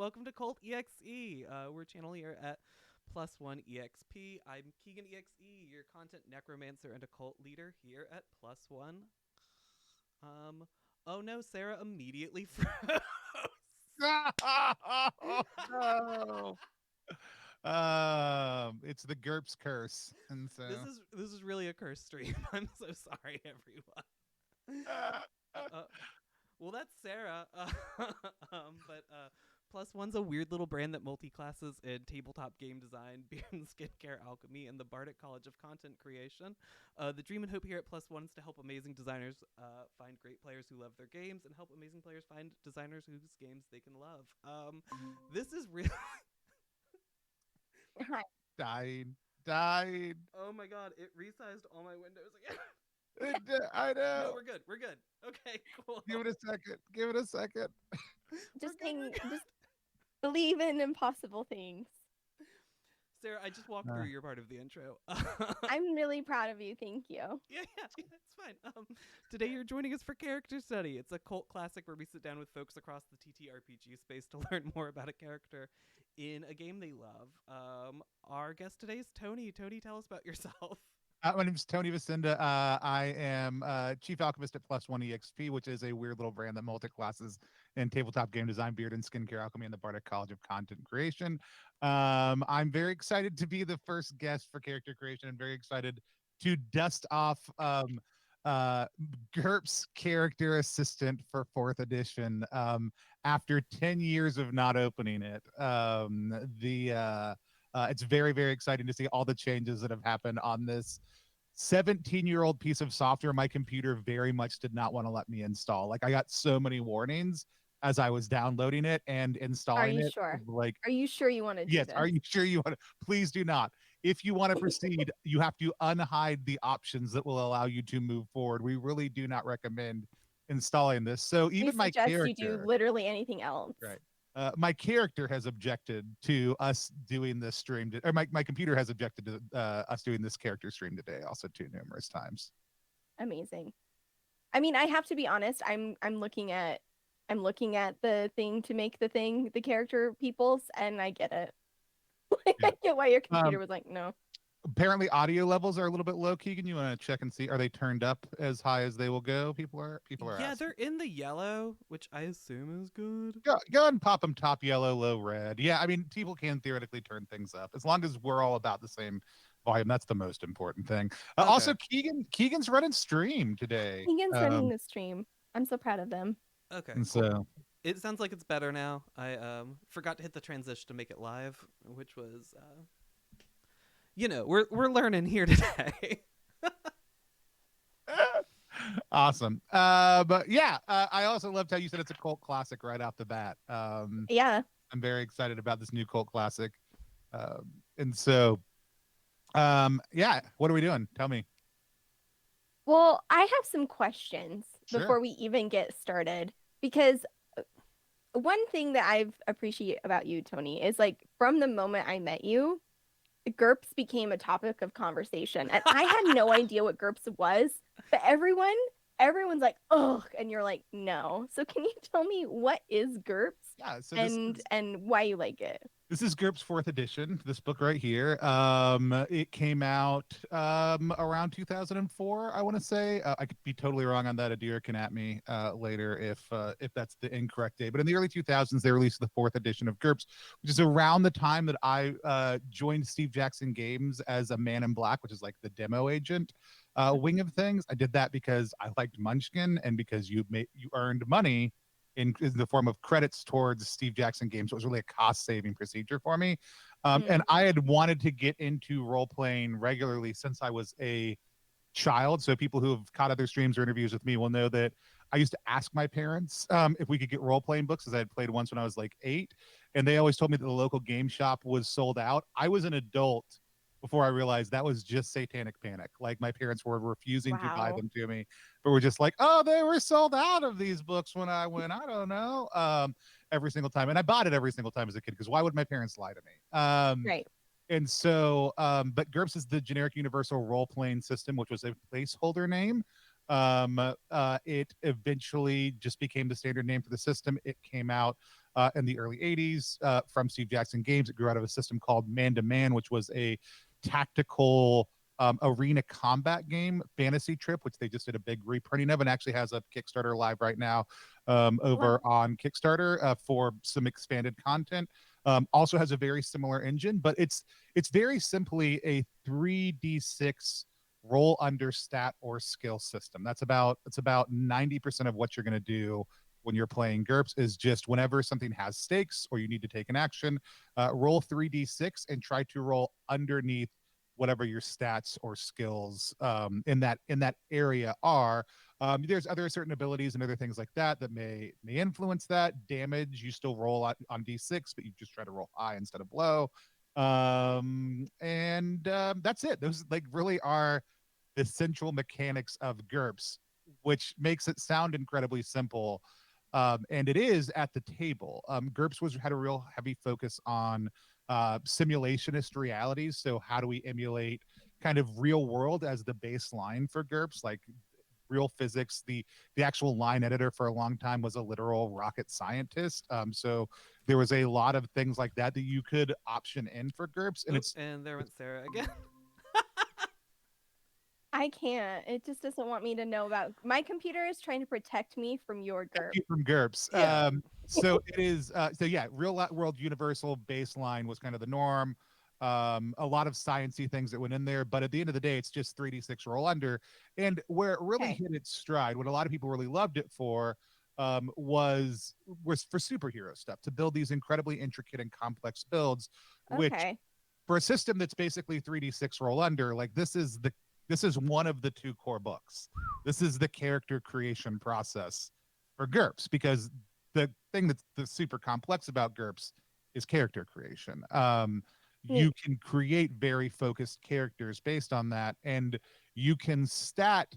welcome to Cult EXE. We're a channel here at Plus One Exp. I'm Keegan EXE, your content necromancer and occult leader here at Plus One. Oh no, Sarah immediately froze. Oh, no. It's the GURPS curse, and so This is really a cursed stream. I'm so sorry, everyone. Well, that's Sarah. But Plus One's a weird little brand that multi-classes in tabletop game design, beer and skincare, alchemy, and the Bardic College of Content Creation. The dream and hope here at Plus One is to help amazing designers find great players who love their games and help amazing players find designers whose games they can love. This is really... died. Oh my god, it resized all my windows again. I know. No, we're good. Okay, cool. Give it a second. Just believe in impossible things. Sarah, I just walked through your part of the intro. I'm really proud of you. Thank you. Yeah, it's fine. Today you're joining us for Character Study. It's a cult classic where we sit down with folks across the Ttrpg space to learn more about a character in a game they love. Our guest today is Tony. Tony, tell us about yourself. My name is Tony Vasinda. I am Chief Alchemist at Plus One Exp, which is a weird little brand that multi-classes in tabletop game design, beard and skincare, alchemy, and the Bardic College of Content Creation. I'm very excited to be the first guest for character creation. I'm very excited to dust off GURPS character assistant for 4th edition after 10 years of not opening it. It's very, very exciting to see all the changes that have happened on this 17-year-old piece of software. My computer very much did not want to let me install. Like, I got so many warnings as I was downloading it and installing it. Are you sure? Like, are you sure you want to do yes, this? are you sure you want to? Please do not. If you want to proceed, you have to unhide the options that will allow you to move forward. We really do not recommend installing this. So even my character, you do literally anything else. Right. My character has objected to us doing this stream, or my computer has objected to us doing this character stream today, also too, numerous times. Amazing. I mean, I have to be honest. I'm looking at the thing to make the character peoples, and I get it. I get why your computer was like, no. Apparently audio levels are a little bit low. Keegan, you want to check and see, are they turned up as high as they will go? People are Yeah, asking. they're in the yellow, which I assume is good. Go ahead and pop them top yellow, low red. Yeah, I mean, people can theoretically turn things up as long as we're all about the same volume. That's the most important thing. Okay. Also, Keegan's running stream today. Keegan's running the stream. I'm so proud of him. Okay, and cool. so it sounds like it's better now. I forgot to hit the transition to make it live, which was we're learning here today. awesome. But yeah, I also loved how you said it's a cult classic right off the bat. Yeah, I'm very excited about this new cult classic. And so yeah, what are we doing? Tell me. well, I have some questions Sure. before we even get started, because one thing that I've appreciated about you, Tony, is like from the moment I met you, GURPS became a topic of conversation, and I had no idea what GURPS was, but everyone's like, ugh, and you're like, no. So can you tell me what is GURPS? Yeah, so and why you like it? This is GURPS 4th edition, this book right here. It came out around 2004, I want to say. I could be totally wrong on that. Adir can at me later if that's the incorrect date. But in the early 2000s, they released the 4th edition of GURPS, which is around the time that I joined Steve Jackson Games as a Man in Black, which is like the demo agent wing of things. I did that because I liked Munchkin and because you earned money in the form of credits towards Steve Jackson Games. So it was really a cost-saving procedure for me. And I had wanted to get into role-playing regularly since I was a child. So people who have caught other streams or interviews with me will know that I used to ask my parents if we could get role-playing books, because I had played once when I was like 8. And they always told me that the local game shop was sold out. I was an adult before I realized that was just satanic panic. Like, my parents were refusing to buy them to me, but were just like, oh, they were sold out of these books when I went, I don't know, every single time. And I bought it every single time as a kid, because why would my parents lie to me? Right. And so, but GURPS is the generic universal role-playing system, which was a placeholder name. It eventually just became the standard name for the system. It came out in the early 80s from Steve Jackson Games. It grew out of a system called Man to Man, which was a tactical arena combat game, Fantasy Trip, which they just did a big reprinting of and actually has a Kickstarter live right now over on Kickstarter for some expanded content. Also has a very similar engine, but it's very simply a 3d6 roll under stat or skill system. That's about 90% of what you're going to do when you're playing GURPS is just whenever something has stakes or you need to take an action, roll 3d6 and try to roll underneath whatever your stats or skills in that area are. There's other certain abilities and other things like that that may influence that. Damage, you still roll on d6, but you just try to roll high instead of low. That's it. Those like really are the central mechanics of GURPS, which makes it sound incredibly simple. And it is at the table. GURPS had a real heavy focus on simulationist realities. So how do we emulate kind of real world as the baseline for GURPS, like real physics? The actual line editor for a long time was a literal rocket scientist. So there was a lot of things like that you could option in for GURPS. And there went Sarah again. I can't. It just doesn't want me to know about. My computer is trying to protect me from your GURP. From GURPS. Yeah. So it is. So yeah, real world universal baseline was kind of the norm. A lot of sciencey things that went in there, but at the end of the day, it's just 3d6 roll under. And where it really hit its stride, what a lot of people really loved it for, was for superhero stuff, to build these incredibly intricate and complex builds, which for a system that's basically 3d6 roll under, like this is one of the two core books. This is the character creation process for GURPS, because the thing that's super complex about GURPS is character creation. You can create very focused characters based on that, and you can stat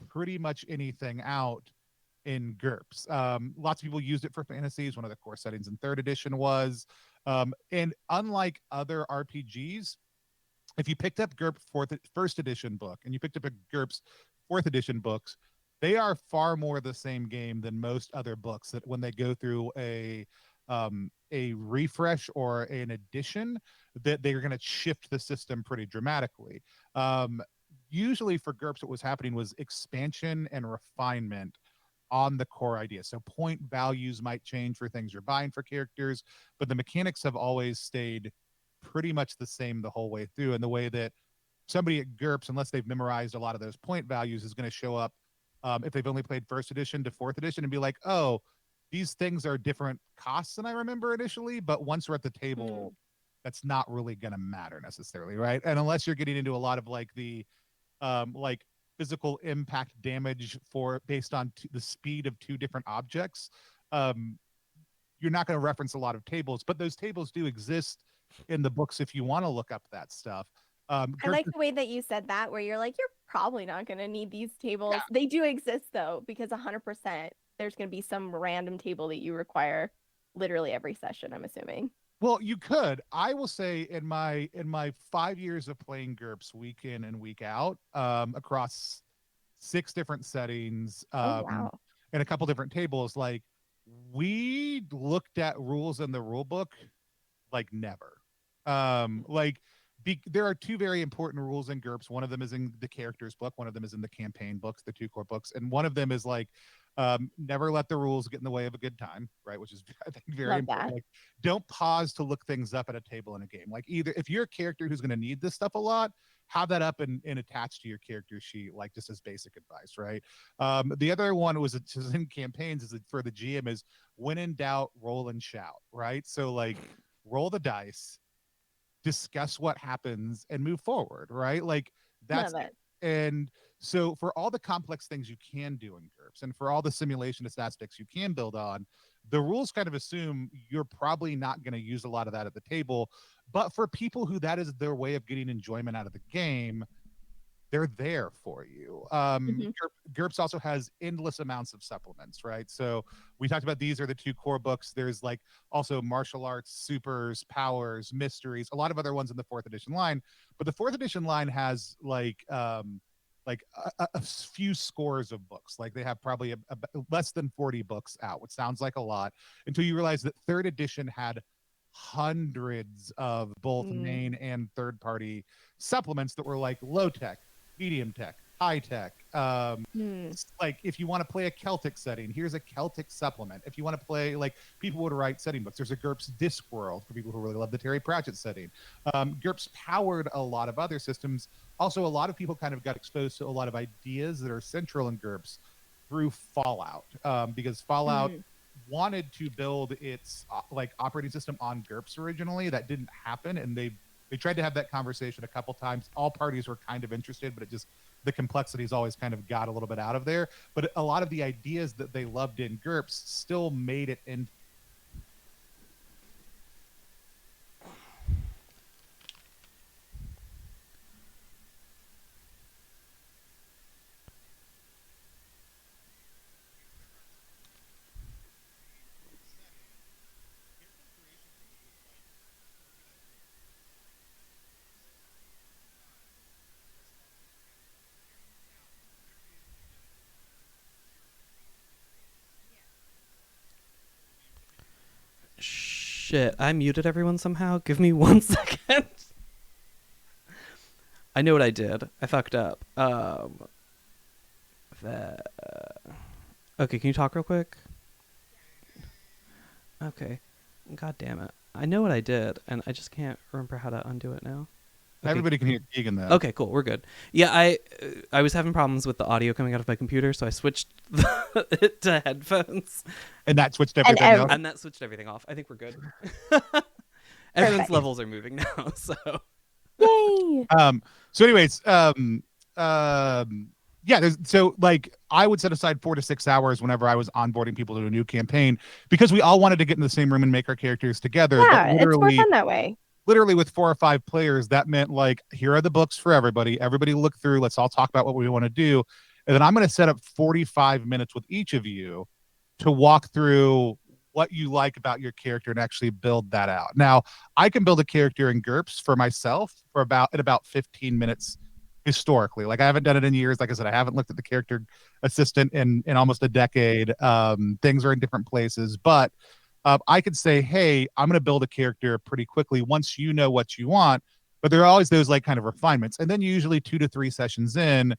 pretty much anything out in GURPS. Lots of people used it for fantasies. One of the core settings in 3rd edition was, and unlike other RPGs, if you picked up GURPS 1st edition book and you picked up a GURPS 4th edition books, they are far more the same game than most other books, that when they go through a refresh or an edition, that they're going to shift the system pretty dramatically. Usually for GURPS, what was happening was expansion and refinement on the core idea. So point values might change for things you're buying for characters, but the mechanics have always stayed pretty much the same the whole way through. And the way that somebody at GURPS, unless they've memorized a lot of those point values, is going to show up if they've only played 1st edition to 4th edition and be like, oh, these things are different costs than I remember initially, but once we're at the table, that's not really going to matter necessarily, right? And unless you're getting into a lot of like the like physical impact damage based on the speed of two different objects, you're not going to reference a lot of tables, but those tables do exist in the books if you want to look up that stuff. I like the way that you said that, where you're like, you're probably not going to need these tables. Yeah. They do exist though, because 100% there's going to be some random table that you require literally every session, I'm assuming. Well, you could. I will say in my 5 years of playing GURPS week in and week out, across 6 different settings, and a couple different tables, like we looked at rules in the rule book like never. There are 2 very important rules in GURPS. One of them is in the characters book. One of them is in the campaign books, the 2 core books. And one of them is like, never let the rules get in the way of a good time, right? Which is, I think, very important. Like, don't pause to look things up at a table in a game. Like, either if you're a character who's going to need this stuff a lot, have that up and attached to your character sheet, like just as basic advice, right? The other one was in campaigns, is for the GM, is when in doubt, roll and shout, right? So like, roll the dice, discuss what happens, and move forward, right? Like that's it. And so for all the complex things you can do in GURPS, and for all the simulationist aspects you can build on, the rules kind of assume you're probably not going to use a lot of that at the table. But for people who that is their way of getting enjoyment out of the game, they're there for you. GURPS also has endless amounts of supplements, right? So we talked about, these are the 2 core books. There's like also martial arts, supers, powers, mysteries, a lot of other ones in the 4th edition line. But the 4th edition line has like like a few scores of books. Like they have probably less than 40 books out, which sounds like a lot, until you realize that third edition had hundreds of both main and third party supplements that were like low tech, medium tech, high tech. Like if you want to play a Celtic setting, here's a Celtic supplement. If you want to play, like, people would write setting books. There's a GURPS Discworld for people who really love the Terry Pratchett setting. GURPS powered a lot of other systems. Also, a lot of people kind of got exposed to a lot of ideas that are central in GURPS through Fallout, because Fallout wanted to build its like operating system on GURPS originally. That didn't happen, and they tried to have that conversation a couple times. All parties were kind of interested, but it just, the complexities always kind of got a little bit out of there. But a lot of the ideas that they loved in GURPS still made it in. Shit, I muted everyone somehow. Give me 1 second. I know what I did. I fucked up. Okay, can you talk real quick? Okay. God damn it. I know what I did, and I just can't remember how to undo it now. Okay. Everybody can hear Keegan though. Okay, cool. We're good. Yeah, I was having problems with the audio coming out of my computer, so I switched it to headphones. And that switched everything off. And that switched everything off. I think we're good. Everyone's levels are moving now, so. Yay! So anyways, yeah, so like I would set aside 4 to 6 hours whenever I was onboarding people to a new campaign, because we all wanted to get in the same room and make our characters together. Yeah, it's more fun that way. Literally with 4 or 5 players, that meant like, here are the books for everybody. Everybody look through. Let's all talk about what we want to do. And then I'm going to set up 45 minutes with each of you to walk through what you like about your character and actually build that out. Now, I can build a character in GURPS for myself for about 15 minutes historically. Like I haven't done it in years. Like I said, I haven't looked at the character assistant in almost a decade. Things are in different places, but I could say, hey, I'm going to build a character pretty quickly once you know what you want. But there are always those like kind of refinements. And then usually 2 to 3 sessions in,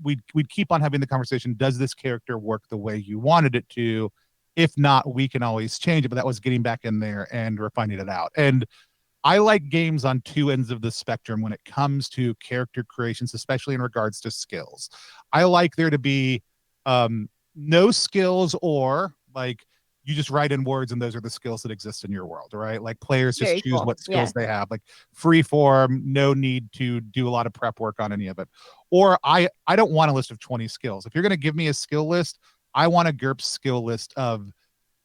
we'd keep on having the conversation. Does this character work the way you wanted it to? If not, we can always change it. But that was getting back in there and refining it out. And I like games on 2 ends of the spectrum when it comes to character creations, especially in regards to skills. I like there to be no skills, or like you just write in words and those are the skills that exist in your world, right? Like players just Very choose cool. what skills they have, like free form, no need to do a lot of prep work on any of it. Or I don't want a list of 20 skills. If you're going to give me a skill list, I want a GURPS skill list of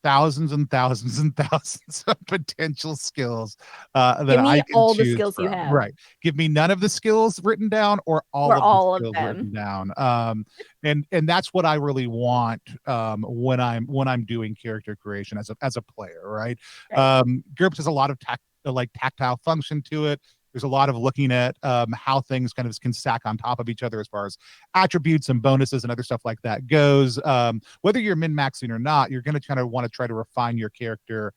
thousands and thousands and thousands of potential skills that I can all choose the skills from. you have. Right. Give me none of the skills written down, or all of the skills written down. And that's what I really want when I'm doing character creation as a player, right? GURPS has a lot of tactile function to it. There's a lot of looking at how things kind of can stack on top of each other as far as attributes and bonuses and other stuff like that goes. Whether you're min-maxing or not, you're going to kind of want to try to refine your character.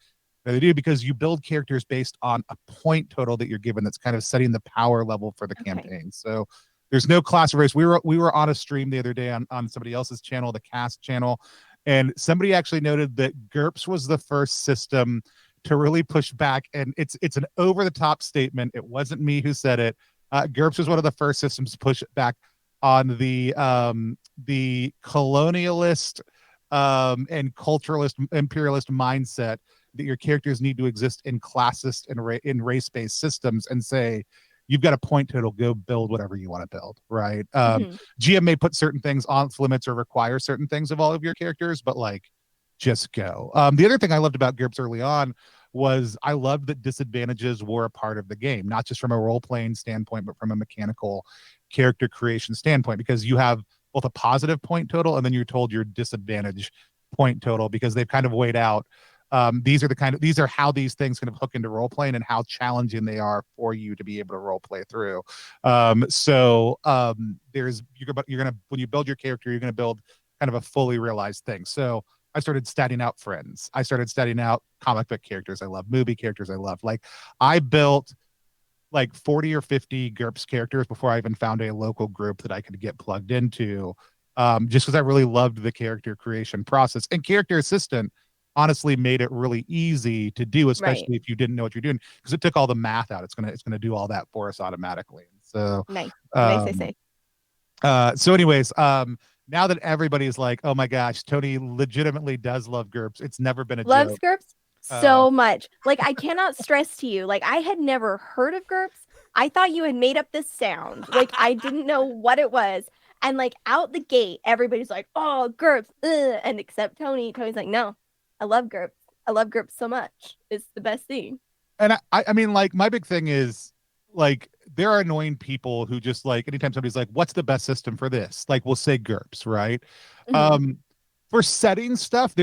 They do, because you build characters based on a point total that you're given that's kind of setting the power level for the campaign. So there's no class or race. We were on a stream the other day on somebody else's channel, the Cast channel, and somebody actually noted that GURPS was the first system to really push back, and it's an over-the-top statement. It wasn't me who said it. GURPS was one of the first systems to push back on the colonialist and culturalist, imperialist mindset that your characters need to exist in classist and in race-based systems, and say, you've got a point total, go build whatever you want to build, right? GM may put certain things off limits or require certain things of all of your characters, but like, just go. The other thing I loved about GURPS early on was I loved that disadvantages were a part of the game, not just from a role-playing standpoint, but from a mechanical character creation standpoint, because you have both a positive point total and then you're told your disadvantage point total, because they've kind of weighed out these are how these things kind of hook into role playing and how challenging they are for you to be able to role play through. You're gonna, when you build your character, you're gonna build kind of a fully realized thing. So I started studying out friends. I started studying out comic book characters. I love movie characters. I built like 40 or 50 GURPS characters before I even found a local group that I could get plugged into. Just because I really loved the character creation process. And Character Assistant honestly made it really easy to do, especially if you didn't know what you're doing, because it took all the math out. It's gonna do all that for us automatically. So nice, I say. Anyways, now that everybody's like, oh my gosh, Tony legitimately does love GURPS. It's never been a Loves joke. GURPS so much. Like, I cannot stress to you, like, I had never heard of GURPS. I thought you had made up this sound. Like, I didn't know what it was. And like out the gate, everybody's like, oh, GURPS. And except Tony. Tony's like, no, I love GURPS. I love GURPS so much. It's the best thing. And I mean, like, my big thing is, like, there are annoying people who just, like, anytime somebody's like, what's the best system for this? Like, we'll say GURPS, right? Mm-hmm. For setting stuff,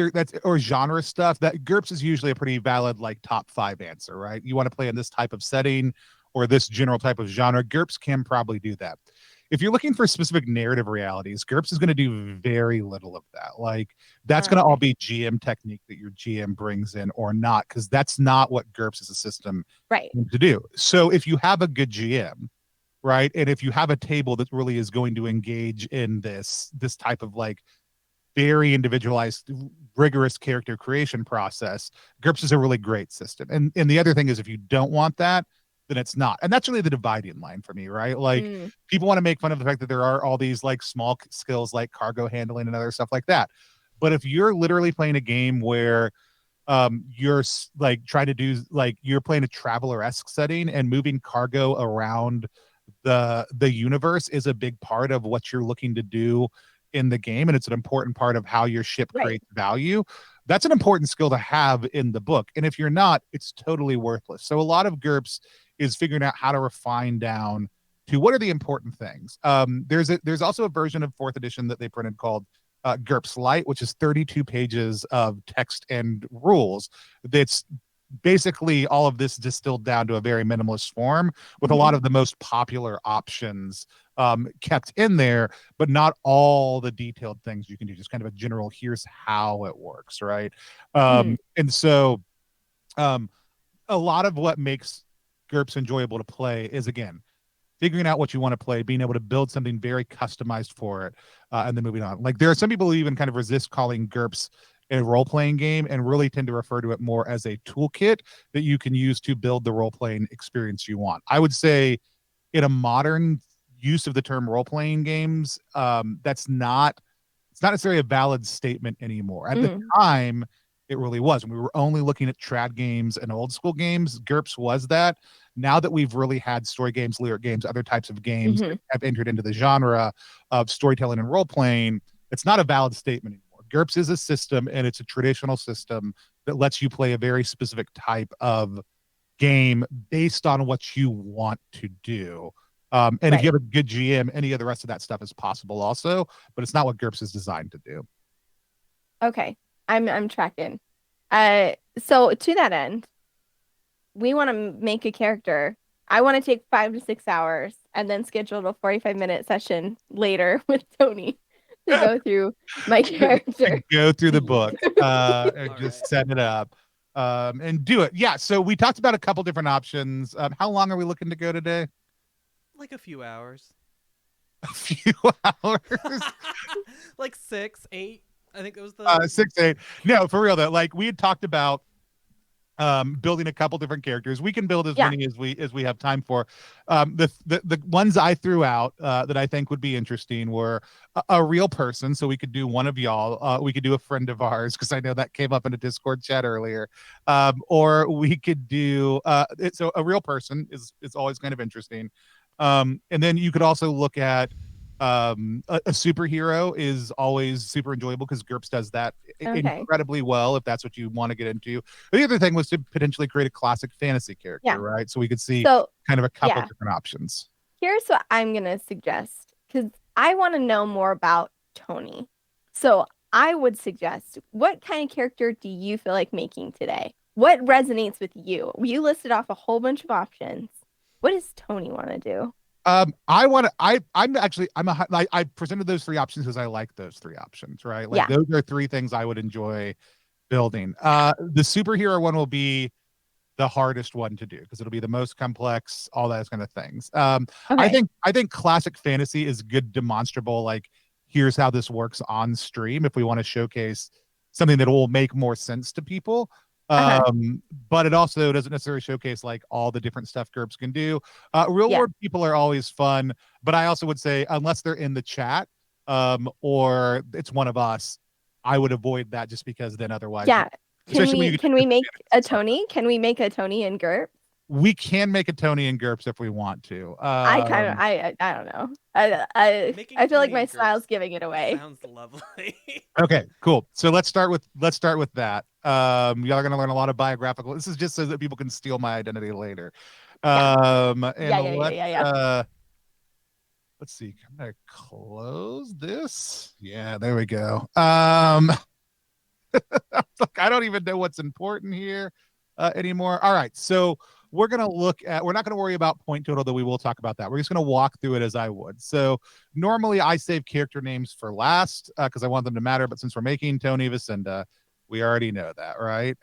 or genre stuff, that GURPS is usually a pretty valid, like, top 5 answer, right? You want to play in this type of setting or this general type of genre, GURPS can probably do that. If you're looking for specific narrative realities, GURPS is going to do very little of that. Like, that's going to all be GM technique that your GM brings in or not, because that's not what GURPS is a system to do. So if you have a good GM, right, and if you have a table that really is going to engage in this type of, like, very individualized, rigorous character creation process, GURPS is a really great system. And the other thing is, if you don't want that, then it's not. And that's really the dividing line for me, right? Like, people want to make fun of the fact that there are all these, like, small skills like cargo handling and other stuff like that. But if you're literally playing a game where you're like trying to do, like, you're playing a traveler-esque setting and moving cargo around the universe is a big part of what you're looking to do in the game, and it's an important part of how your ship creates value, that's an important skill to have in the book. And if you're not, it's totally worthless. So a lot of GURPS is figuring out how to refine down to what are the important things. There's also a version of 4th edition that they printed called GURPS Lite, which is 32 pages of text and rules. That's basically all of this distilled down to a very minimalist form, with a lot of the most popular options kept in there, but not all the detailed things you can do. Just kind of a general, here's how it works, right? And so a lot of what makes GURPS enjoyable to play is, again, figuring out what you want to play, being able to build something very customized for it, and then moving on. Like, there are some people who even kind of resist calling GURPS a role-playing game and really tend to refer to it more as a toolkit that you can use to build the role-playing experience you want. I would say, in a modern use of the term role-playing games, it's not necessarily a valid statement anymore. At the time, it really was. When we were only looking at trad games and old school games, GURPS was that. Now that we've really had story games, lyric games, other types of games that have entered into the genre of storytelling and role-playing, it's not a valid statement anymore. GURPS is a system, and it's a traditional system that lets you play a very specific type of game based on what you want to do. And if you have a good GM, any of the rest of that stuff is possible also, but it's not what GURPS is designed to do. Okay, I'm tracking. So to that end, we want to make a character. I want to take 5 to 6 hours and then schedule a 45-minute session later with Tony to go through my character. Go through the book, and just set it up, and do it. Yeah. So we talked about a couple different options. How long are we looking to go today? Like a few hours. A few hours? Like 6, 8. I think it was the 6, 8. No, for real though. Like, we had talked about building a couple different characters. We can build as many as we have time for. The ones I threw out that I think would be interesting were a real person. So we could do one of y'all. We could do a friend of ours, because I know that came up in a Discord chat earlier. Or we could do so a real person is always kind of interesting. And then you could also look at a superhero is always super enjoyable, because GURPS does that incredibly well, if that's what you want to get into. The other thing was to potentially create a classic fantasy character, right? So we could see kind of a couple different options. Here's what I'm going to suggest, because I want to know more about Tony. So I would suggest, what kind of character do you feel like making today? What resonates with you? You listed off a whole bunch of options. What does Tony want to do? I presented those three options because I like those three options, right? Like Yeah. those are three things I would enjoy building. The superhero one will be the hardest one to do because it'll be the most complex, all those kind of things. Okay. I think classic fantasy is good demonstrable, like here's how this works on stream if we want to showcase something that will make more sense to people. Uh-huh. But it also doesn't necessarily showcase like all the different stuff GURPS can do. Real Yeah. world people are always fun, but I also would say unless they're in the chat, or it's one of us, I would avoid that just because then otherwise, Yeah. especially when you Can we make a Tony? Can we make a Tony in GURP? we can make a Tony and GURPS if we want to. I kind of I don't know. I feel like my style's giving it away. Sounds lovely. Okay, cool. So let's start with that. Y'all are gonna learn a lot of biographical. This is just so that people can steal my identity later. Yeah. And Yeah. let's see. I'm gonna close this. Yeah, there we go. I don't even know what's important here anymore. All right, so we're not going to worry about point total, though we will talk about that. We're just going to walk through it as I would. So normally I save character names for last because I want them to matter. But since we're making Tony Vasinda, we already know that, right?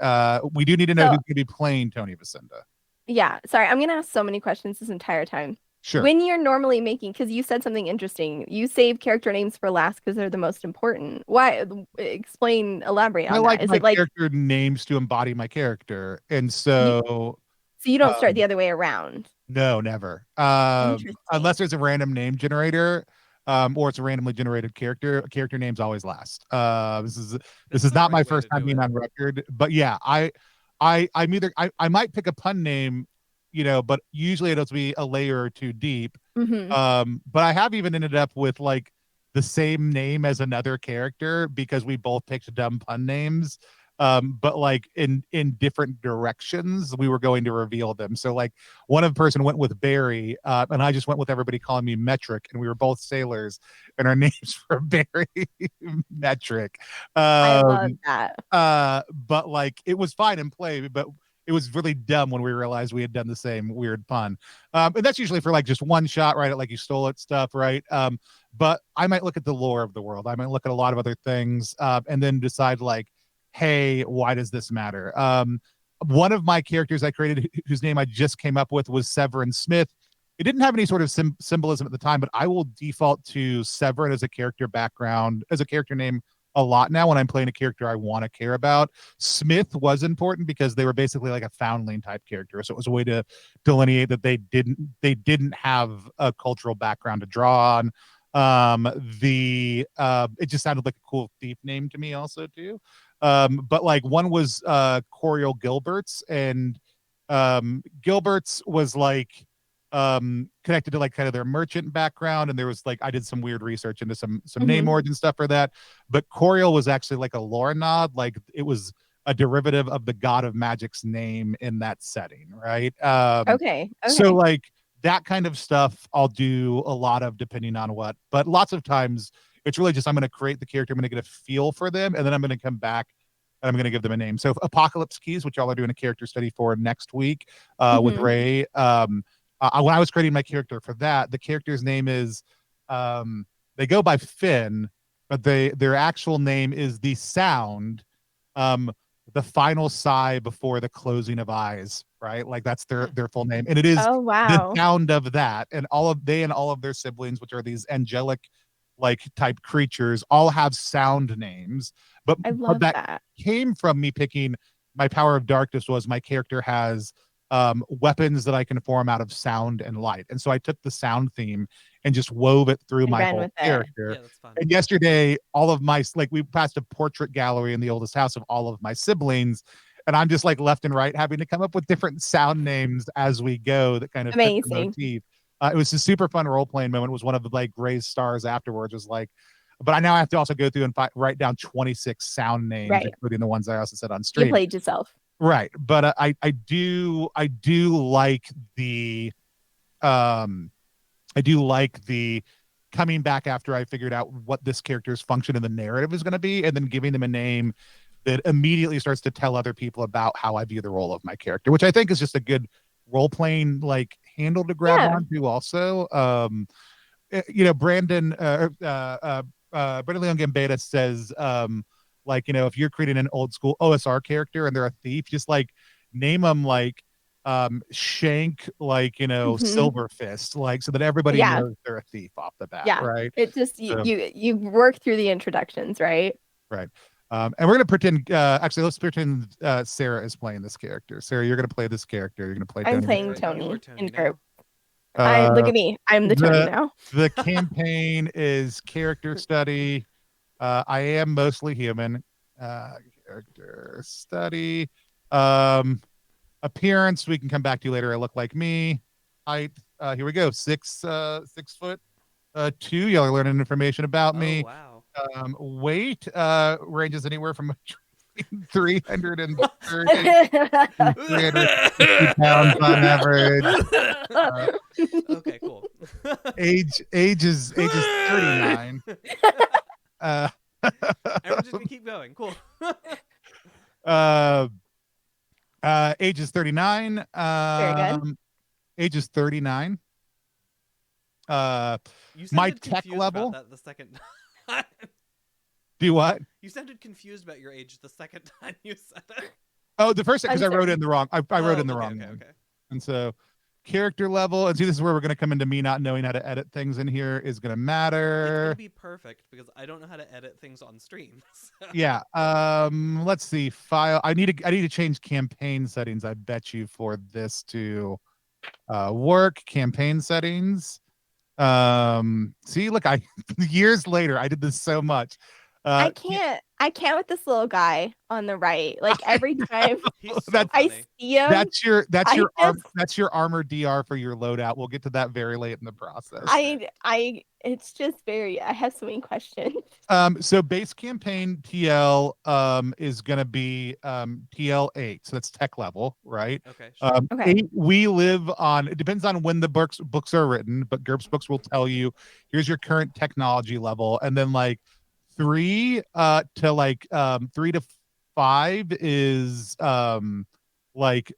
We do need to know who's going to be playing Tony Vasinda. Yeah. Sorry, I'm going to ask so many questions this entire time. Sure. When you're normally making, because you said something interesting, you save character names for last because they're the most important. Why? Elaborate on that. Like Is my it like character names to embody my character, and so you don't start the other way around? No, never. Unless there's a random name generator, or it's a randomly generated character. Character names always last. This is not my first time being on record, but yeah, I might pick a pun name, but usually it'll be a layer or two deep. Mm-hmm. But I have even ended up with like the same name as another character because we both picked dumb pun names. But like in different directions, we were going to reveal them. So like one person went with Barry, and I just went with everybody calling me Metric, and we were both sailors, and our names were Barry Metric. I love that. But like it was fine in play, but it was really dumb when we realized we had done the same weird pun. And that's usually for like just one shot, right? Like you stole it stuff, right? But I might look at the lore of the world. I might look at a lot of other things, and then decide like, hey, why does this matter? One of my characters I created, whose name I just came up with, was Severin Smith. It didn't have any sort of symbolism at the time, but I will default to Severin as a character background, as a character name a lot now when I'm playing a character I want to care about. Smith was important because they were basically like a foundling type character, so it was a way to delineate that they didn't have a cultural background to draw on. It just sounded like a cool thief name to me also too. But like one was Coriel Gilberts, and Gilberts was like connected to like kind of their merchant background, and there was like I did some weird research into some name origin stuff for that. But Coriel was actually like a lore nod, like it was a derivative of the god of magic's name in that setting, right? Okay. So like that kind of stuff I'll do a lot of depending on what, but lots of times it's really just I'm going to create the character, I'm going to get a feel for them, and then I'm going to come back and I'm going to give them a name. So Apocalypse Keys, which y'all are doing a character study for next week with Ray. When I was creating my character for that, the character's name is, they go by Finn, but their actual name is the sound, the final sigh before the closing of eyes, right? Like that's their full name. And it is the sound of that. And all of their siblings, which are these angelic like type creatures, all have sound names. But I love that came from me picking my power of darkness was my character has weapons that I can form out of sound and light. And so I took the sound theme and just wove it through my whole character. Yeah, that's fun. And yesterday, all of my, like we passed a portrait gallery in the oldest house of all of my siblings. And I'm just like left and right having to come up with different sound names as we go that kind of fit the motif. It was a super fun role-playing moment. It was one of the like Gray's stars afterwards was like, but I now have to also go through and write down 26 sound names, including the ones I also said on stream. You played yourself. Right. But I do like the coming back after I figured out what this character's function in the narrative is going to be, and then giving them a name that immediately starts to tell other people about how I view the role of my character, which I think is just a good role playing like handle to grab onto. Also, Brandon Leon Gambetta says, like, if you're creating an old school OSR character and they're a thief, just like name them like Shank, like, Silver Fist, like, so that everybody knows they're a thief off the bat, right? It just you work through the introductions, right? Right. And we're gonna pretend. Actually, let's pretend Sarah is playing this character. Sarah, you're gonna play this character. You're gonna play. I'm Tony. playing Tony in GURPS. Look at me. I'm the Tony now. The campaign is character study. I am mostly human. Character study. Appearance, we can come back to later. I look like me. Height, here we go. 6 foot 2. Y'all are learning information about me. Wow. Weight ranges anywhere from 330 to 350 pounds on average. Okay, cool. Age is 39. Everyone's just gonna keep going. Cool. Age is 39. Very good. Age is 39. My tech level. About that the second time. Do what? You sounded confused about your age the second time you said it. Oh, the first time, because I wrote in the wrong. I wrote in the wrong one. Okay. And so, character level, and see, this is where we're going to come into me not knowing how to edit things in here is going to matter. It's going to be perfect because I don't know how to edit things on stream. So. Yeah. Let's see. File. I need to change campaign settings. I bet you for this to work. Campaign settings. See, look, years later, I did this so much. I can't with this little guy on the right. Like every time I see him, that's your armor DR for your loadout. We'll get to that very late in the process. It's just very. I have so many questions. So base campaign TL is gonna be TL 8. So that's tech level, right? Okay. Sure. Okay. 8, we live on. It depends on when the books are written, but GURPS books will tell you here's your current technology level, and then like 3 to 5 is like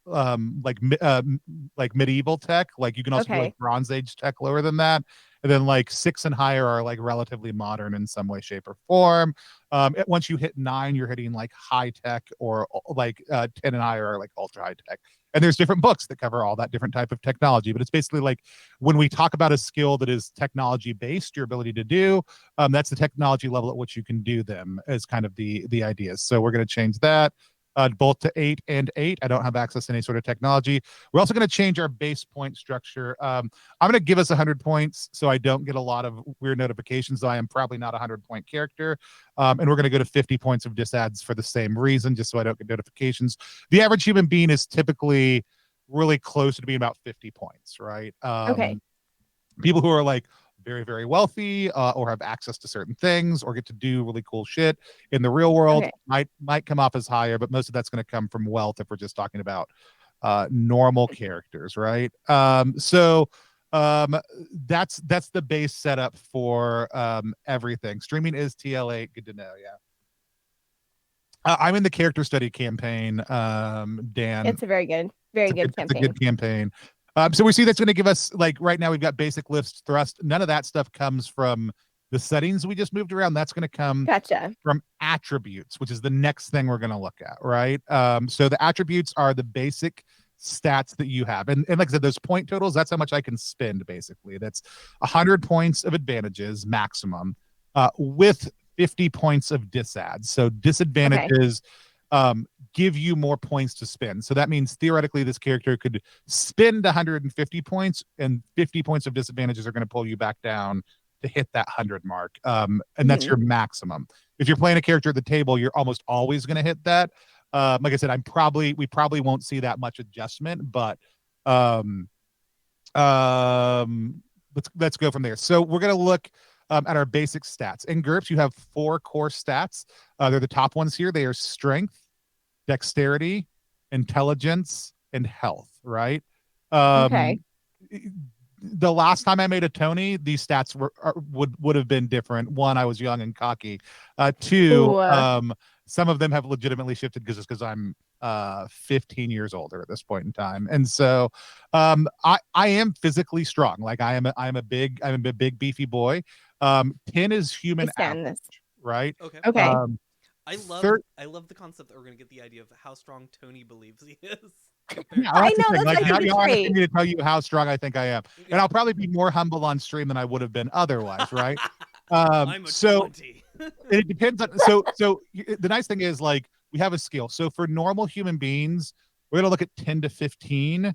medieval tech. Like you can also do like Bronze Age tech lower than that, and then like 6 and higher are like relatively modern in some way, shape, or form. Once you hit 9, you're hitting like high tech, or like 10 and higher are like ultra high tech. And there's different books that cover all that different type of technology. But it's basically like when we talk about a skill that is technology based, your ability to do, that's the technology level at which you can do them, is kind of the idea. So we're going to change that both to 8 and 8. I don't have access to any sort of technology. We're also going to change our base point structure. I'm going to give us 100 points so I don't get a lot of weird notifications, though I am probably not a 100-point character. And we're going to go to 50 points of disads for the same reason, just so I don't get notifications. The average human being is typically really close to being about 50 points, right? People who are like very, very wealthy or have access to certain things or get to do really cool shit in the real world might come off as higher, but most of that's going to come from wealth if we're just talking about normal characters, right? So that's the base setup for everything. Streaming is TL8. Good to know. Yeah. I'm in the character study campaign, Dan. It's a very good campaign. It's a good campaign. So we see that's going to give us, like, right now we've got basic lifts, thrust. None of that stuff comes from the settings we just moved around. That's going to come from attributes, which is the next thing we're going to look at, right? So the attributes are the basic stats that you have. And like I said, those point totals, that's how much I can spend, basically. That's 100 points of advantages maximum with 50 points of disads. So disadvantages give you more points to spend. So that means theoretically this character could spend 150 points, and 50 points of disadvantages are going to pull you back down to hit that 100 mark. And that's your maximum. If you're playing a character at the table, you're almost always going to hit that. Like I said, we probably won't see that much adjustment, but let's go from there. So we're going to look at our basic stats. In GURPS, you have 4 core stats. They're the top ones here. They are strength, dexterity, intelligence, and health, right? the last time I made a Tony, these stats would have been different. One, I was young and cocky. Two, Ooh. some of them have legitimately shifted because I'm 15 years older at this point in time, and so I am physically strong. Like I'm a big beefy boy. 10 is I human stand average, this. right? Okay. Okay. I Thir- love the concept that we're gonna get the idea of how strong Tony believes he is. Yeah, I that's the know, thing. that's, Like I now think it's you're asking great. me to tell you how strong I think I am, and I'll probably be more humble on stream than I would have been otherwise, right? I'm a So 20. it depends on. So the nice thing is like we have a scale. So for normal human beings, we're gonna look at 10 to 15.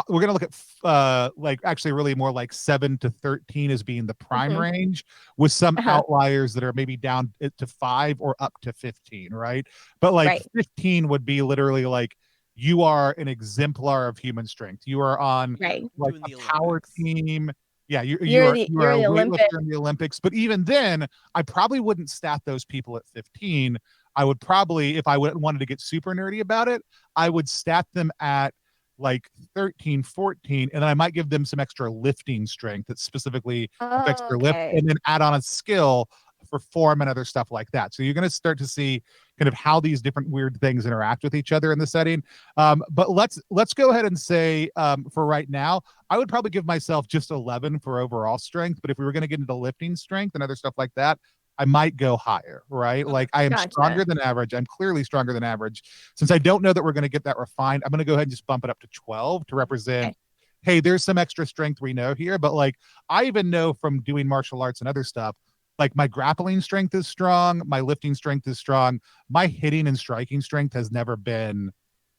We're gonna look at like actually really more like 7 to 13 as being the prime Mhm. range, with some Uh-huh. outliers that are maybe down to 5 or up to 15, right? But like Right. 15 would be literally like you are an exemplar of human strength. You are on Right. like Doing a the power Olympics. team. Yeah, You're the you are you're a the Olympic. weightlifter in the Olympics. But even then, I probably wouldn't stat those people at 15. I would probably, if I wanted to get super nerdy about it, I would stat them at like 13, 14, and then I might give them some extra lifting strength that specifically affects Oh, their lift, okay. and then add on a skill for form and other stuff like that. So you're going to start to see kind of how these different weird things interact with each other in the setting. But let's go ahead and say for right now, I would probably give myself just 11 for overall strength. But if we were going to get into lifting strength and other stuff like that, I might go higher, right? Okay. Like I am Gotcha. stronger than average. I'm clearly stronger than average. Since I don't know that we're going to get that refined, I'm going to go ahead and just bump it up to 12 to represent, Okay. hey, there's some extra strength we know here. But like I even know from doing martial arts and other stuff, like my grappling strength is strong, my lifting strength is strong, my hitting and striking strength has never been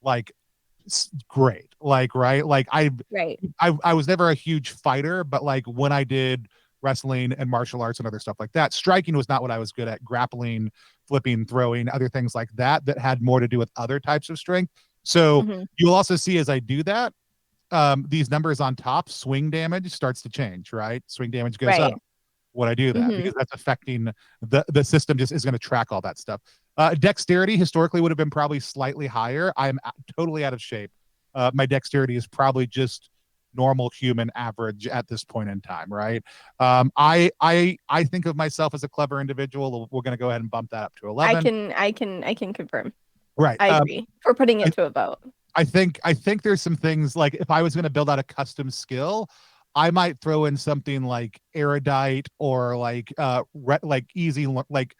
like great. Like, right? Like Right. I was never a huge fighter, but like when I did wrestling and martial arts and other stuff like that, striking was not what I was good at. Grappling, flipping, throwing, other things like that that had more to do with other types of strength. So Mhm. you'll also see as I do that, these numbers on top, swing damage starts to change, right? Swing damage goes Right. up when I do that, Mhm. because that's affecting the system. Just is going to track all that stuff. Dexterity historically would have been probably slightly higher. I'm totally out of shape. My dexterity is probably just normal human average at this point in time, right? I think of myself as a clever individual. We're going to go ahead and bump that up to 11. I can confirm. Right. I agree. For putting I, it to a vote. I think there's some things like if I was going to build out a custom skill, I might throw in something like erudite or like like easy like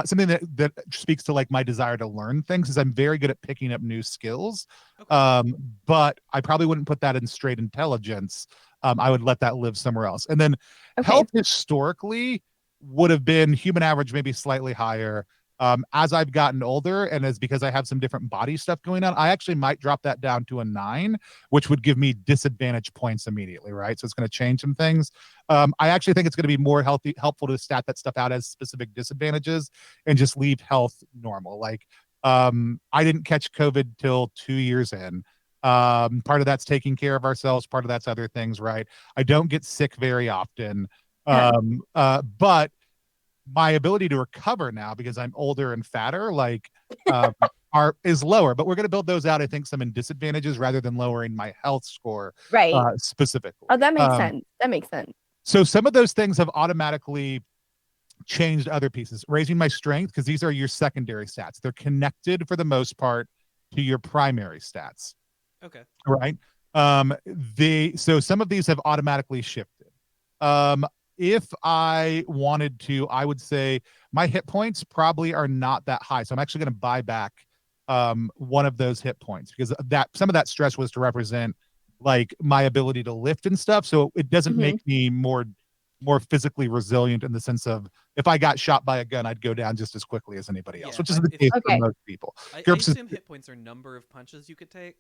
something that speaks to like my desire to learn things, because I'm very good at picking up new skills. Okay. But I probably wouldn't put that in straight intelligence. I would let that live somewhere else. And then Okay. health historically would have been human average, maybe slightly higher. As I've gotten older, and as because I have some different body stuff going on, I actually might drop that down to a 9, which would give me disadvantage points immediately, right? So it's going to change some things. I actually think it's going to be more helpful to stat that stuff out as specific disadvantages and just leave health normal. Like I didn't catch COVID till 2 years in. Part of that's taking care of ourselves, part of that's other things, right? I don't get sick very often. But my ability to recover now, because I'm older and fatter, like uh, is lower. But we're going to build those out, I think, some in disadvantages rather than lowering my health score Right. specifically. Oh, that makes sense. That makes sense. So some of those things have automatically changed other pieces. Raising my strength, because these are your secondary stats. They're connected for the most part to your primary stats. Okay. Right. So some of these have automatically shifted. If I wanted to, I would say my hit points probably are not that high. So I'm actually going to buy back one of those hit points, because that some of that stress was to represent like my ability to lift and stuff. So it doesn't Mhm. make me more physically resilient in the sense of if I got shot by a gun, I'd go down just as quickly as anybody else, Yeah, which is the if case for Okay. most people. I GURPS is assume hit points are number of punches you could take.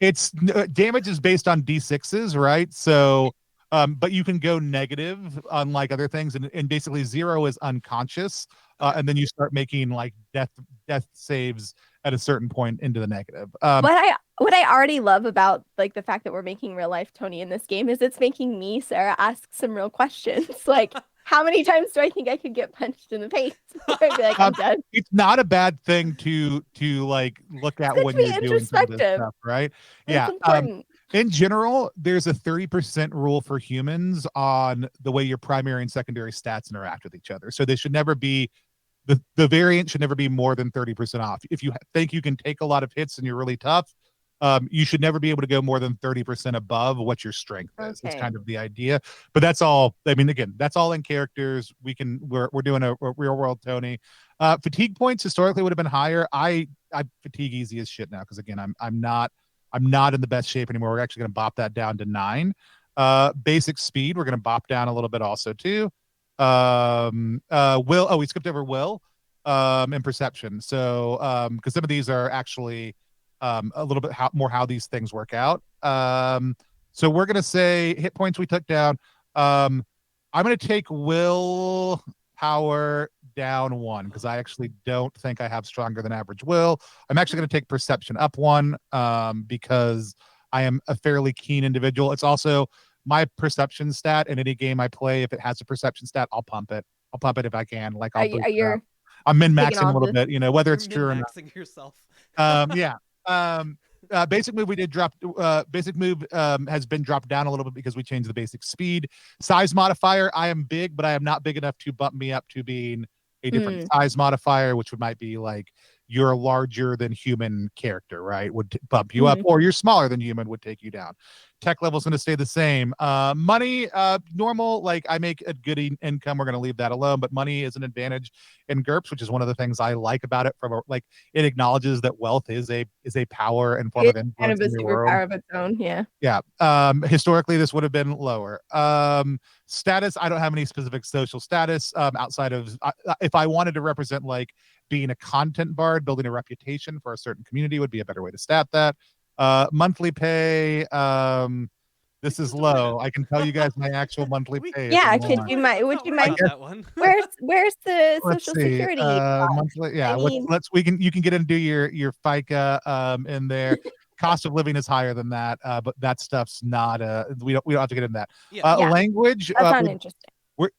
it's damage is based on d6s, right? So but you can go negative unlike other things, and basically 0 is unconscious, Okay. and then you start making like death saves at a certain point into the negative. What I already love about like the fact that we're making real life Tony in this game is it's making me, Sarah, ask some real questions. Like, how many times do I think I could get punched in the face before I'd be like, I'm dead? It's not a bad thing to like look It's at good to when be you're doing some of this introspective. stuff, right? It's Yeah. important. In general, there's a 30% rule for humans on the way your primary and secondary stats interact with each other. So they should never be the variant should never be more than 30% off. If you think you can take a lot of hits and you're really tough, you should never be able to go more than 30% above what your strength is. It's kind of the idea. But that's all. I mean, again, that's all in characters. We're doing a real world Tony. Fatigue points historically would have been higher. I fatigue easy as shit now because again, I'm not in the best shape anymore. We're actually going to bop that down to 9. Basic speed, we're going to bop down a little bit also too. Will, we skipped over will and perception. So because some of these are actually a little bit more how these things work out. So we're going to say hit points we took down. I'm going to take will power down 1 because I actually don't think I have stronger than average will. I'm actually going to take perception up 1 because I am a fairly keen individual. It's also my perception stat in any game I play. If it has a perception stat, I'll pump it. I'll pump it if I can. Like I'm min-maxing a little bit, whether it's true or not. Min-maxing yourself. Yeah. Basic move we did drop. Basic move has been dropped down a little bit because we changed the basic speed. Size modifier, I am big, but I am not big enough to bump me up to being a different size modifier, which might be like you're a larger than human character, right? Would bump you up, or you're smaller than human would take you down. Tech level is going to stay the same. Money, normal, like I make a good income. We're going to leave that alone, but money is an advantage in GURPS, which is one of the things I like about it. Like it acknowledges that wealth is a power and form of influence kind of a in your world. superpower of its own. Yeah. Historically, this would have been lower. Status, I don't have any specific social status outside of if I wanted to represent like being a content bard, building a reputation for a certain community would be a better way to stat that. Monthly pay, this is low. I can tell you guys my actual monthly pay. Would you mind that one? where's the social security? Monthly, yeah. You can get into your FICA in there. Cost of living is higher than that, but that stuff's not we don't have to get into that. Language, that's not interesting.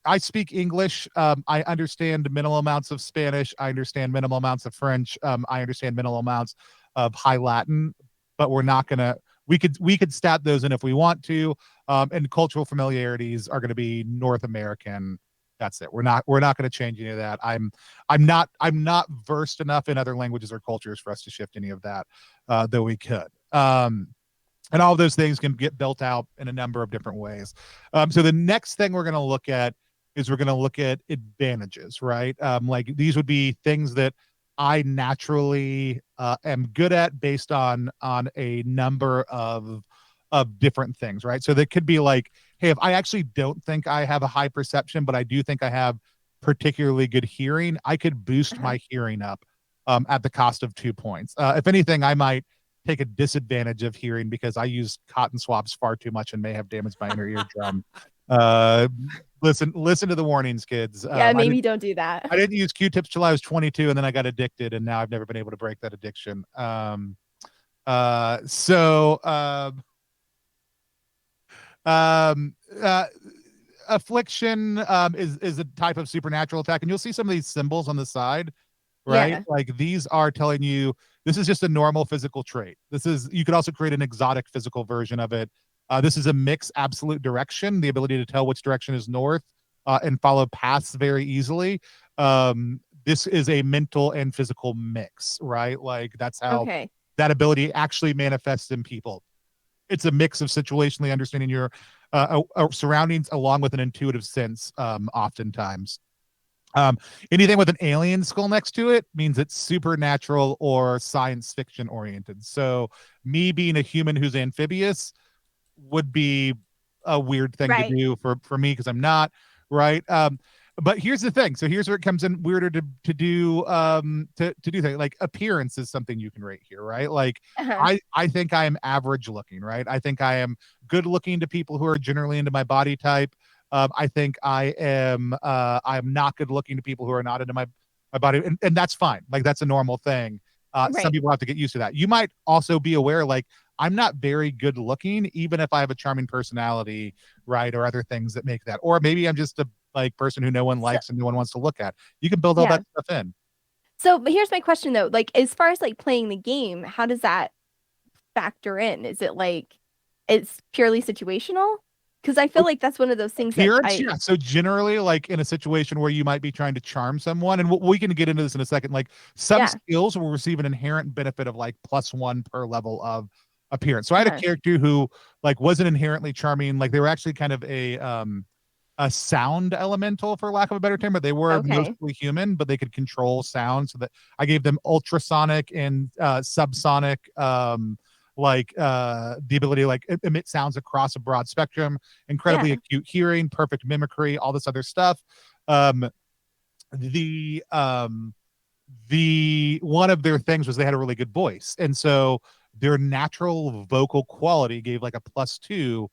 I speak English. I understand minimal amounts of Spanish. I understand minimal amounts of French. I understand minimal amounts of High Latin, but we're not gonna. We could stat those in if we want to. And cultural familiarities are going to be North American. That's it. We're not going to change any of that. I'm not versed enough in other languages or cultures for us to shift any of that, though we could. And all of those things can get built out in a number of different ways. So the next thing we're going to look at is we're going to look at advantages, right? Like these would be things that I naturally am good at based on a number of different things, right? So that could be like, hey, if I actually don't think I have a high perception, but I do think I have particularly good hearing, I could boost my hearing up at the cost of 2 points. If anything, I might take a disadvantage of hearing because I use cotton swabs far too much and may have damaged my inner eardrum. Listen to the warnings, kids. Maybe don't do that. I didn't use Q-tips till I was 22, and then I got addicted, and now I've never been able to break that addiction. Affliction is a type of supernatural attack, and you'll see some of these symbols on the side, right? Like these are telling you this is just a normal physical trait. You could also create an exotic physical version of it. This is a mix absolute direction, the ability to tell which direction is north and follow paths very easily. This is a mental and physical mix, right? Like that's how that ability actually manifests in people. It's a mix of situationally understanding your surroundings along with an intuitive sense oftentimes. Anything with an alien skull next to it means it's supernatural or science fiction oriented. So me being a human who's amphibious would be a weird thing to do for me because I'm not, right? But here's the thing. So here's where it comes in weirder to do things like appearance is something you can rate here, right? Like I think I am average looking, right? I think I am good looking to people who are generally into my body type. I think I'm not good looking to people who are not into my body, and that's fine. Like that's a normal thing. Some people have to get used to that. You might also be aware, like I'm not very good looking, even if I have a charming personality, right, or other things that make that. Or maybe I'm just a person who no one likes and no one wants to look at. You can build all that stuff in. So, but here's my question though: like, as far as like playing the game, how does that factor in? Is it like it's purely situational? Because I feel like that's one of those things that Appearance, yeah. So generally, like in a situation where you might be trying to charm someone, and we can get into this in a second, like some Yeah. skills will receive an inherent benefit of like +1 per level of appearance. So I had a Uh-huh. character who like wasn't inherently charming, like they were actually kind of a sound elemental, for lack of a better term, but they were Okay. mostly human, but they could control sound. So that I gave them ultrasonic and subsonic the ability to like emit sounds across a broad spectrum, incredibly Yeah. acute hearing, perfect mimicry, all this other stuff. um the one of their things was they had a really good voice, and so their natural vocal quality gave like a +2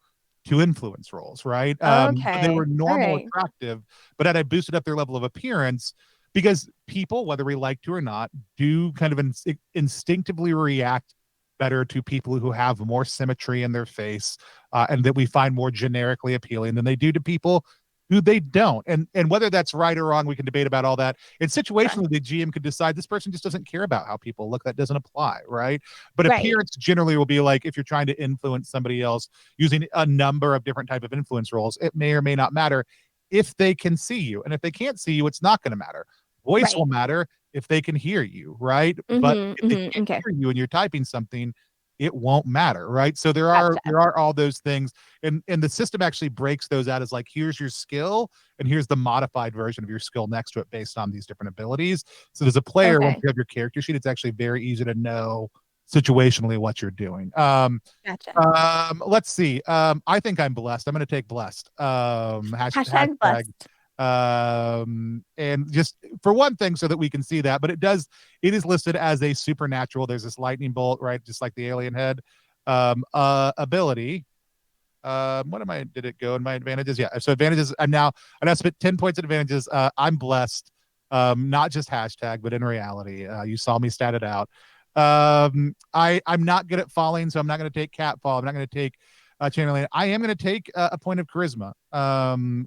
to influence roles, right? So they Okay. were All normal right. attractive, but had I boosted up their level of appearance, because people, whether we like to or not, do kind of instinctively react better to people who have more symmetry in their face, and that we find more generically appealing than they do to people who they don't. And whether that's right or wrong, we can debate about all that. In Sure. situationally, the GM could decide this person just doesn't care about how people look. That doesn't apply, right? But Right. appearance generally will be like if you're trying to influence somebody else using a number of different type of influence roles, it may or may not matter if they can see you. And if they can't see you, it's not going to matter. Voice Right. will matter if they can hear you, right? But Mm-hmm. if they Mm-hmm. can't Okay. hear you and you're typing something, it won't matter, right? So Gotcha. there are all those things, and the system actually breaks those out as like, here's your skill and here's the modified version of your skill next to it based on these different abilities. So as a player, once Okay. you have your character sheet, it's actually very easy to know situationally what you're doing. Gotcha. Let's see. I think I'm blessed. I'm going to take blessed. Hashtag Hashtag. blessed. And just for one thing, so that we can see that, but it is listed as a supernatural. There's this lightning bolt, right? Just like the alien head, ability. What am I? Did it go in my advantages? Yeah. So advantages. I now spent 10 points at advantages. I'm blessed. Not just hashtag, but in reality, you saw me stat it out. I'm not good at falling, so I'm not going to take cat fall. I'm not going to take channeling. I am going to take a point of charisma.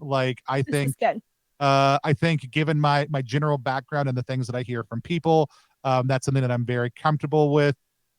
Like This is good. I think given my general background and the things that I hear from people, that's something that I'm very comfortable with.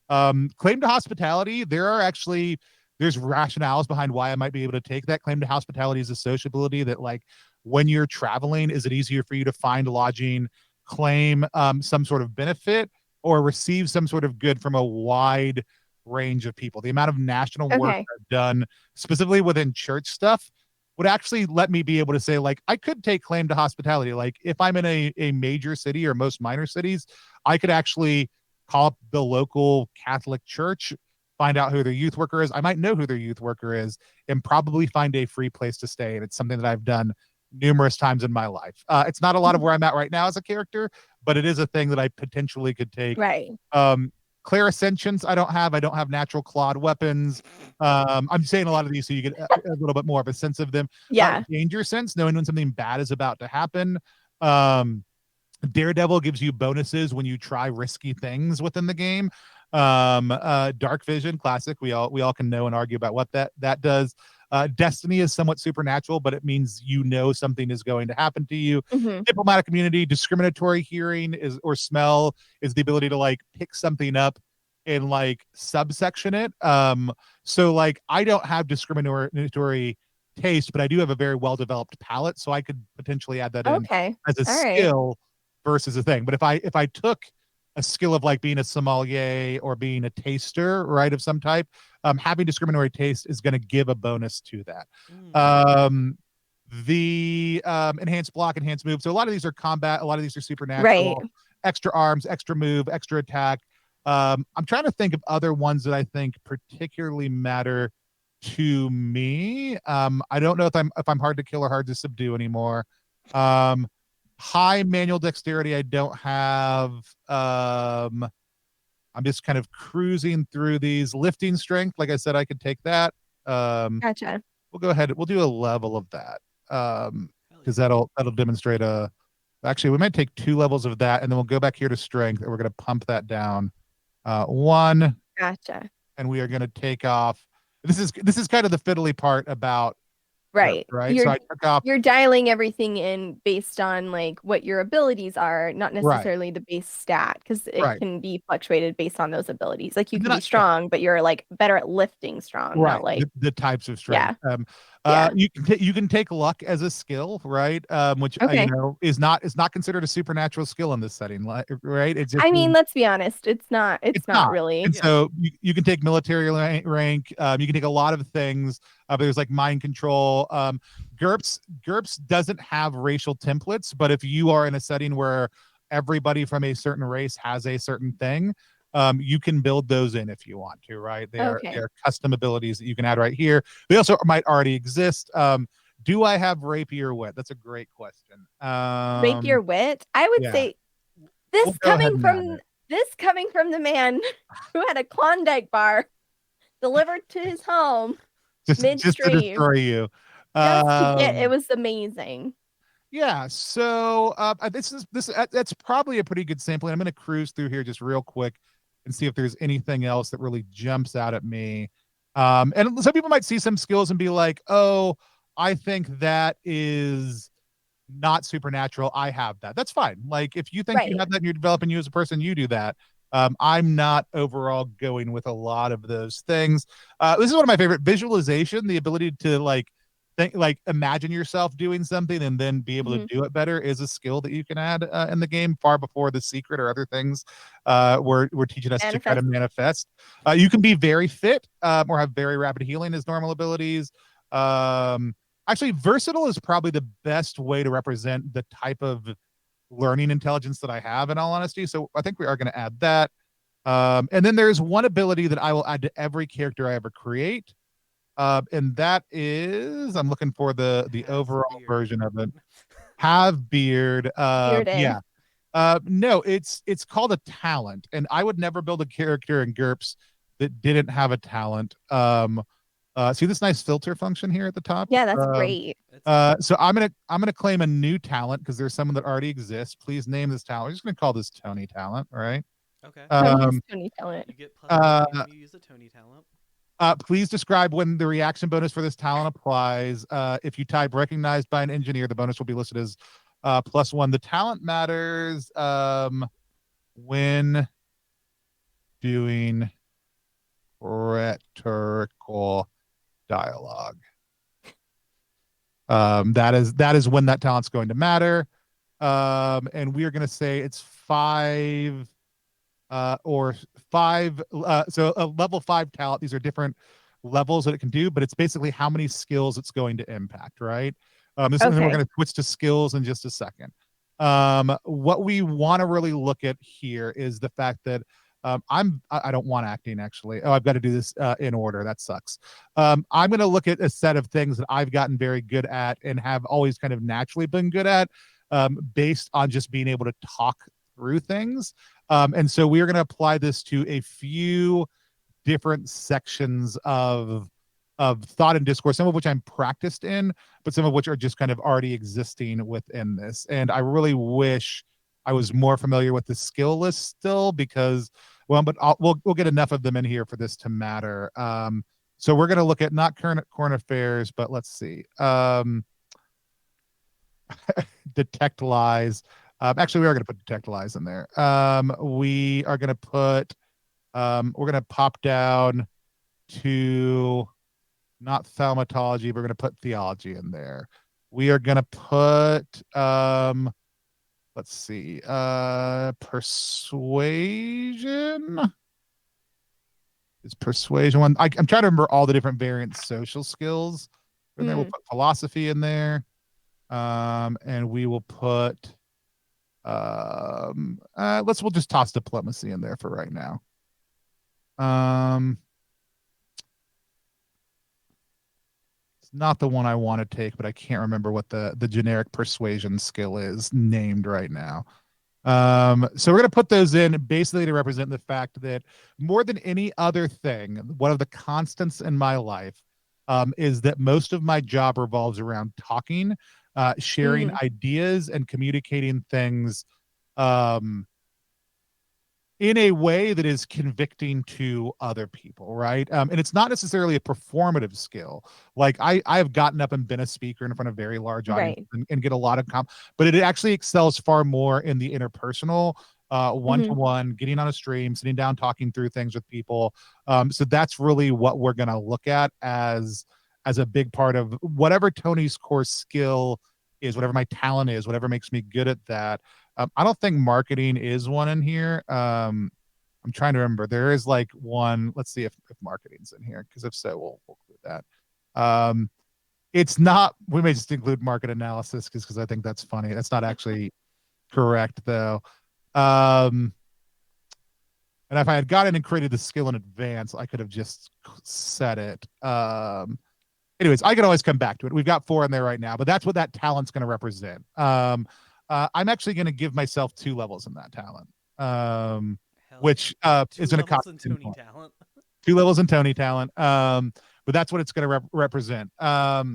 Claim to hospitality. There's rationales behind why I might be able to take that. Claim to hospitality is a sociability that, like, when you're traveling, is it easier for you to find lodging, claim some sort of benefit, or receive some sort of good from a wide range of people? The amount of national work Okay. I've done, specifically within church stuff, would actually let me be able to say, like, I could take claim to hospitality. Like, if I'm in a major city or most minor cities, I could actually call up the local Catholic church, find out who their youth worker is. I might know who their youth worker is, and probably find a free place to stay. And it's something that I've done numerous times in my life. It's not a lot of Mhm. where I'm at right now as a character, but it is a thing that I potentially could take. Right. Clear ascensions, I don't have. I don't have natural clawed weapons. I'm saying a lot of these so you get a little bit more of a sense of them. Yeah. Danger sense, knowing when something bad is about to happen. Um, Daredevil gives you bonuses when you try risky things within the game. Dark vision, classic. We all can know and argue about what that does. Destiny is somewhat supernatural, but it means you know something is going to happen to you. Mm-hmm. Diplomatic immunity, discriminatory hearing is or smell is the ability to like pick something up and like subsection it. So like I don't have discriminatory taste, but I do have a very well developed palate, so I could potentially add that in Okay. as a All right. skill versus a thing. But if I took a skill of like being a sommelier or being a taster, right, of some type, having discriminatory taste is going to give a bonus to that. Um, the enhanced block, enhanced move. So a lot of these are combat. A lot of these are Right. supernatural. Extra arms, extra move, extra attack. I'm trying to think of other ones that I think particularly matter to me. I don't know if I'm hard to kill or hard to subdue anymore. Um, High manual dexterity I don't have. I'm just kind of cruising through these. Lifting strength, like I said, I could take that. Gotcha. We'll go ahead, we'll do a level of that, Hell because yeah. that'll demonstrate a actually we might take 2 levels of that, and then we'll go back here to strength, and we're going to pump that down 1, Gotcha. and we are going to take off. This is kind of the fiddly part about Right. right? So I took off. You're dialing everything in based on like what your abilities are, not Right. necessarily the base stat, because it Right. can be fluctuated based on those abilities. Like you And can then be strong, but you're like better at lifting strong, right, not like the types of strength. yeah. Yeah. You can take luck as a skill, right? Which Okay. is not considered a supernatural skill in this setting, right? It just I mean, let's be honest, it's not it's not not. really. And Yeah. so you can take military rank. You can take a lot of things. There's like mind control. GURPS doesn't have racial templates, but if you are in a setting where everybody from a certain race has a certain thing, you can build those in if you want to, right? They Okay. are custom abilities that you can add right here. They also might already exist. Do I have rapier wit? That's a great question. Rapier wit. I would Yeah. say We'll go ahead and add it. this coming from the man who had a Klondike bar delivered to his home just to midstream destroy you. just to get it was amazing. Yeah, so that's probably a pretty good sampling. I'm going to cruise through here just real quick and see if there's anything else that really jumps out at me. And some people might see some skills and be like, "Oh, I think that is not supernatural. I have that." That's fine. Like if you think you Right. have that and you're developing you as a person, you do that. I'm not overall going with a lot of those things. This is one of my favorite visualization, the ability to like imagine yourself doing something and then be able to do it better is a skill that you can add in the game far before the secret or other things we're teaching us to kind of manifest. You can be very fit or have very rapid healing as normal abilities. Actually, versatile is probably the best way to represent the type of learning intelligence that I have, in all honesty. So I think we are going to add that. And then there's one ability that I will add to every character I ever create. And that is, I'm looking for the overall version of it. Have beard. Yeah. No, it's called a talent, and I would never build a character in GURPS that didn't have a talent. See this nice filter function here at the top? Yeah, that's great. So I'm gonna claim a new talent because there's someone that already exists. Please name this talent. I'm just gonna call this Tony talent. All right. Okay. Tony talent. You get +1 when you use a Tony talent. Please describe when the reaction bonus for this talent applies. If you type recognized by an engineer, the bonus will be listed as +1. The talent matters when doing rhetorical dialogue. That is when that talent's going to matter. And we are going to say it's 5 or 5. So a level 5 talent. These are different levels that it can do, but it's basically how many skills it's going to impact, right? And then we're going to switch to skills in just a second. What we want to really look at here is the fact that I don't want acting actually. Oh, I've got to do this in order. That sucks. I'm going to look at a set of things that I've gotten very good at and have always kind of naturally been good at, based on just being able to talk through things. And so we are going to apply this to a few different sections of thought and discourse, some of which I'm practiced in, but some of which are just kind of already existing within this. And I really wish I was more familiar with the skill list still, because but we'll get enough of them in here for this to matter. So we're going to look at not current affairs, but let's see. Detect lies. Actually, we are going to put detect lies in there. We are going to put, we're going to pop down to not thaumatology. We're going to put theology in there. We are going to put, let's see, persuasion. Is persuasion one? I'm trying to remember all the different variant social skills. And then we'll put philosophy in there. And we will put, we'll just toss diplomacy in there for right now. It's not the one I want to take, but I can't remember what the generic persuasion skill is named right now. So we're going to put those in basically to represent the fact that more than any other thing, one of the constants in my life is that most of my job revolves around talking, sharing ideas, and communicating things in a way that is convicting to other people, right? And it's not necessarily a performative skill. Like I have gotten up and been a speaker in front of very large audiences Right. and get a lot of but it actually excels far more in the interpersonal, one-to-one, getting on a stream, sitting down, talking through things with people. So that's really what we're going to look at as a big part of whatever Tony's core skill is, whatever my talent is, whatever makes me good at that. I don't think marketing is one in here. I'm trying to remember. There is like one. Let's see if marketing's in here, because if so, we'll include that. It's not. We may just include market analysis because I think that's funny. That's not actually correct though. And if I had gotten and created the skill in advance, I could have just said it. Anyways, I can always come back to it. We've got 4 in there right now, but that's what that talent's going to represent. I'm actually going to give myself 2 levels in that talent, which is going to cost Tony talent. 2 levels in Tony talent. But that's what it's going to represent. But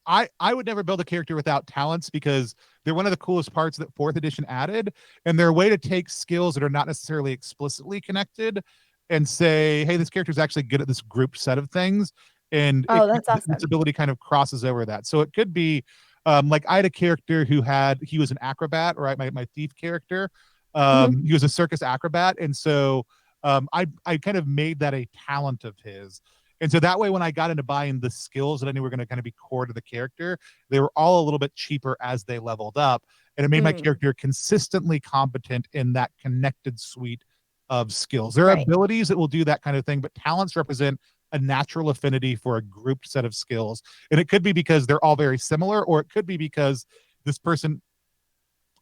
I would never build a character without talents, because they're one of the coolest parts that 4th edition added, and they're a way to take skills that are not necessarily explicitly connected and say, hey, this character is actually good at this group set of things, and That's awesome. this ability kind of crosses over that. So it could be like I had a character he was an acrobat, right? My thief character, he was a circus acrobat, and so I kind of made that a talent of his. And so that way, when I got into buying the skills that I knew were going to kind of be core to the character, they were all a little bit cheaper as they leveled up. And it made my character consistently competent in that connected suite of skills. There are abilities that will do that kind of thing, but talents represent a natural affinity for a grouped set of skills. And it could be because they're all very similar, or it could be because this person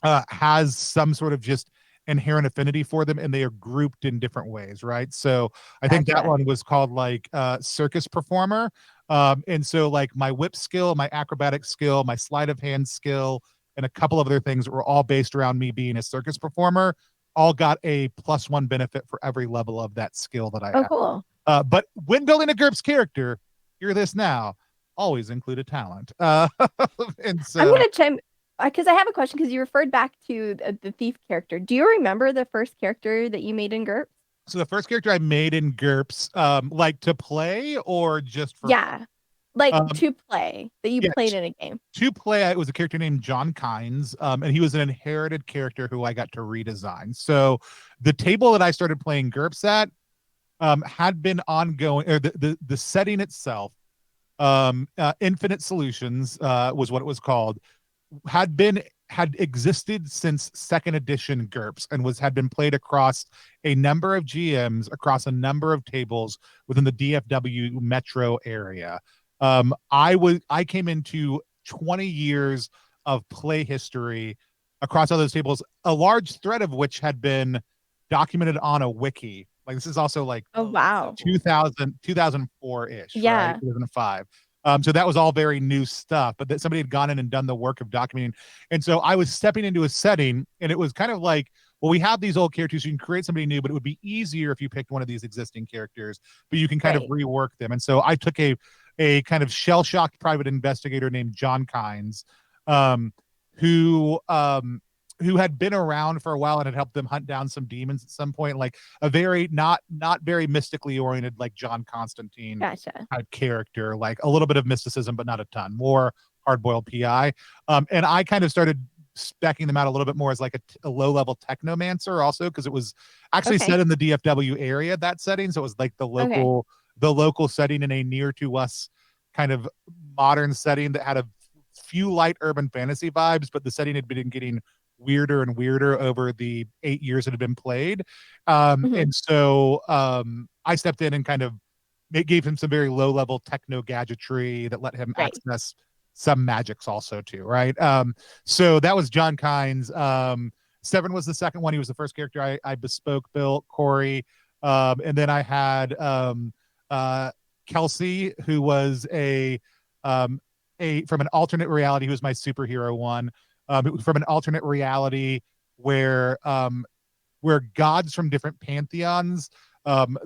has some sort of just inherent affinity for them, and they are grouped in different ways, right? So I think that one was called like circus performer. And so like my whip skill, my acrobatic skill, my sleight of hand skill, and a couple of other things that were all based around me being a circus performer, all got a +1 benefit for every level of that skill that I have. Cool. But when building a GURPS character, hear this now, always include a talent. And so I'm going to chime, because I have a question, because you referred back to the thief character. Do you remember the first character that you made in GURPS? So the first character I made in GURPS, like to play or just for like to play, that you played in a game. To play, it was a character named John Kynes, and he was an inherited character who I got to redesign. So the table that I started playing GURPS at had been ongoing, or the setting itself, Infinite Solutions was what it was called, had existed since 2nd edition GURPS, and had been played across a number of GMs, across a number of tables within the DFW metro area. I came into 20 years of play history across all those tables, a large thread of which had been documented on a wiki. Like this is also like 2004-ish, right? 2005. So that was all very new stuff, but that somebody had gone in and done the work of documenting. And so I was stepping into a setting, and it was kind of like, well, we have these old characters, you can create somebody new, but it would be easier if you picked one of these existing characters, but you can kind of rework them. And so I took a kind of shell-shocked private investigator named John Kynes, who had been around for a while and had helped them hunt down some demons at some point, like a very not very mystically oriented, like John Constantine type character, like a little bit of mysticism, but not a ton, more hard-boiled PI. And I kind of started specking them out a little bit more as like a low-level technomancer also, because it was actually set in the DFW area, that setting. So it was like the local setting in a near to us kind of modern setting that had a few light urban fantasy vibes, but the setting had been getting weirder and weirder over the 8 years it had been played. And so I stepped in and kind of gave him some very low level techno gadgetry that let him access some magics also too, right? So that was John Kynes. Severin was the second one. He was the first character I bespoke built, Corey. And then I had Kelsey, who was from an alternate reality, who was my superhero one. From an alternate reality where gods from different pantheons,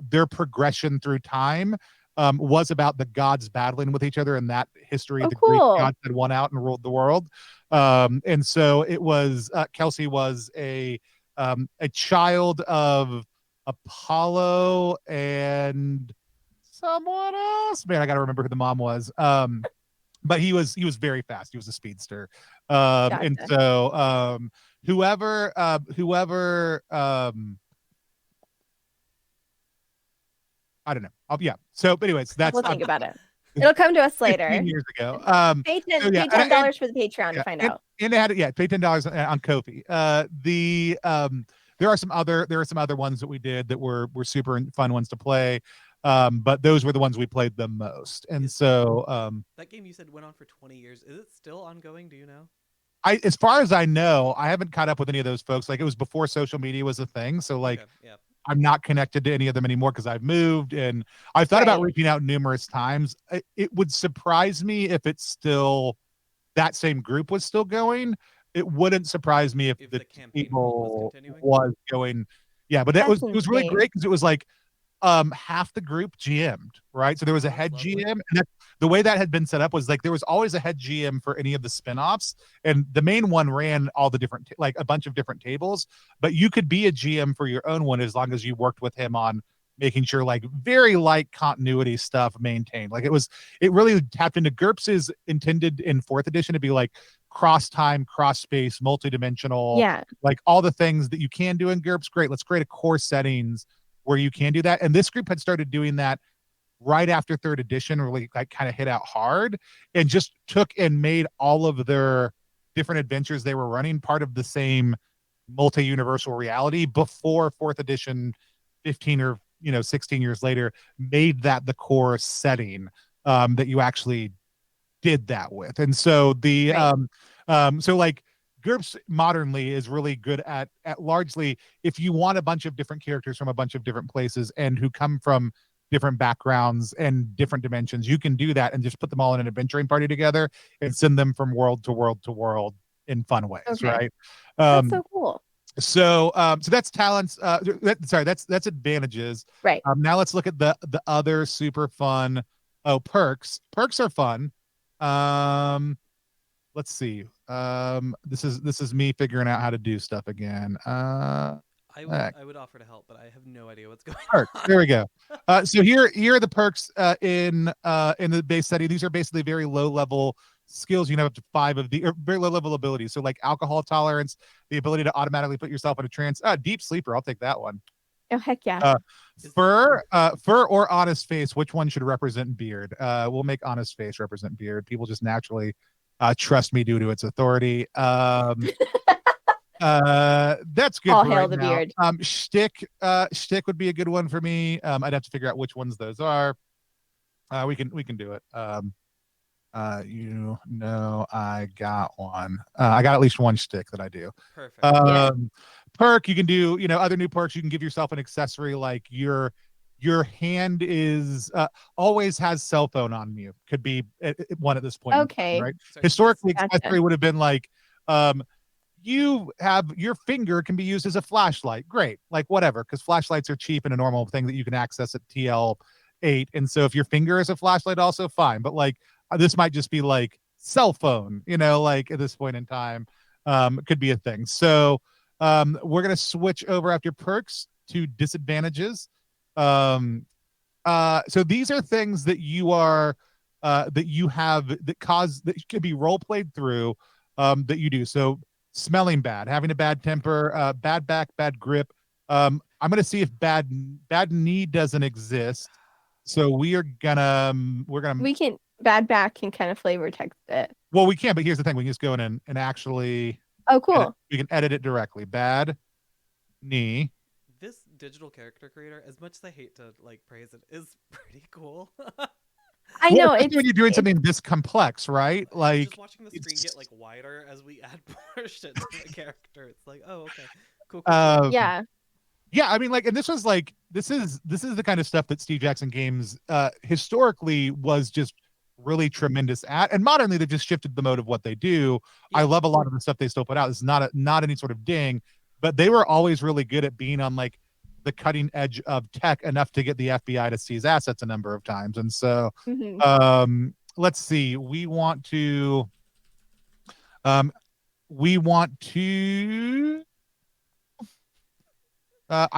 their progression through time was about the gods battling with each other, and that history, Oh, the Greek cool. gods had won out and ruled the world. And so it was Kelsey was a child of Apollo and someone else. Man, I got to remember who the mom was. But he was very fast. He was a speedster. And Gotcha. so whoever I don't know. Yeah. So, but anyways, that's We'll think about it. It'll come to us 15 later. years ago. Pay So yeah, $10 for the Patreon to find out. And it had pay $10 on Ko-fi. There are some other ones that we did that were super fun ones to play. But those were the ones we played the most. And so that game you said went on for 20 years. Is it still ongoing? Do you know? As far as I know, I haven't caught up with any of those folks. Like, it was before social media was a thing. So like, okay, yeah. I'm not connected to any of them anymore because I've moved, and I've thought about reaching out numerous times. It would surprise me if it's still that same group was still going. It wouldn't surprise me if the people was going. Yeah, but it was really great because it was like half the group GM'd, right? So there was a head GM, and the way that had been set up was like there was always a head GM for any of the spinoffs, and the main one ran all the different, like a bunch of different tables, but you could be a GM for your own one as long as you worked with him on making sure like very light continuity stuff maintained. Like it really tapped into GURPS is intended in 4th edition to be like cross time, cross space, multidimensional, like all the things that you can do in GURPS. Great, let's create a core settings where you can do that. And this group had started doing that right after 3rd edition, really like kind of hit out hard, and just took and made all of their different adventures they were running part of the same multi-universal reality before 4th edition 15 or 16 years later made that the core setting that you actually did that with. And so so like GURPS modernly is really good at largely, if you want a bunch of different characters from a bunch of different places and who come from different backgrounds and different dimensions, you can do that and just put them all in an adventuring party together and send them from world to world to world in fun ways, right? That's so cool. So that's talents. That's advantages. Right. Now let's look at the other super fun. Perks. Perks are fun. Let's see. This is me figuring out how to do stuff again. I would offer to help, but I have no idea what's going on. There we go. So here are the perks in the base setting. These are basically very low level skills. You can have up to 5 of the very low level abilities. So like alcohol tolerance, the ability to automatically put yourself in a trance. Deep sleeper. I'll take that one. Oh, heck yeah. Fur or honest face. Which one should represent beard? We'll make honest face represent beard. People just naturally trust me due to its authority. That's good. All for hail right the now. beard. Shtick would be a good one for me. I'd have to figure out which ones those are. We can do it. I got one. I got at least one shtick that I do. Perfect. Perk, you can do, other new perks. You can give yourself an accessory like your hand is always has cell phone on you. Could be one at this point. Okay. Right. Historically, accessory would have been like, you have your finger can be used as a flashlight. Great. Like whatever, because flashlights are cheap and a normal thing that you can access at TL8. And so if your finger is a flashlight, also fine. But like this might just be like cell phone, like at this point in time, it could be a thing. So we're going to switch over after perks to disadvantages. So these are things that you are, that you have that can be role played through, that you do. So smelling bad, having a bad temper, bad back, bad grip. I'm going to see if bad knee doesn't exist. So we can bad back can kind of flavor text it. Well, we can, but here's the thing. We can just go in and actually. Oh, cool. We can edit it directly. Bad knee. This digital character creator, as much as I hate to like praise it, is pretty cool. I know. It's when you're doing something this complex, right? Like just watching the screen get like wider as we add more shit to the character. It's like, oh, okay, cool. Yeah. Yeah, I mean, like, and this is the kind of stuff that Steve Jackson Games historically was just really tremendous at, and modernly they've just shifted the mode of what they do. Yeah. I love a lot of the stuff they still put out. It's not any sort of ding, but they were always really good at being on like the cutting edge of tech enough to get the FBI to seize assets a number of times. And so, let's see. We want to. I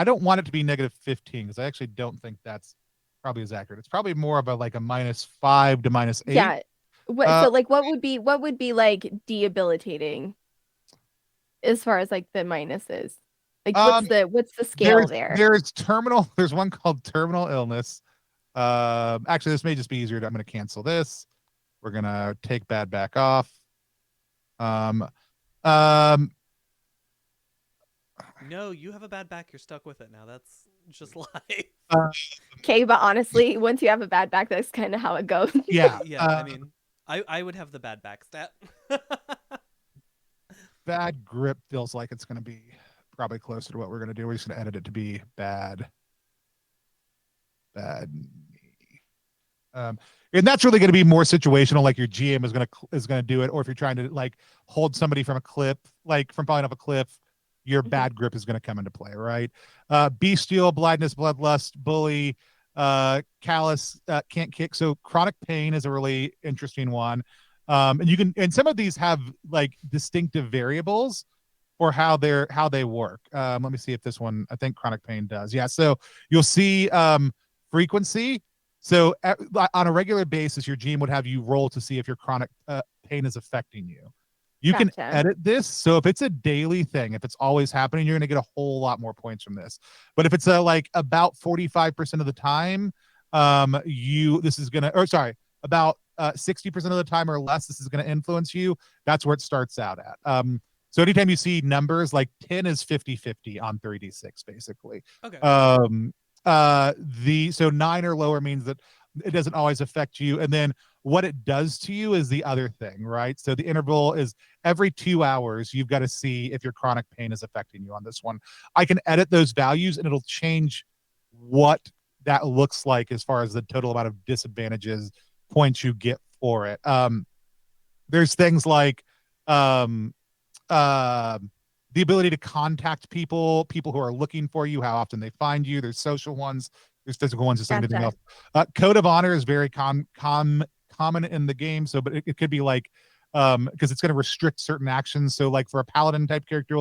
don't want it to be -15 because I actually don't think that's probably as accurate. It's probably more of a like a -5 to -8. Yeah. So like what would be like debilitating as far as like the minuses? Like what's the scale there? There's terminal. There's one called terminal illness. Actually, this may just be easier. I'm going to cancel this. We're going to take bad back off. No, you have a bad back. You're stuck with it now. That's just life. Okay, but honestly, once you have a bad back, that's kind of how it goes. Yeah. Yeah, I mean, I would have the bad back stat. Bad grip feels like it's going to be probably closer to what we're going to do. We're just going to edit it to be bad. And that's really going to be more situational, like your GM is going to do it, or if you're trying to like hold somebody from a cliff, like from falling off a cliff, your bad grip is going to come into play, right? Bestial, blindness, bloodlust, bully, callous, can't kick. So chronic pain is a really interesting one. And some of these have like distinctive variables for how they work. Let me see if this one, I think chronic pain does. Yeah. So you'll see frequency. So on a regular basis, your GM would have you roll to see if your chronic pain is affecting you. You can edit this. So if it's a daily thing, if it's always happening, you're going to get a whole lot more points from this. But if it's like about 45% of the time, about 60% of the time or less, this is going to influence you. That's where it starts out at. So anytime you see numbers like 10 is 50-50 on 3d6, basically. Okay. So 9 or lower means that it doesn't always affect you. And then what it does to you is the other thing, right? So the interval is every 2 hours, you've got to see if your chronic pain is affecting you on this one. I can edit those values and it'll change what that looks like as far as the total amount of disadvantages points you get for it. There's things like the ability to contact people who are looking for you, how often they find you. There's social ones, there's physical ones, there's anything else. Code of honor is very common in the game. So, but it could be like, because it's going to restrict certain actions. So like for a paladin type character,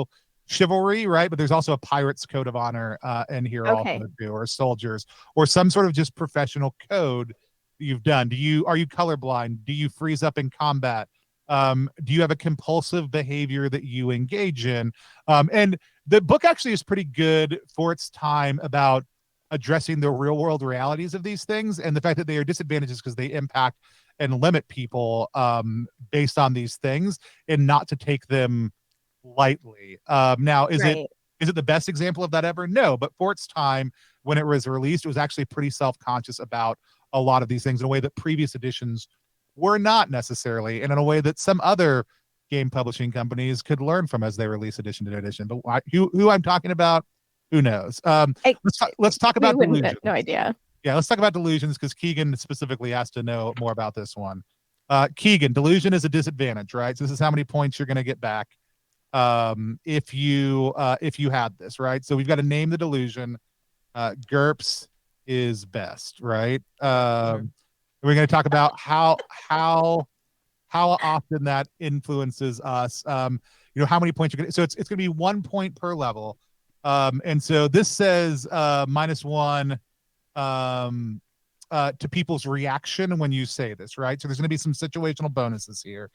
chivalry, right? But there's also a pirate's code of honor in here also too, or soldiers, or some sort of just professional code that you've done. Are you colorblind? Do you freeze up in combat? Do you have a compulsive behavior that you engage in? And the book actually is pretty good for its time about addressing the real world realities of these things and the fact that they are disadvantages because they impact and limit people based on these things, and not to take them lightly. Now, is it the best example of that ever? No, but for its time when it was released, it was actually pretty self-conscious about a lot of these things in a way that previous editions were not necessarily, and in a way that some other game publishing companies could learn from as they release edition to edition. But who I'm talking about, who knows? Let's talk about delusions. No idea. Yeah, let's talk about delusions because Keegan specifically asked to know more about this one. Keegan, delusion is a disadvantage, right? So this is how many points you're going to get back if you had this, right? So we've got to name the delusion. GURPS is best, right? We're going to talk about how often that influences us. How many points you're going to. So it's going to be 1 point per level. And so this says -1 to people's reaction when you say this, right? So there's going to be some situational bonuses here.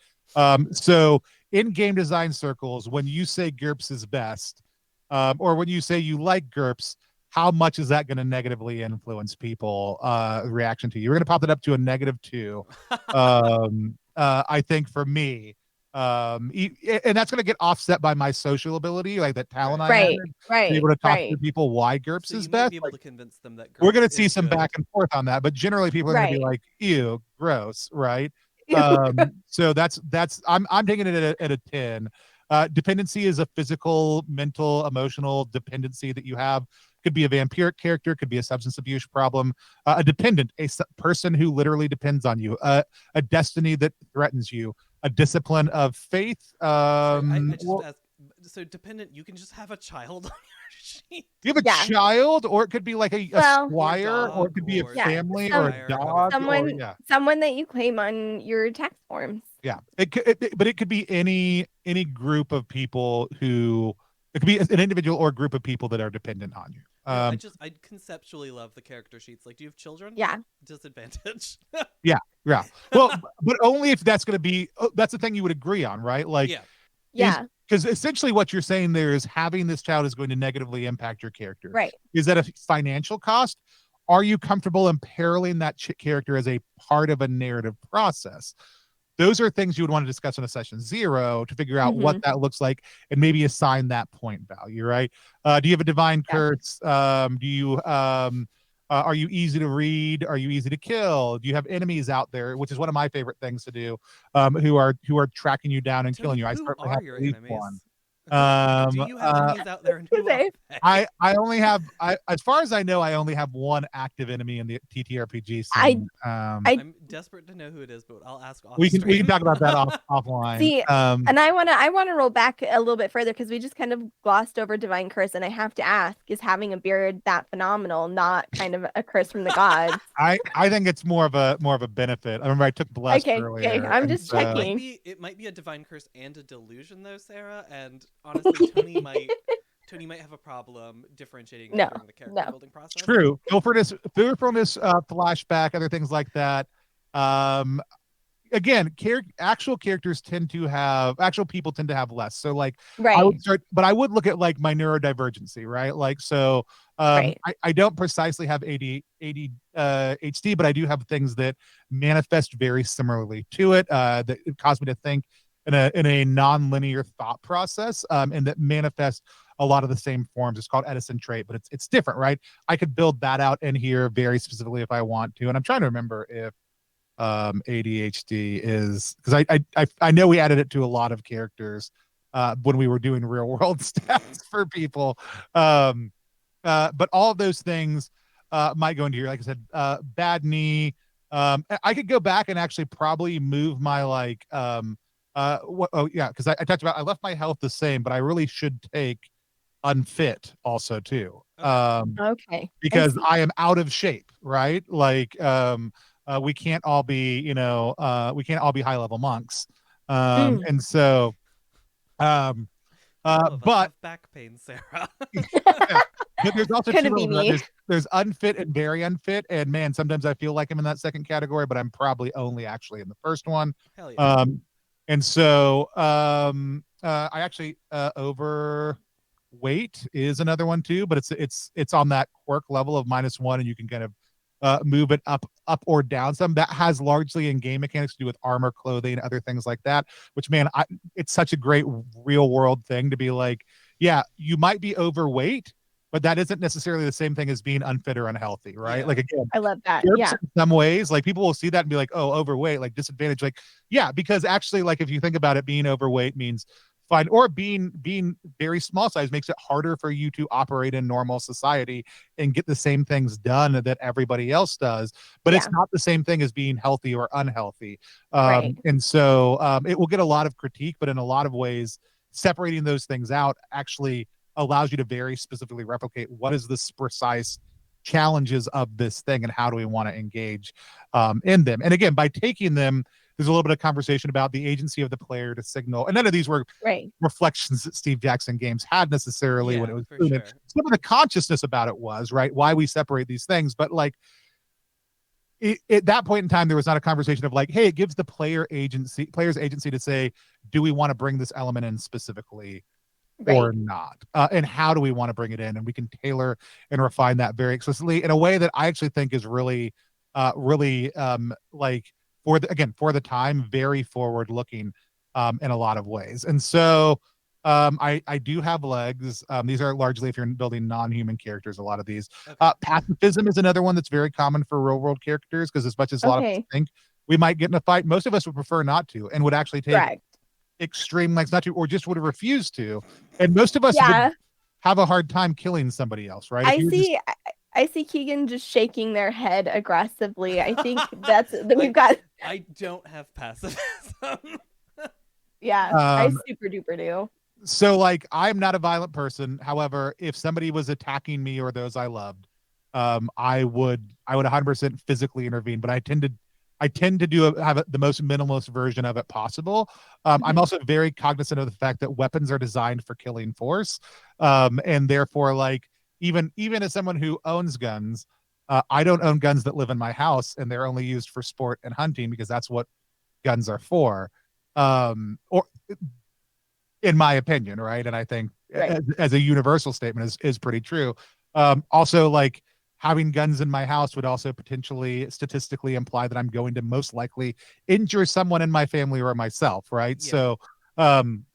So in game design circles, when you say GURPS is best, or when you say you like GURPS, how much is that going to negatively influence people reaction to you? We're going to pop it up to a -2. I think for me, and that's going to get offset by my social ability, like that talent I have, be able to talk to people why GURPS is best. Be able to convince them that we're going to see some back and forth on that, but generally people are going to be like, ew, gross, right? So that's I'm taking it at a 10. Dependency is a physical, mental, emotional dependency that you have. Could be a vampiric character, could be a substance abuse problem. A dependent, a person who literally depends on you. A destiny that threatens you. A discipline of faith. I just asked, so dependent, you can just have a child on your sheet. You have a Yeah. child, or it could be like a Well- squire, or it dog, could be a or family, some- or a squire, dog, whatever. Someone, or someone that you claim on your tax forms. yeah. But it could be any group of people who it could be an individual or a group of people that are dependent on you. No, I conceptually love the character sheets. Like, do you have children? Yeah. Disadvantage. Yeah. Well, but only if that's going to be. That's the thing you would agree on, right? Like, yeah. Yeah. because essentially what you're saying there is having this child is going to negatively impact your character. Right. Is that a financial cost? Are you comfortable imperiling that character as a part of a narrative process? Those are things you would want to discuss in a session 0 to figure out what that looks like and maybe assign that point value, right? Do you have a divine curse? Do you are you easy to read? Are you easy to kill? Do you have enemies out there, which is one of my favorite things to do, who are tracking you down and Tony, killing you? I who certainly are have your at least enemies? one. Do you have enemies out there? And who are they? I only have as far as I know, I only have one active enemy in the TTRPG scene. I'm desperate to know who it is, but I'll ask off we can stream. talk about that offline. See, and I wanna roll back a little bit further because we just kind of glossed over divine curse, and I have to ask: is having a beard that phenomenal not kind of a curse from the gods? I think it's more of a benefit. I remember I took blessed earlier. Okay, I'm just checking. It might be a divine curse and a delusion, though, Sarah. And honestly, Tony might have a problem differentiating that during the character building process. True. Fearfulness, flashback, other things like that. Again, actual characters actual people tend to have less. So like, right. I would look at like my neurodivergency, right? Like, so I don't precisely have ADHD, but I do have things that manifest very similarly to it, that cause me to think in a non-linear thought process, and that manifest a lot of the same forms. It's called Edison trait, but it's different, right? I could build that out in here very specifically if I want to. And I'm trying to remember if ADHD is, because I know we added it to a lot of characters when we were doing real world stats for people. But all of those things might go into here. Like I said, bad knee. I could go back and actually probably move my like because I talked about I left my health the same, but I really should take unfit also too. Okay. Because I am out of shape, right? Like we can't all be, we can't all be high level monks. And so but have back pain, Sarah. but there's also Couldn't be me. There's unfit and very unfit, and man, sometimes I feel like I'm in that second category, but I'm probably only actually in the first one. Hell yeah. And so I actually overweight is another one too, but it's on that quirk level of -1, and you can kind of move it up or down some. That has largely in game mechanics to do with armor, clothing, other things like that, which man, it's such a great real world thing to be like, yeah, you might be overweight, but that isn't necessarily the same thing as being unfit or unhealthy, right? Yeah. Like, again, I love that. Yeah. in some ways, like people will see that and be like, oh, overweight, like disadvantage. Like, yeah, because actually, like if you think about it, being overweight means fine, or being very small size makes it harder for you to operate in normal society and get the same things done that everybody else does. But it's not the same thing as being healthy or unhealthy. And so it will get a lot of critique, but in a lot of ways, separating those things out actually allows you to very specifically replicate what is the precise challenges of this thing and how do we want to engage in them. And again, by taking them, there's a little bit of conversation about the agency of the player to signal, and none of these were reflections that Steve Jackson Games had necessarily when it was doing it. Some of the consciousness about it was right why we separate these things, but like at that point in time, there was not a conversation of like, hey, it gives the player's agency to say, do we want to bring this element in specifically or not, and how do we want to bring it in? And we can tailor and refine that very explicitly in a way that I actually think is really like for the time, very forward looking in a lot of ways. And so I do have legs. These are largely if you're building non-human characters, a lot of these. Pacifism is another one that's very common for real world characters, because as much as a lot of us think we might get in a fight, most of us would prefer not to and would actually take extreme lengths not to, or just would have refused to. And most of us would have a hard time killing somebody else, right? I see Keegan just shaking their head aggressively. I think we've got. I don't have pacifism. Yeah, I super duper do. So like I'm not a violent person. However, if somebody was attacking me or those I loved, I would 100% physically intervene. But I tend to have the most minimalist version of it possible. I'm Mhm. also very cognizant of the fact that weapons are designed for killing force, and therefore, like even as someone who owns guns, I don't own guns that live in my house, and they're only used for sport and hunting because that's what guns are for. Or in my opinion, right? And I think Right. as a universal statement is pretty true. Also, like having guns in my house would also potentially statistically imply that I'm going to most likely injure someone in my family or myself, right? Yeah. So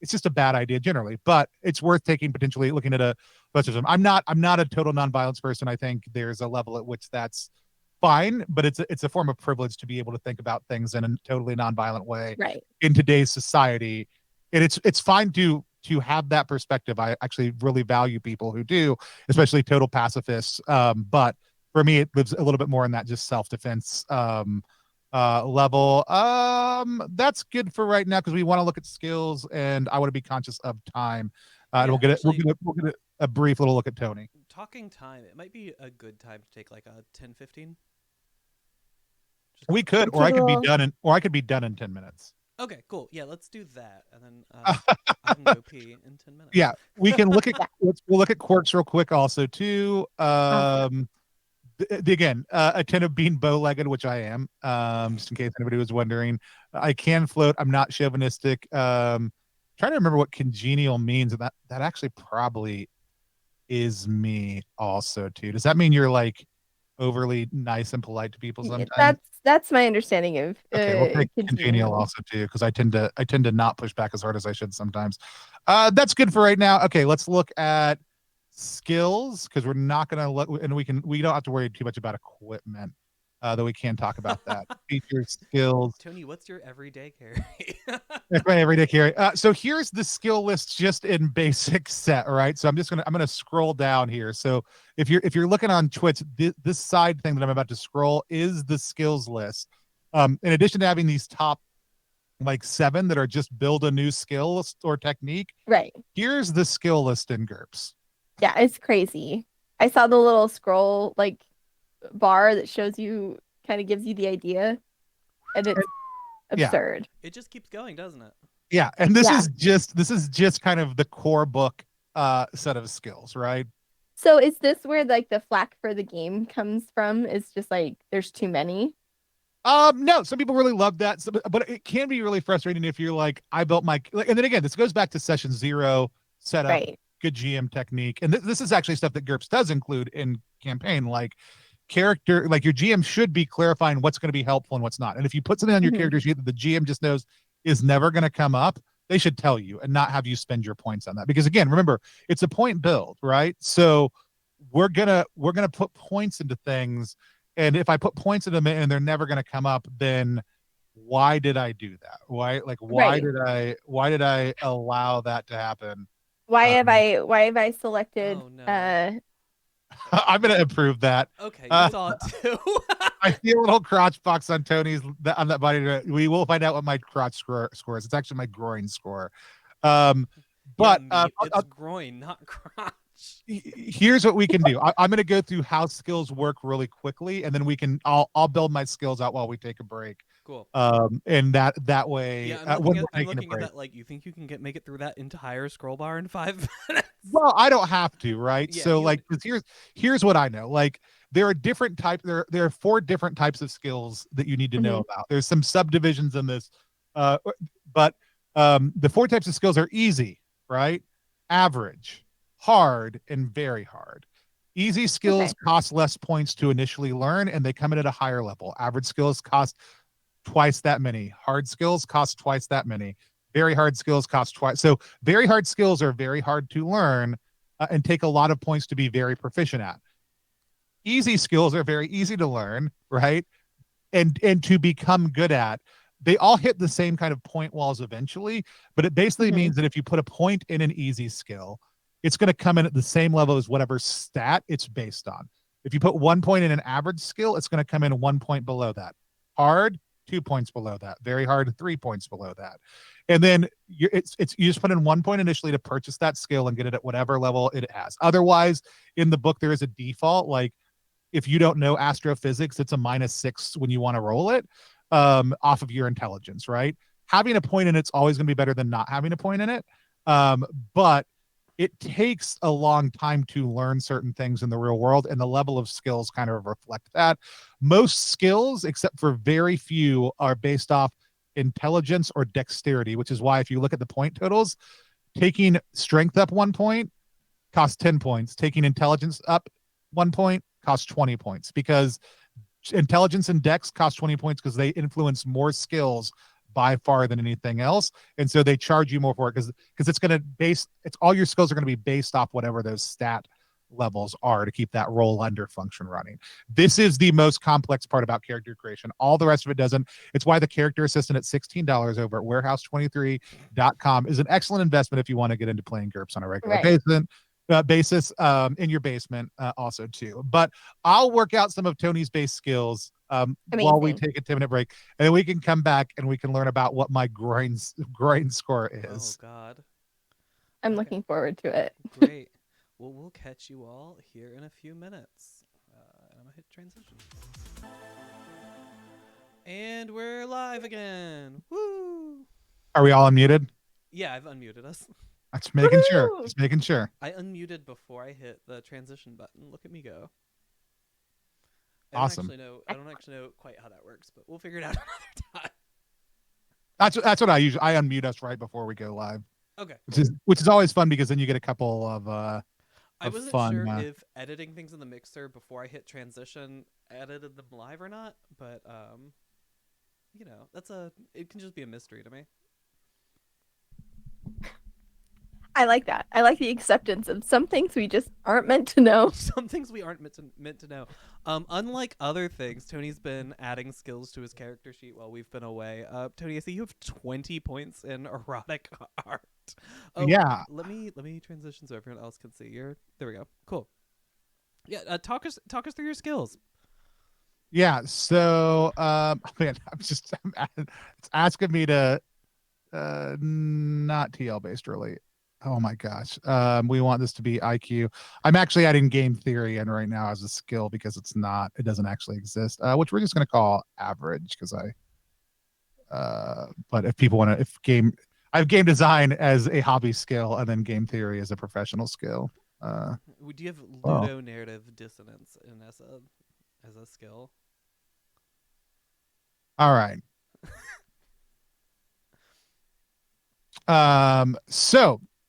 it's just a bad idea generally, but it's worth taking potentially looking at a bunch of them. I'm not a total nonviolence person. I think there's a level at which that's fine, but it's a form of privilege to be able to think about things in a totally nonviolent way Right. in today's society, and it's fine to have that perspective. I actually really value people who do, especially total pacifists. But for me, it lives a little bit more in that just self-defense level. That's good for right now because we want to look at skills, and I want to be conscious of time. And Yeah, we'll get it. actually, We'll get a brief little look at Tony. talking time, it might be a good time to take like a 10, 15. We could, Let's take a little. or I could be done in 10 minutes. Okay, cool. Yeah, let's do that, and then I can go pee in 10 minutes. Yeah, we can look at Yeah. we'll look at quirks real quick also too. Awesome. Again, I tend to being bow-legged, which I am. Just in case anybody was wondering, I can float. I'm not chauvinistic. Trying to remember what congenial means, and that actually probably is me also too. Does that mean you're like overly nice and polite to people Yeah, sometimes? that's my understanding of Okay, we'll take congenial congenial. also too, because I tend to not push back as hard as I should sometimes. That's good for right now. Okay, let's look at skills because we're not gonna look, and we don't have to worry too much about equipment. Though we can talk about that. Features, skills, Tony, what's your everyday carry? that's my everyday carry. So here's the skill list just in basic set. All right. So I'm gonna scroll down here. So if you're looking on Twitch, this side thing that I'm about to scroll is the skills list. In addition to having these top like 7 that are just build a new skill or technique, Right. here's the skill list in GURPS. Yeah, it's crazy. I saw the little scroll like bar that shows you kind of gives you the idea, and it's Yeah. absurd. It just keeps going, doesn't it? Yeah, and this Yeah. is just kind of the core book set of skills, right? So is this where like the flack for the game comes from? Is just like there's too many? No, some people really love that, but it can be really frustrating if you're like, I built my, and then again, this goes back to session 0 setup, Right. good GM technique, and this is actually stuff that GURPS does include in campaign, like character, like your GM should be clarifying what's going to be helpful and what's not. And if you put something on your Mhm. character sheet that the GM just knows is never going to come up, they should tell you and not have you spend your points on that. Because again, remember, it's a point build, right? So we're gonna put points into things, and if I put points into them and they're never going to come up, then why did I do that? Why Right. did I allow that to happen? Why have I selected Oh no. I'm gonna approve that. Okay, you saw it too. I see a little crotch box on Tony's on that body. We will find out what my crotch score is. It's actually my groin score. But Yeah, it's groin, not crotch. here's what we can do. I'm going to go through how skills work really quickly, and then I'll build my skills out while we take a break. Cool. And that way, Yeah, when we're I'm taking a looking at break. that like you think you can make it through that entire scroll bar in 5 minutes? Well, I don't have to, right? Yeah, So like, 'cause here's what I know. Like there are different types. There are 4 different types of skills that you need to know about. There's some subdivisions in this, uh, but the 4 types of skills are easy, right? Average, hard, and very hard. Easy skills cost less points to initially learn, and they come in at a higher level. Average skills cost twice that many. Hard skills cost twice that many. Very hard skills cost twice. So very hard skills are very hard to learn and take a lot of points to be very proficient at. Easy skills are very easy to learn, right? And to become good at. They all hit the same kind of point walls eventually, but it basically means that if you put a point in an easy skill, it's going to come in at the same level as whatever stat it's based on. If you put 1 point in an average skill, it's going to come in 1 point below that. Hard, 2 points below that. Very hard, 3 points below that. And then you just put in 1 point initially to purchase that skill and get it at whatever level it has. Otherwise, in the book, there is a default. Like if you don't know astrophysics, it's a -6 when you want to roll it off of your intelligence, right? Having a point in it's always going to be better than not having a point in it. But it takes a long time to learn certain things in the real world, and the level of skills kind of reflect that. Most skills, except for very few, are based off intelligence or dexterity, which is why if you look at the point totals, taking strength up 1 point costs 10 points. Taking intelligence up 1 point costs 20 points, because intelligence and dex cost 20 points because they influence more skills by far than anything else, and so they charge you more for it because it's going to it's all your skills are going to be based off whatever those stat levels are to keep that roll under function running. This is the most complex part about character creation. All the rest of it doesn't. It's why the character assistant at $16 over at warehouse23.com is an excellent investment if you want to get into playing GURPS on a regular basis in your basement also too. But I'll work out some of Tony's base skills while we take a 10-minute break, and then we can come back and we can learn about what my grind score is. Oh God, I'm looking forward to it. Great. Well, we'll catch you all here in a few minutes. I'm gonna hit transition, and we're live again. Woo! Are we all unmuted? Yeah, I've unmuted us. Just making sure. Just making sure. I unmuted before I hit the transition button. Look at me go. Awesome. I don't actually know quite how that works, but we'll figure it out another time. That's what I usually. I unmute us right before we go live. Okay. Which is always fun because then you get a couple of I wasn't fun, sure if editing things in the mixer before I hit transition edited them live or not, but it can just be a mystery to me. I like that. I like the acceptance of some things we just aren't meant to know. Some things we aren't meant to know. Unlike other things, Tony's been adding skills to his character sheet while we've been away. Tony, I see you have 20 points in erotic art. Oh, yeah. Let me transition so everyone else can see. There we go. Cool. Yeah. Talk us through your skills. Yeah. So, man, it's asking me to not TL based really. Oh my gosh. We want this to be IQ. I'm actually adding game theory in right now as a skill because it doesn't actually exist, which we're just going to call average because but if people want to, I have game design as a hobby skill and then game theory as a professional skill. Do you have ludonarrative dissonance as a skill? All right.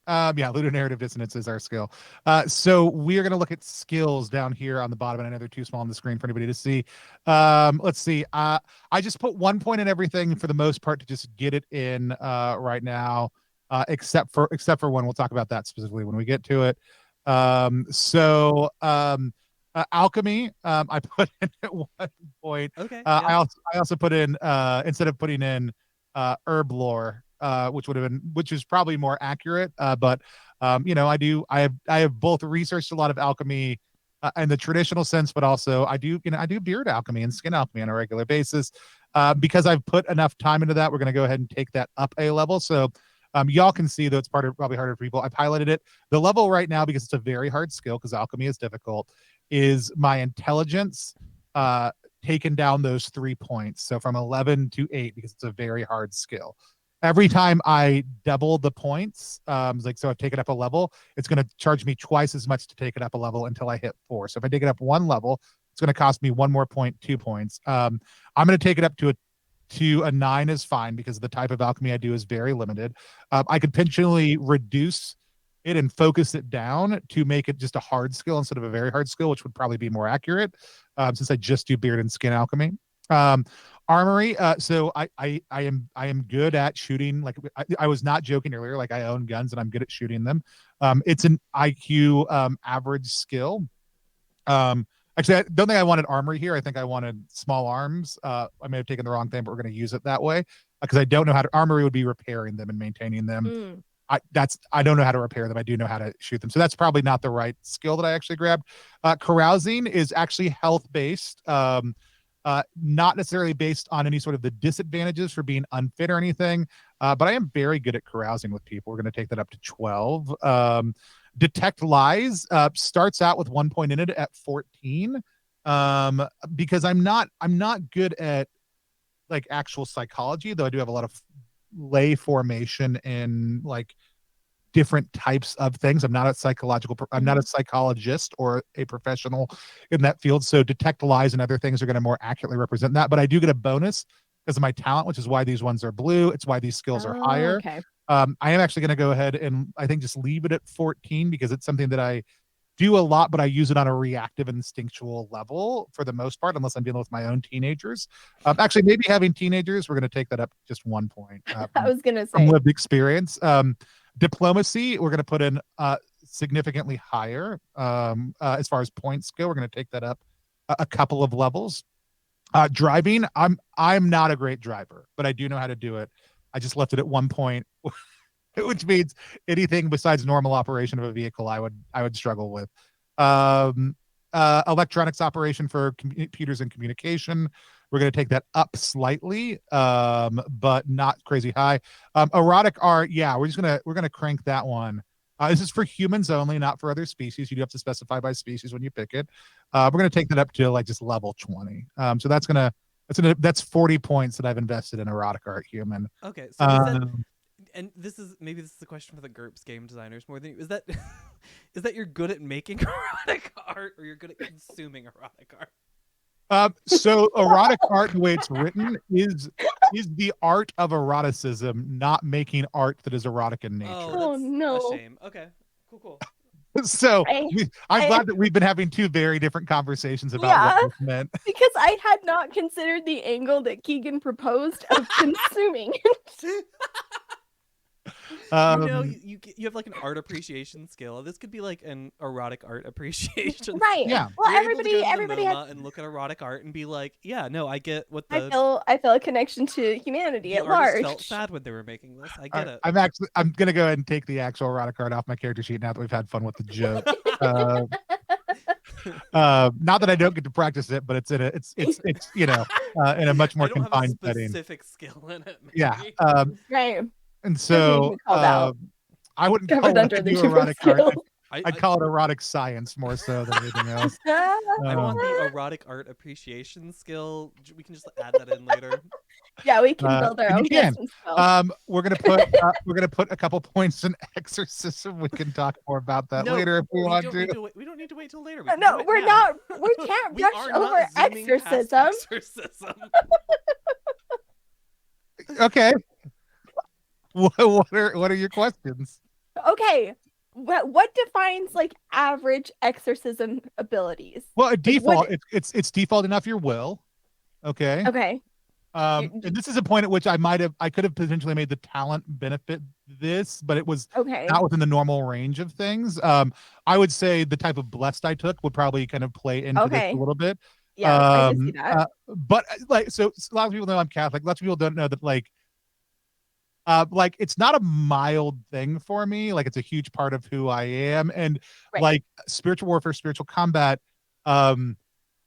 Ludonarrative dissonance is our skill. So we are going to look at skills down here on the bottom, and I know they're too small on the screen for anybody to see. Let's see. I just put 1 point in everything for the most part to just get it in right now, except for one. We'll talk about that specifically when we get to it. Alchemy, I put in at 1 point. Okay. I also put in instead of putting in herb lore. Which is probably more accurate. But I have both researched a lot of alchemy in the traditional sense, but also I do beard alchemy and skin alchemy on a regular basis. Because I've put enough time into that, we're going to go ahead and take that up a level. So y'all can see, though it's probably harder for people. I've highlighted it. The level right now, because it's a very hard skill, because alchemy is difficult, is my intelligence taken down those 3 points. So from 11 to 8, because it's a very hard skill. Every time I double the points, so I've taken up a level, it's going to charge me twice as much to take it up a level until I hit 4. So if I take it up 1 level, it's going to cost me 1 more point, 2 points. I'm going to take it up to a 9 is fine because the type of alchemy I do is very limited. I could potentially reduce it and focus it down to make it just a hard skill instead of a very hard skill, which would probably be more accurate since I just do beard and skin alchemy. Armory. So I am good at shooting. Like I was not joking earlier. Like I own guns and I'm good at shooting them. It's an IQ average skill. Actually, I don't think I wanted armory here. I think I wanted small arms. I may have taken the wrong thing, but we're going to use it that way because I don't know how to. Armory would be repairing them and maintaining them. I don't know how to repair them. I do know how to shoot them. So that's probably not the right skill that I actually grabbed. Carousing is actually health based. not necessarily based on any sort of the disadvantages for being unfit or anything, but I am very good at carousing with people. We're going to take that up to 12. Detect lies starts out with 1 point in it at 14, because I'm not good at like actual psychology, though I do have a lot of lay formation in like different types of things. I'm not a psychologist or a professional in that field. So detect lies and other things are going to more accurately represent that. But I do get a bonus because of my talent, which is why these ones are blue. It's why these skills are higher. Okay. I am actually going to go ahead and I think just leave it at 14 because it's something that I do a lot, but I use it on a reactive instinctual level for the most part, unless I'm dealing with my own teenagers. Actually, maybe having teenagers, we're going to take that up just 1 point. I was going to From say. lived experience. Diplomacy, we're going to put in significantly higher. As far as points go, we're going to take that up a couple of levels. Driving, I'm not a great driver, but I do know how to do it. I just left it at 1 point, which means anything besides normal operation of a vehicle, I would struggle with. Electronics operation for computers and communication, we're going to take that up slightly, but not crazy high. Erotic art, yeah, we're gonna crank that one. This is for humans only, not for other species. You do have to specify by species when you pick it. We're going to take that up to like just level 20. So that's 40 points that I've invested in erotic art human. Okay, so is that, and this is a question for the GURPS game designers more than you. Is that you're good at making erotic art, or you're good at consuming erotic art? So erotic art, the way it's written, is the art of eroticism, not making art that is erotic in nature. Oh, that's no. a shame. Okay, cool. So I'm glad that we've been having two very different conversations about what this meant. Because I had not considered the angle that Keegan proposed of consuming. You have like an art appreciation skill. This could be like an erotic art appreciation. Right. Yeah. Well, You're able to go to everybody the has. MoMA and look at erotic art and be like, yeah, no, I get what I feel a connection to humanity the at artist large. felt sad when they were making this. I get it. I'm gonna go ahead and take the actual erotic art off my character sheet now that we've had fun with the joke. Not that I don't get to practice it, but it's in a much more confined setting. Specific skill in it. Maybe. Yeah. Right. And so I wouldn't call it under the erotic art. skill. I'd call it erotic science more so than anything else. I want the erotic art appreciation skill. We can just add that in later. Yeah, we can build our own custom spell. We're gonna put a couple points in exorcism. We can talk more about that later if we want to. We don't need to wait till later. No, we're not. We can't rush over exorcism. Okay. What are your questions? Okay. What defines like average exorcism abilities? Well, a default, it's defaulting off your will. Okay. Okay. And this is a point at which I could have potentially made the talent benefit this, but it was not within the normal range of things. I would say the type of blessed I took would probably kind of play into this a little bit. Yeah, I can see that. But like, so a lot of people know I'm Catholic. Lots of people don't know that like it's not a mild thing for me. Like it's a huge part of who I am. And like spiritual warfare, spiritual combat,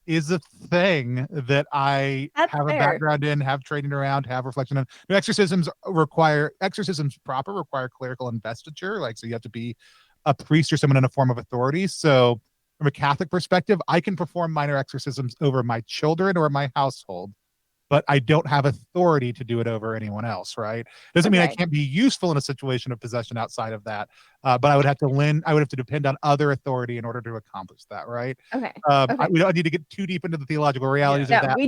is a thing that I have a background in, have training around, have reflection on. Exorcisms require clerical investiture. Like, so you have to be a priest or someone in a form of authority. So from a Catholic perspective, I can perform minor exorcisms over my children or my household, but I don't have authority to do it over anyone else, right? Doesn't mean I can't be useful in a situation of possession outside of that, but I would have to depend on other authority in order to accomplish that, right? Okay. We don't need to get too deep into the theological realities of that. We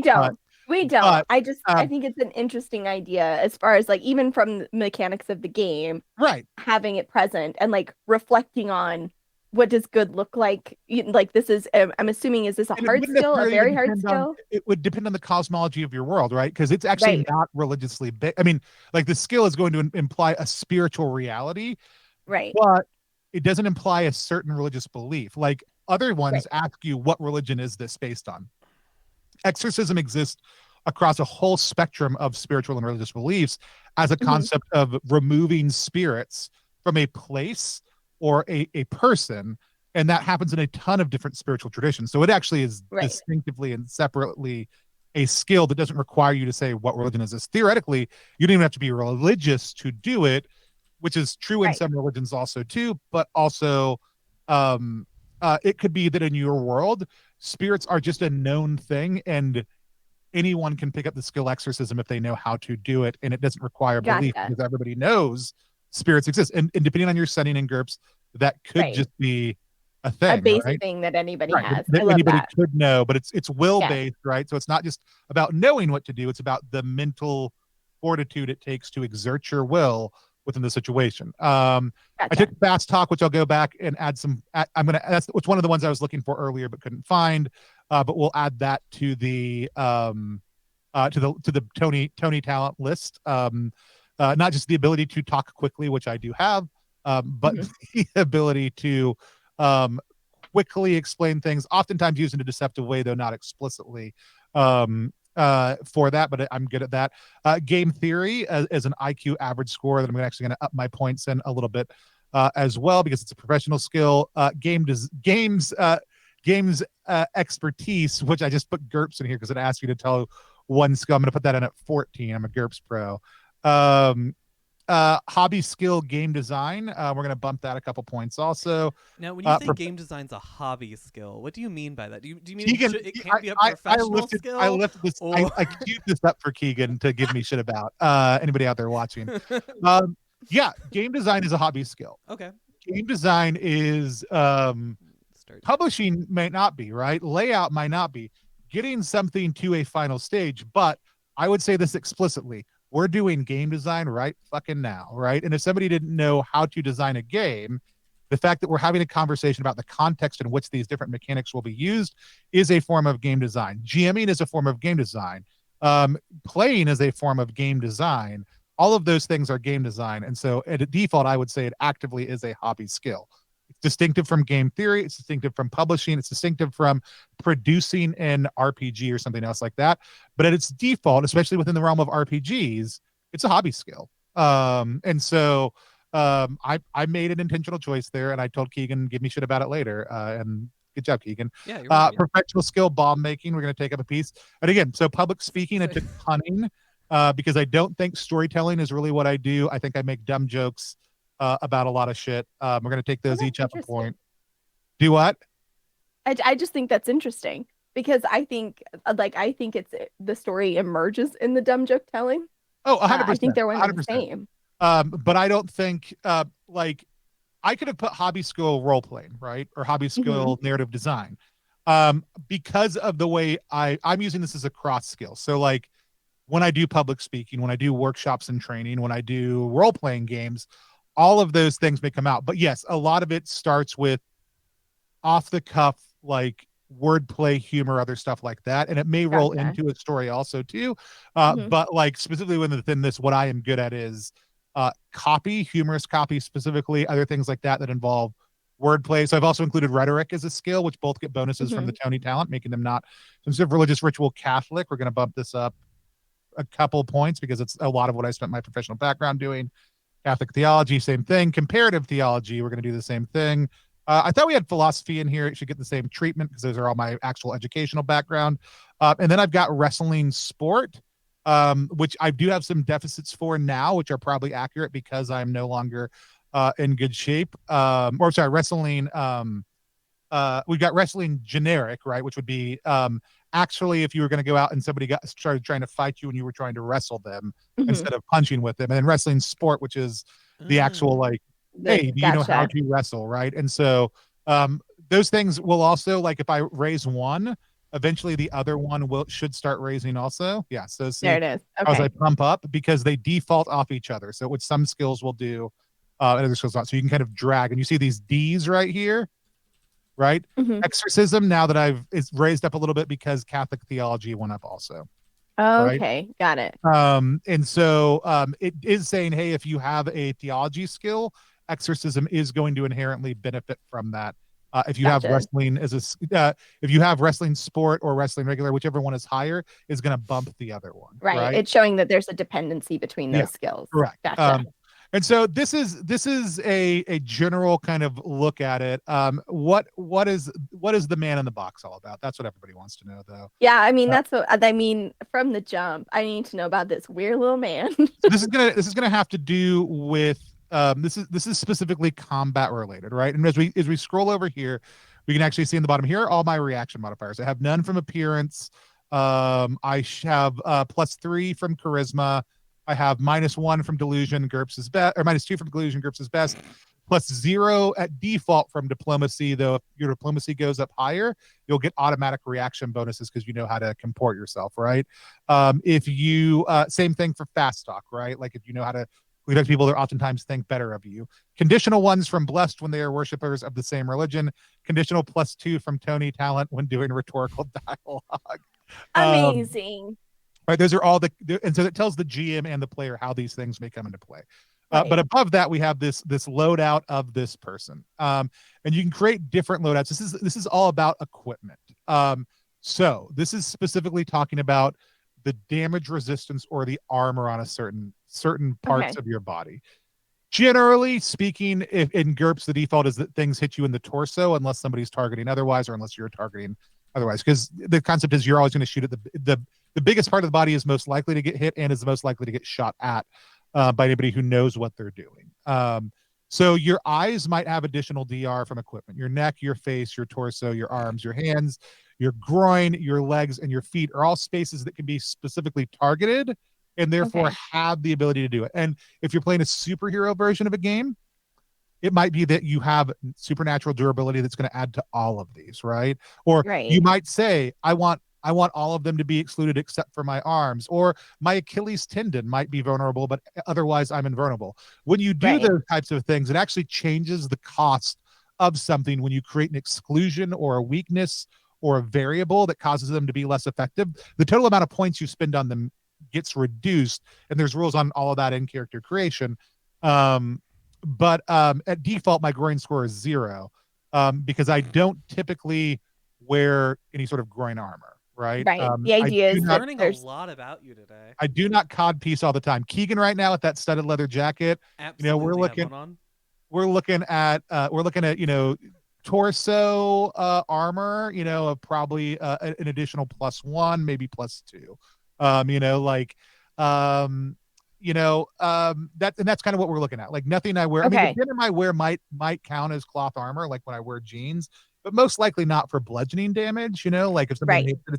don't. I think it's an interesting idea as far as like even from the mechanics of the game, right? Having it present and like reflecting on what does good look like? Like this is, I'm assuming, is this a hard skill, a very hard skill? It would depend on the cosmology of your world, right? Because it's actually not religiously big. I mean, like the skill is going to imply a spiritual reality, right? But it doesn't imply a certain religious belief. Like other ones ask you, what religion is this based on? Exorcism exists across a whole spectrum of spiritual and religious beliefs as a concept of removing spirits from a place or a person, and that happens in a ton of different spiritual traditions. So it actually is distinctively and separately a skill that doesn't require you to say what religion is this. Theoretically, you don't even have to be religious to do it, which is true in Right. some religions also too, but also it could be that in your world, spirits are just a known thing, and anyone can pick up the skill exorcism if they know how to do it, and it doesn't require belief Gotcha. because everybody knows spirits exist. And depending on your setting in GURPS, that could Right. just be a A thing, basic right? thing that anybody Right. has. That I love anybody that. could know, but it's will Yes. based, right? So it's not just about knowing what to do, it's about the mental fortitude it takes to exert your will within the situation. I Gotcha. took fast talk, which I'll go back and add some. I'm gonna. That's it's one of the ones I was looking for earlier but couldn't find. But we'll add that to the Tony talent list. Not just the ability to talk quickly, which I do have, but Mhm. the ability to quickly explain things, oftentimes used in a deceptive way, though not explicitly. For that, but I'm good at that. Game theory as an IQ average score that I'm actually going to up my points in a little bit as well because it's a professional skill. Games expertise, which I just put GURPS in here because it asks you to tell one skill. I'm going to put that in at 14. I'm a GURPS pro. Hobby skill game design. We're going to bump that a couple points also. Now, when you say game design's a hobby skill, what do you mean by that? Do you mean Keegan, it can't be a professional skill? I lifted this. Or... I queued this up for Keegan to give me shit about. Anybody out there watching? Yeah, game design is a hobby skill. Okay. Game design is publishing might not be, right? Layout might not be. Getting something to a final stage, but I would say this explicitly. We're doing game design right fucking now, right? And if somebody didn't know how to design a game, the fact that we're having a conversation about the context in which these different mechanics will be used is a form of game design. GMing is a form of game design. Playing is a form of game design. All of those things are game design. And so at a default, I would say it actively is a hobby skill. It's distinctive from game theory. It's distinctive from publishing. It's distinctive from producing an RPG or something else like that. But at its default, especially within the realm of RPGs, it's a hobby skill. And so I made an intentional choice there, and I told Keegan, give me shit about it later. And good job, Keegan. Yeah, you're right. Professional skill, bomb making. We're going to take up a piece. And again, so public speaking, I took punning because I don't think storytelling is really what I do. I think I make dumb jokes about a lot of shit. We're going to take those each up a point. Do what? I just think that's interesting because I think it's the story emerges in the dumb joke telling. Oh, 100%. I think they're one 100%. and the same. But I don't think like I could have put hobby skill role playing, right? Or hobby skill narrative design. Because of the way I'm using this as a cross skill. So like when I do public speaking, when I do workshops and training, when I do role playing games, all of those things may come out. But yes, a lot of it starts with off the cuff, like wordplay, humor, other stuff like that. And it may roll into a story also too. But like specifically within this, what I am good at is copy, humorous copy specifically, other things like that that involve wordplay. So I've also included rhetoric as a skill, which both get bonuses from the Tony talent, making them not some sort of religious ritual Catholic. We're going to bump this up a couple points because it's a lot of what I spent my professional background doing. Catholic theology, same thing. Comparative theology, we're going to do the same thing. I thought we had philosophy in here. It should get the same treatment because those are all my actual educational background. And then I've got wrestling sport, which I do have some deficits for now, which are probably accurate because I'm no longer in good shape. Wrestling. We've got wrestling generic, right? Which would be actually if you were going to go out and somebody started trying to fight you and you were trying to wrestle them instead of punching with them. And then wrestling sport, which is the actual like, hey, do you know how to wrestle, right? And so those things will also, like if I raise one, eventually the other one should start raising also. Yeah, so see, there it is. Okay. as I pump up because they default off each other. So what some skills will do and other skills not. So you can kind of drag, and you see these D's right here, right? Exorcism, now that it's raised up a little bit because Catholic theology went up also. Okay, right? Got it. And so it is saying, hey, if you have a theology skill, exorcism is going to inherently benefit from that. If you have wrestling as if you have wrestling sport or wrestling regular, whichever one is higher is going to bump the other one. Right. It's showing that there's a dependency between those skills. Correct. Gotcha. And so this is a general kind of look at it. What is the man in the box all about? That's what everybody wants to know, though. Yeah, I mean that's what I mean from the jump. I need to know about this weird little man. So this is gonna have to do with this is specifically combat related, right? And as we scroll over here, we can actually see in the bottom here all my reaction modifiers. I have none from appearance. I have +3 from charisma. I have -1 from delusion. GURPS is best, or -2 from delusion. GURPS is best. +0 at default from diplomacy. Though if your diplomacy goes up higher, you'll get automatic reaction bonuses because you know how to comport yourself, right? If you same thing for fast talk, right? Like if you know how to lead up people that oftentimes think better of you. Conditional ones from blessed when they are worshippers of the same religion. Conditional +2 from Tony talent when doing rhetorical dialogue. Amazing. Right, those are all and so it tells the GM and the player how these things may come into play. Right. But above that, we have this loadout of this person, and you can create different loadouts. This is all about equipment. So this is specifically talking about the damage resistance or the armor on a certain parts of your body. Generally speaking, if in GURPS, the default is that things hit you in the torso unless somebody's targeting otherwise, or unless you're targeting otherwise, because the concept is you're always going to shoot at the biggest part of the body is most likely to get hit and is the most likely to get shot at by anybody who knows what they're doing. So your eyes might have additional DR from equipment. Your neck, your face, your torso, your arms, your hands, your groin, your legs, and your feet are all spaces that can be specifically targeted and therefore have the ability to do it. And if you're playing a superhero version of a game, it might be that you have supernatural durability that's going to add to all of these, right? Or you might say, I want all of them to be excluded except for my arms, or my Achilles tendon might be vulnerable, but otherwise I'm invulnerable. When you do those types of things, it actually changes the cost of something when you create an exclusion or a weakness or a variable that causes them to be less effective. The total amount of points you spend on them gets reduced, and there's rules on all of that in character creation. But at default, my groin score is 0 because I don't typically wear any sort of groin armor, right? The idea is learning a lot about you today. I do not cod piece all the time. Keegan right now with that studded leather jacket, absolutely, we're looking at torso armor, of probably an additional +1, maybe +2. That's kind of what we're looking at. Like nothing I wear. I mean, the denim I wear might count as cloth armor, like when I wear jeans, but most likely not for bludgeoning damage. Like if somebody hits it,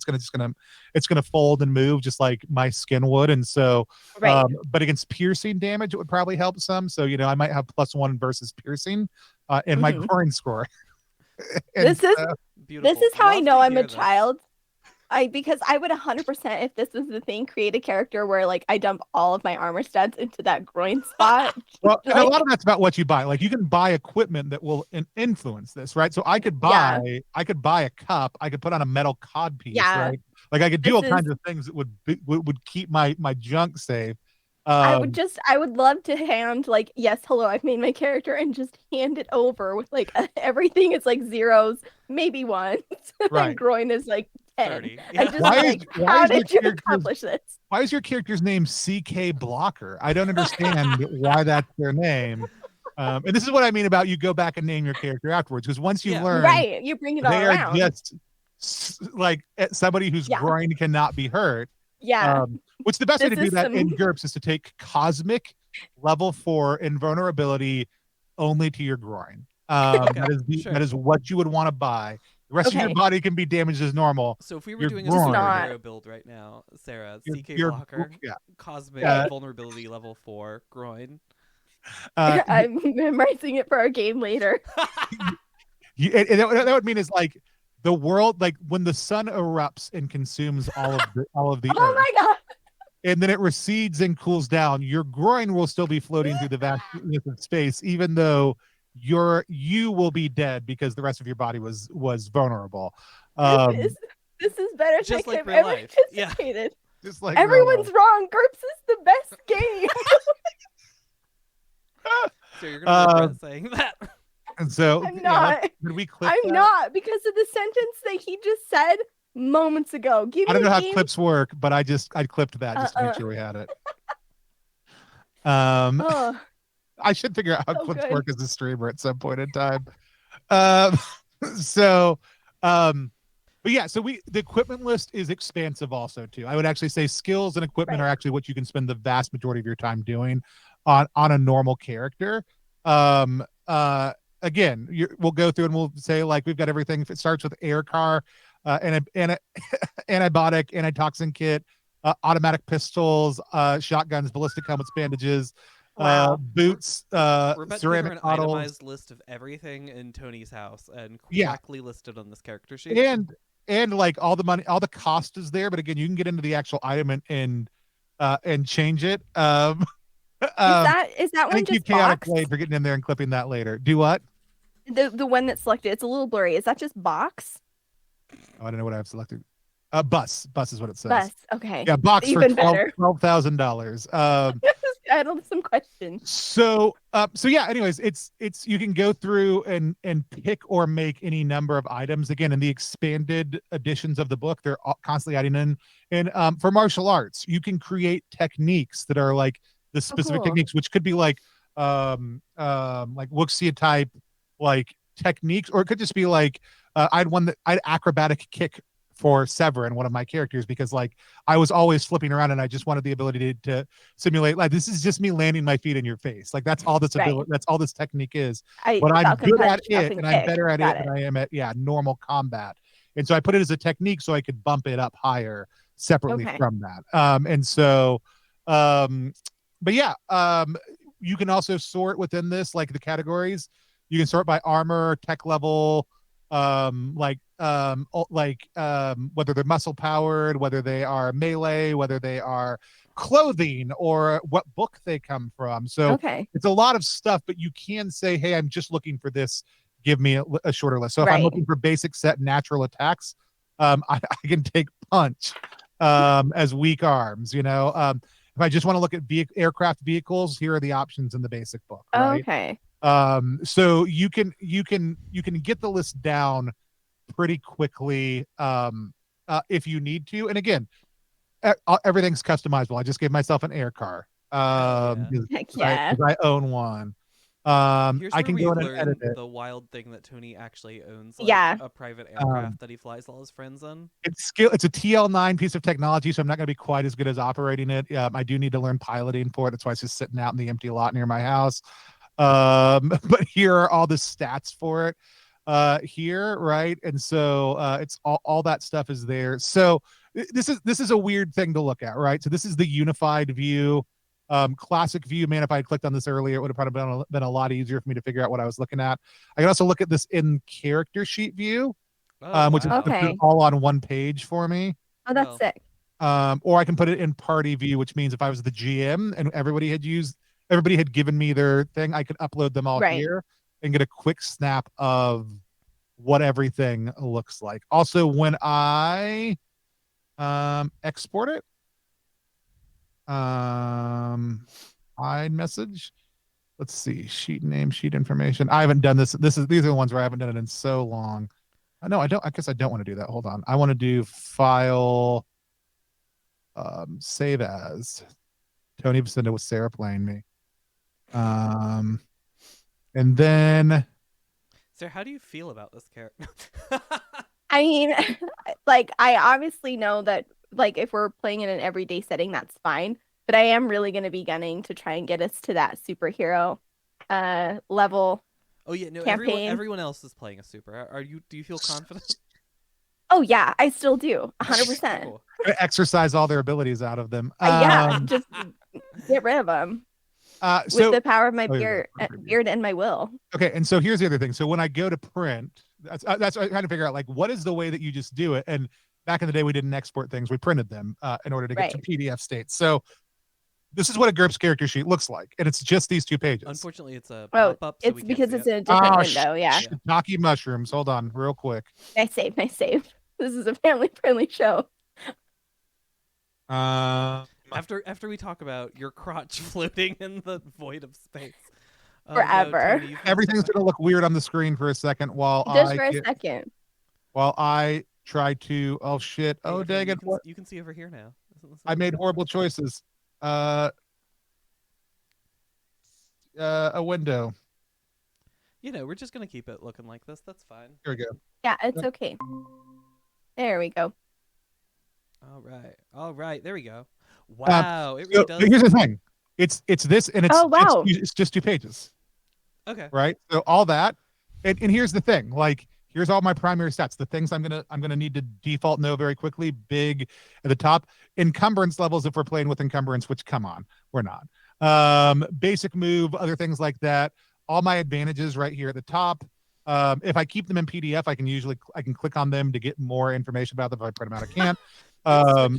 it's gonna fold and move just like my skin would. And so, but against piercing damage, it would probably help some. So I might have +1 versus piercing in my groin score. This is how I know I'm a child. Because I would 100%, if this was the thing, create a character where like I dump all of my armor stats into that groin spot. Well, a lot of that's about what you buy. Like you can buy equipment that will influence this, right? So I could buy a cup. I could put on a metal cod piece, right? Like I could do all kinds of things that would keep my junk safe. I would love to hand like, yes, hello, I've made my character, and just hand it over with like everything is like 0s, maybe 1s. My groin is like 10. How did you accomplish this? Why is your character's name CK Blocker? I don't understand why that's their name. And this is what I mean about you go back and name your character afterwards, because once you learn, you bring it all around. They are just like somebody whose groin cannot be hurt. Which the best way to do that in GURPS is to take cosmic level 4 invulnerability only to your groin. That is what you would want to buy. The rest of your body can be damaged as normal. So if we were doing a superhero build right now, Sarah, CK Blocker, cosmic vulnerability level 4, groin. I'm memorizing it for our game later. That would mean is like the world, like when the sun erupts and consumes all of the earth. Oh my god. And then it recedes and cools down. Your groin will still be floating through the vastness of space, even though you will be dead because the rest of your body was vulnerable. This is better than I've ever anticipated. Just like everyone's wrong. GURPS is the best game. So you're gonna regret saying that. And so I'm not. Did we clip I'm not, because of the sentence that he just said moments ago. I don't know how clips work, but I clipped that just to make sure we had it. I should figure out how So clips good. work as a streamer at some point in time. Um, so, but yeah, so the equipment list is expansive also too. I would actually say skills and equipment Right. are actually what you can spend the vast majority of your time doing on a normal character. Um, Again, we'll go through and we'll say like we've got everything. If it starts with air car, antibiotic, antitoxin kit, automatic pistols, shotguns, ballistic helmets, bandages, Wow. boots, We're about to give her ceramic an bottles. itemized list of everything in Tony's house and Yeah, correctly listed on this character sheet. and like all the money, all the cost is there. But again, you can get into the actual item and change it. Is that one Thank you, just Chaotic box? Blade, for getting in there and clipping that later. Do what? The one that's selected, it's a little blurry. Is that just box? Oh, I don't know what I've selected. Bus is what it says. Bus. Okay. Yeah, box Even for better. $12,000. I had some questions. So yeah, anyways, it's you can go through and pick or make any number of items. Again, in the expanded editions of the book, they're constantly adding in. And for martial arts, you can create techniques that are like the specific cool. techniques, which could be like Wuxia type like techniques, or it could just be like I'd acrobatic kick for Severin, one of my characters, because like I was always flipping around and I just wanted the ability to simulate like this is just me landing my feet in your face. Like that's all this ability, that's all this technique is. But I'm Falcon good at punch, it Falcon and I'm kick. better at Got it than I am at normal combat. And so I put it as a technique so I could bump it up higher separately from that. And so but yeah, you can also sort within this like the categories. You can sort by armor, tech level, whether they're muscle powered, whether they are melee, whether they are clothing, or what book they come from. So it's a lot of stuff, but you can say, hey, I'm just looking for this, give me a shorter list. So if I'm looking for basic set natural attacks, I can take punch as weak arms, you know. If I just want to look at aircraft vehicles, here are the options in the basic book, right? So you can get the list down pretty quickly if you need to. And again, everything's customizable. I just gave myself an air car. I own one. Here's I where can we go in and edit learn it. the wild thing that Tony actually owns, like a private aircraft that he flies all his friends in. It's a TL9 piece of technology, so I'm not going to be quite as good as operating it. I do need to learn piloting for it. That's why it's just sitting out in the empty lot near my house. But here are all the stats for it here, right? And so it's all that stuff is there. So this is a weird thing to look at, right? So this is the unified view. Classic view, man, if I had clicked on this earlier, it would have probably been a lot easier for me to figure out what I was looking at. I can also look at this in character sheet view, which is all on one page for me. Oh, that's sick. Or I can put it in party view, which means if I was the GM and everybody had given me their thing, I could upload them all here and get a quick snap of what everything looks like. Also, when I export it, iMessage, let's see, sheet name, sheet information. I haven't done this. These are the ones where I haven't done it in so long. No, I don't. I guess I don't want to do that. Hold on. I want to do file, save as. Tony Vasinda with Sarah playing me. And then. Sarah, how do you feel about this character? I mean, like, I obviously know that, like, if we're playing in an everyday setting, that's fine. But I am really going to be gunning to try and get us to that superhero level. Oh yeah, no. Campaign. Everyone else is playing a super. Do you feel confident? Oh yeah, I still do, 100%. Cool. Exercise all their abilities out of them. Just get rid of them. With the power of my beard and my will. Okay, and so here's the other thing. So when I go to print, that's what I'm trying to figure out, like, what is the way that you just do it? And back in the day, we didn't export things; we printed them in order to get to PDF state. So this is what a GURPS character sheet looks like, and it's just these 2 pages. Unfortunately, it's a pop-up. So it's because it's in a different window. Shiitake mushrooms. Hold on, real quick. Nice save. This is a family-friendly show. After we talk about your crotch floating in the void of space forever, Tony, everything's gonna look weird on the screen for a second while I try to. Oh shit! Oh dang it! You can see over here now. I made horrible choices. a window. We're just gonna keep it looking like this. That's fine. Here we go. Yeah, it's okay. There we go. All right. There we go. Wow, it really does. Here's the thing. It's this, and it's wow. it's just 2 pages. Okay. Right. So all that, and here's the thing. Like, here's all my primary stats. The things I'm gonna need to default know very quickly. Big at the top. Encumbrance levels, if we're playing with encumbrance, which, come on, we're not. Basic move, other things like that. All my advantages right here at the top. If I keep them in PDF, I can click on them to get more information about them. If I print them out, I can't.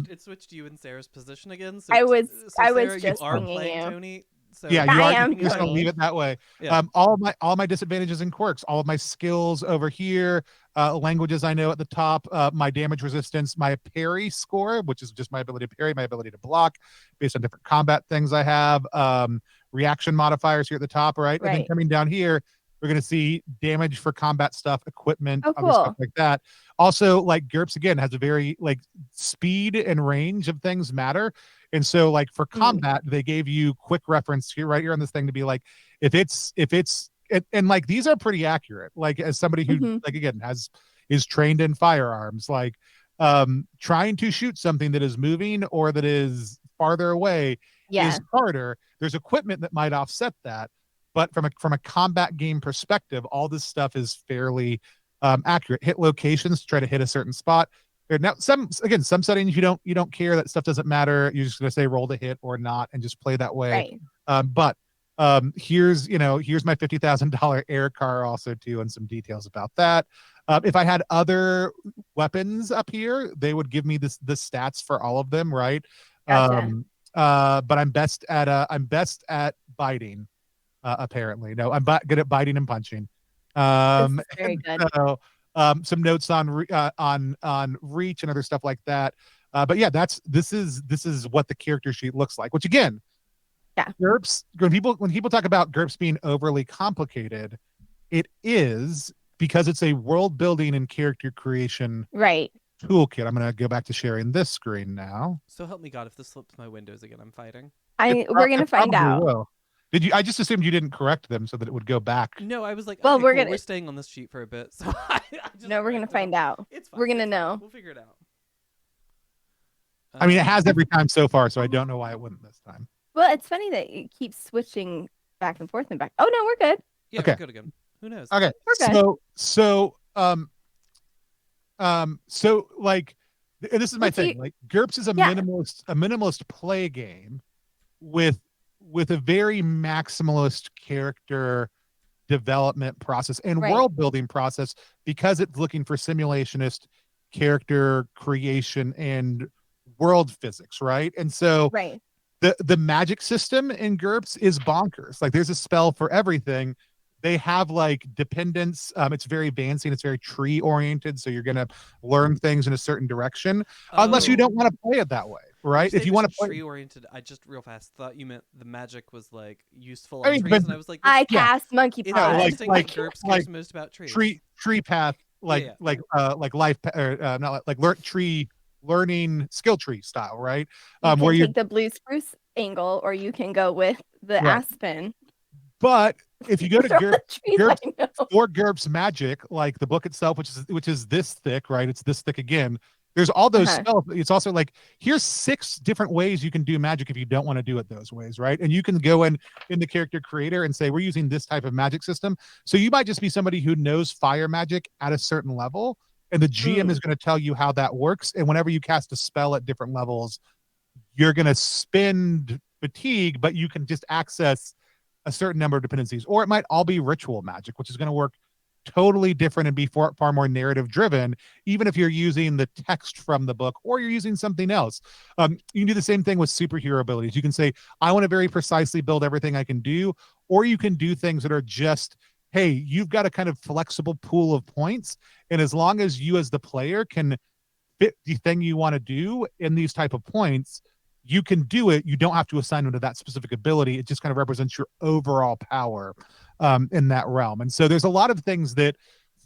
It switched you in Sarah's position again. So I was Sarah, just you are pinging playing you. Tony. So yeah, I you are. am You're just gonna Tony. leave it that way. Yeah. All my disadvantages and quirks, all of my skills over here, languages I know at the top, my damage resistance, my parry score, which is just my ability to parry, my ability to block based on different combat things I have, reaction modifiers here at the top, right? And then coming down here, we're going to see damage for combat stuff, equipment, other stuff like that. Also, like, GURPS, again, has a very, like, speed and range of things matter. And so, like, for combat, they gave you quick reference here, right here on this thing, to be like, if it's and like, these are pretty accurate. Like, as somebody who, like, again, is trained in firearms, like, trying to shoot something that is moving or that is farther away is harder. There's equipment that might offset that. But from a combat game perspective, all this stuff is fairly accurate. Hit locations, try to hit a certain spot. Now, some settings you don't care, that stuff doesn't matter. You're just gonna say roll to hit or not, and just play that way. But here's my $50,000 air car also too, and some details about that. If I had other weapons up here, they would give me the stats for all of them, right? Gotcha. But I'm best at biting. Apparently, no, I'm good at biting and punching. Very good. So, some notes on reach and other stuff like that. But yeah, this is what the character sheet looks like. Which, again, GURPS, when people talk about GURPS being overly complicated, it is, because it's a world building and character creation toolkit. I'm gonna go back to sharing this screen now. So help me God, if this slips my windows again, I'm fighting. We're gonna find out. Will. I just assumed you didn't correct them so that it would go back. No, I was like, well, okay, we're staying on this sheet for a bit. So no, we're gonna find out. It's fine. We're gonna know. We'll figure it out. I mean, it has every time so far, so I don't know why it wouldn't this time. Well, it's funny that it keeps switching back and forth and back. Oh no, we're good. Yeah, we're good again. Who knows? Okay, we're good. So like, and this is my thing. Like, GURPS is a minimalist play game with a very maximalist character development process and world building process, because it's looking for simulationist character creation and world physics, right? And so the magic system in GURPS is bonkers. Like, there's a spell for everything. They have, like, dependence. It's very advancing. It's very tree oriented. So you're going to learn things in a certain direction, unless you don't want to play it that way, right? If you want to play tree oriented, I just real fast thought you meant the magic was, like, useful on trees, and I was like, I cast monkey paw. Like GURPS cares most about trees. Tree path, like life, or not like tree learning skill tree style, right? Where you take the blue spruce angle, or you can go with the aspen. But if you go to GURPS Magic, like the book itself, which is this thick, right? It's this thick again. There's all those spells. It's also like, here's 6 different ways you can do magic if you don't want to do it those ways, right? And you can go in the character creator and say, we're using this type of magic system. So you might just be somebody who knows fire magic at a certain level, and the GM is going to tell you how that works. And whenever you cast a spell at different levels, you're going to spend fatigue, but you can just access a certain number of dependencies. Or it might all be ritual magic, which is going to work totally different and be far more narrative driven, even if you're using the text from the book or you're using something else. You can do the same thing with superhero abilities. You can say, I want to very precisely build everything I can do, or you can do things that are just, hey, you've got a kind of flexible pool of points, and as long as you as the player can fit the thing you want to do in these type of points, you can do it. You don't have to assign them to that specific ability. It just kind of represents your overall power in that realm. And so there's a lot of things that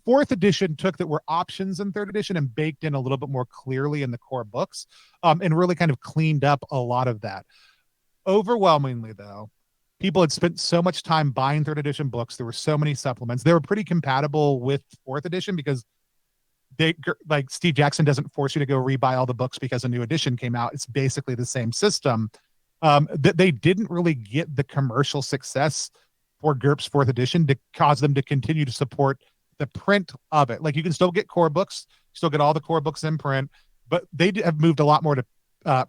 4th edition took that were options in 3rd edition and baked in a little bit more clearly in the core books, and really kind of cleaned up a lot of that. Overwhelmingly, though, people had spent so much time buying third edition books. There were so many supplements. They were pretty compatible with fourth edition because they, like, Steve Jackson doesn't force you to go rebuy all the books because a new edition came out. It's basically the same system. That they didn't really get the commercial success for GURPS fourth edition to cause them to continue to support the print of it. Like, you can still get core books, still get all the core books in print, but they have moved a lot more to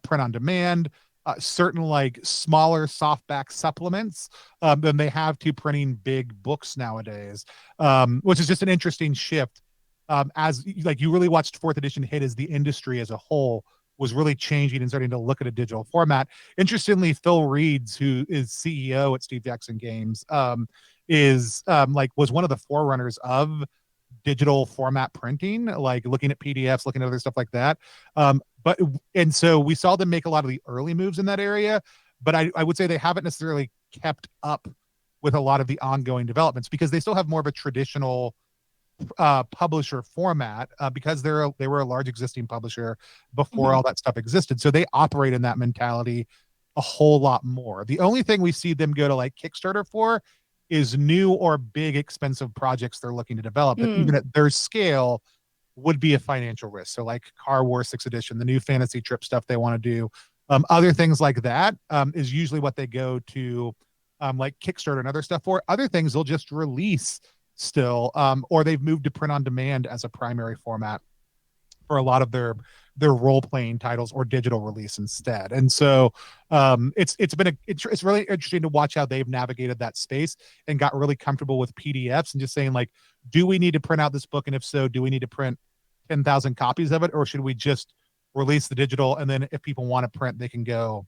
print on demand, certain like smaller softback supplements than they have to printing big books nowadays, which is just an interesting shift. As like, you really watched fourth edition hit as the industry as a whole was really changing and starting to look at a digital format. Interestingly, Phil Reeds, who is CEO at Steve Jackson Games, was one of the forerunners of digital format printing, like looking at PDFs, looking at other stuff like that. And so we saw them make a lot of the early moves in that area, but I would say they haven't necessarily kept up with a lot of the ongoing developments because they still have more of a traditional publisher format because they were a large existing publisher before all that stuff existed. So they operate in that mentality a whole lot more. The only thing we see them go to like Kickstarter for is new or big expensive projects they're looking to develop, but even at their scale would be a financial risk. So like Car Wars 6th edition, the new fantasy trip stuff they want to do, other things like that is usually what they go to like Kickstarter and other stuff for. Other things they'll just release still, or they've moved to print on demand as a primary format for a lot of their role-playing titles or digital release instead. And so it's really interesting to watch how they've navigated that space and got really comfortable with PDFs and just saying like, do we need to print out this book? And if so, do we need to print 10,000 copies of it? Or should we just release the digital? And then if people want to print, they can go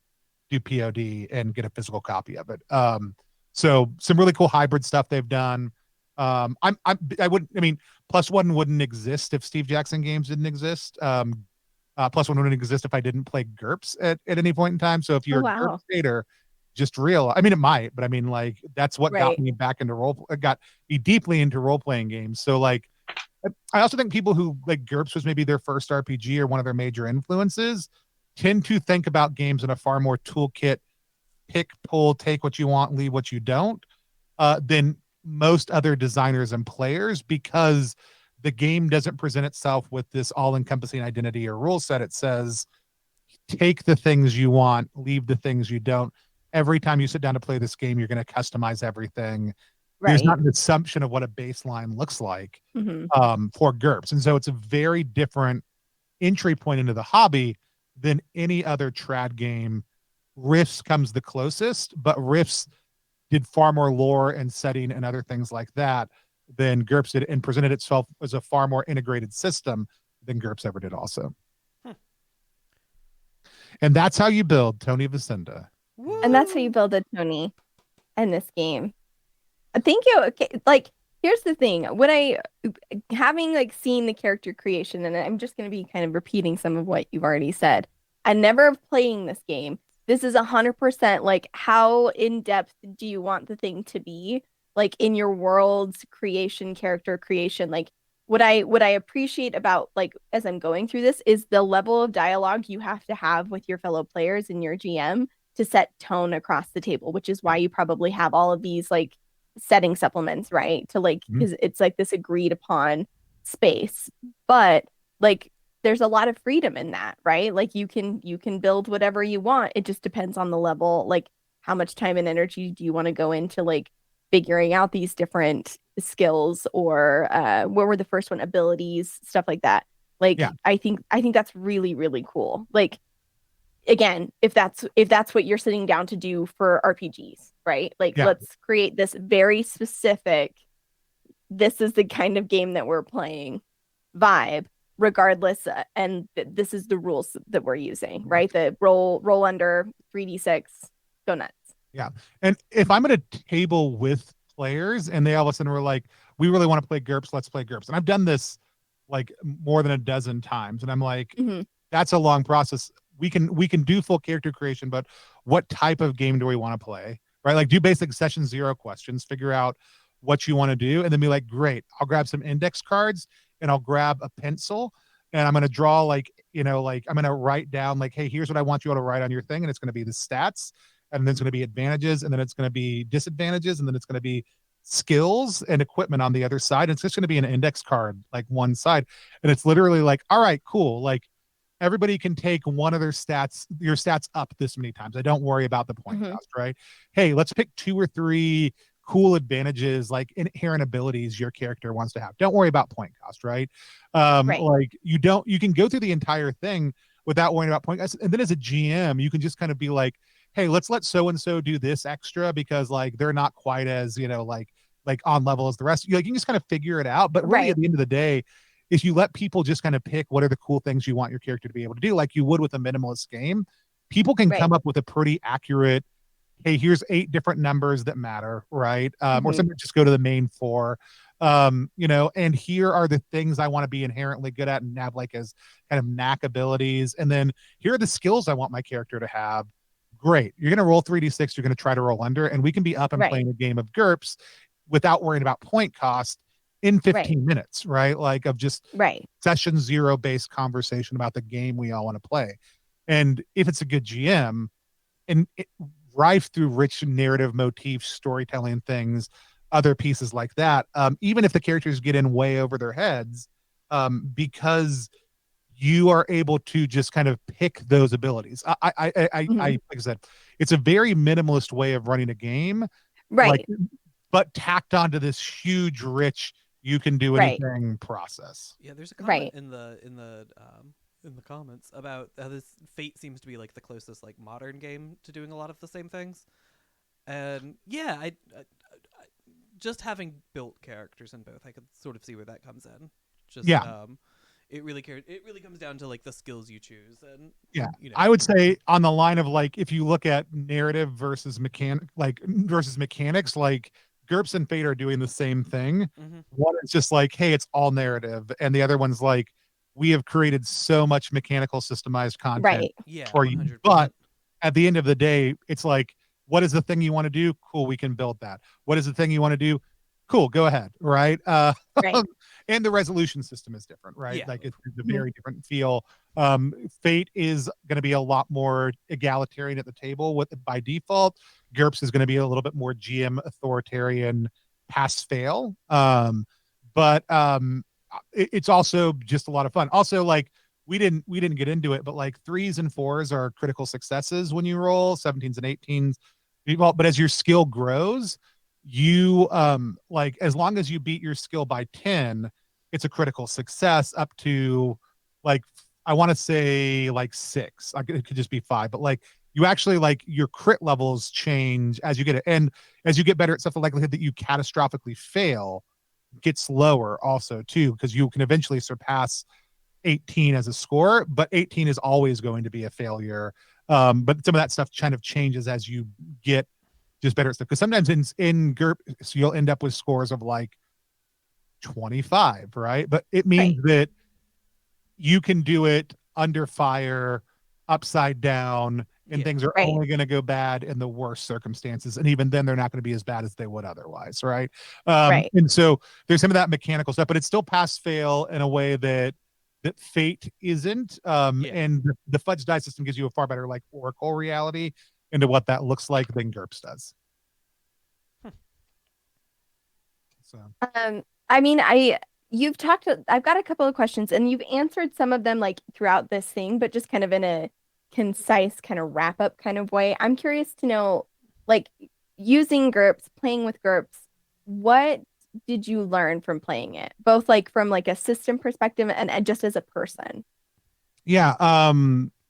do POD and get a physical copy of it. So some really cool hybrid stuff they've done. I mean, Plus One wouldn't exist if Steve Jackson Games didn't exist. Plus One wouldn't exist if I didn't play GURPS at any point in time. So if you're a GURPS hater, just real. I mean, it might, but I mean, like, that's what got me back into got me deeply into role-playing games. So like, I also think people who like GURPS was maybe their first RPG or one of their major influences tend to think about games in a far more toolkit, pick, pull, take what you want, leave what you don't, than most other designers and players, because the game doesn't present itself with this all-encompassing identity or rule set. It says, take the things you want, leave the things you don't. Every time you sit down to play this game, you're going to customize everything. There's not an assumption of what a baseline looks like for GURPS. And so it's a very different entry point into the hobby than any other trad game. Rifts comes the closest, but Rifts did far more lore and setting and other things like that than GURPS did, and presented itself as a far more integrated system than GURPS ever did also. And that's how you build Tony Vasinda. And that's how you build a Tony in this game. Thank you. Okay, like, here's the thing. When having like seen the character creation, and I'm just going to be kind of repeating some of what you've already said. I never playing this game. This is 100% like, how in depth do you want the thing to be? Like, in your world's creation, character creation. Like, what I appreciate about, like, as I'm going through this is the level of dialogue you have to have with your fellow players and your GM to set tone across the table, which is why you probably have all of these like setting supplements, right? To like, because it's like this agreed upon space, but like, there's a lot of freedom in that, right? Like, you can build whatever you want. It just depends on the level, like how much time and energy do you want to go into like figuring out these different skills, or what were the first one, abilities, stuff like that. Like, I think that's really, really cool. Like, again, if that's what you're sitting down to do for RPGs, right? Like, let's create this very specific, this is the kind of game that we're playing vibe, regardless, and this is the rules that we're using, right? The roll under 3d6, go nuts. Yeah. And if I'm at a table with players and they all of a sudden were like, we really want to play GURPS, let's play GURPS. And I've done this like more than a dozen times. And I'm like, that's a long process. We can do full character creation, but what type of game do we want to play? Right? Like, do basic session 0 questions, figure out what you want to do, and then be like, great, I'll grab some index cards and I'll grab a pencil and I'm going to draw, like, you know, like, I'm going to write down like, hey, here's what I want you all to write on your thing. And it's going to be the stats. and then it's going to be advantages, and then it's going to be disadvantages, and then it's going to be skills and equipment on the other side. And it's just going to be an index card, like one side. And it's literally like, all right, cool. Like everybody can take one of your stats up this many times. I don't worry about the point cost, right? Hey, let's pick 2 or 3 cool advantages, like inherent abilities your character wants to have. Don't worry about point cost, right? Like you can go through the entire thing without worrying about point cost. And then as a GM, you can just kind of be like, hey, let's let so-and-so do this extra because like they're not quite as, like on level as the rest. You can just kind of figure it out. But really at the end of the day, if you let people just kind of pick what are the cool things you want your character to be able to do, like you would with a minimalist game, people can come up with a pretty accurate, hey, here's 8 different numbers that matter, right? Or something, just go to the main 4. And here are the things I want to be inherently good at and have like as kind of knack abilities. And then here are the skills I want my character to have. Great. You're going to roll 3d6. You're going to try to roll under, and we can be up and playing a game of GURPS without worrying about point cost in 15 minutes, right? Like of just session 0 based conversation about the game we all want to play. And if it's a good GM and rife through rich narrative motifs, storytelling things, other pieces like that, even if the characters get in way over their heads, because you are able to just kind of pick those abilities. I like I said, it's a very minimalist way of running a game, right? But tacked onto this huge, rich, you can do anything process. Yeah, there's a comment in the comments about how this Fate seems to be like the closest like modern game to doing a lot of the same things. And yeah, I just having built characters in both, I could sort of see where that comes in. Just it really comes down to like the skills you choose. And I would say on the line of like if you look at narrative versus mechanics, like GURPS and Fate are doing the same thing. One is just like, hey, it's all narrative, and the other one's like, we have created so much mechanical systemized content for you. 100%. But at the end of the day, it's like, what is the thing you want to do? Cool, we can build that. What is the thing you want to do? Cool, go ahead, right? And the resolution system is different, right? Yeah. Like it's a very different feel. Fate is going to be a lot more egalitarian at the table by default. GURPS is going to be a little bit more GM authoritarian, pass fail. But it's also just a lot of fun. Also, like we didn't get into it, but like 3s and 4s are critical successes when you roll 17s and 18s. But as your skill grows, you like as long as you beat your skill by 10, it's a critical success up to like I want to say like 6. It could just be 5, but like you actually like your crit levels change as you get it, and as you get better at stuff, the likelihood that you catastrophically fail gets lower also too, because you can eventually surpass 18 as a score, but 18 is always going to be a failure. But some of that stuff kind of changes as you get just better at stuff, because sometimes in GURP, so you'll end up with scores of like 25, right? But it means that you can do it under fire, upside down, and things are only going to go bad in the worst circumstances. And even then, they're not going to be as bad as they would otherwise, right? And so there's some of that mechanical stuff, but it's still pass fail in a way that Fate isn't. And the fudge die system gives you a far better like oracle reality into what that looks like than GURPS does. So I mean, I've got a couple of questions, and you've answered some of them like throughout this thing, but just kind of in a concise kind of wrap up kind of way. I'm curious to know, like, using GURPS, playing with GURPS, what did you learn from playing it, both like from like a system perspective and just as a person?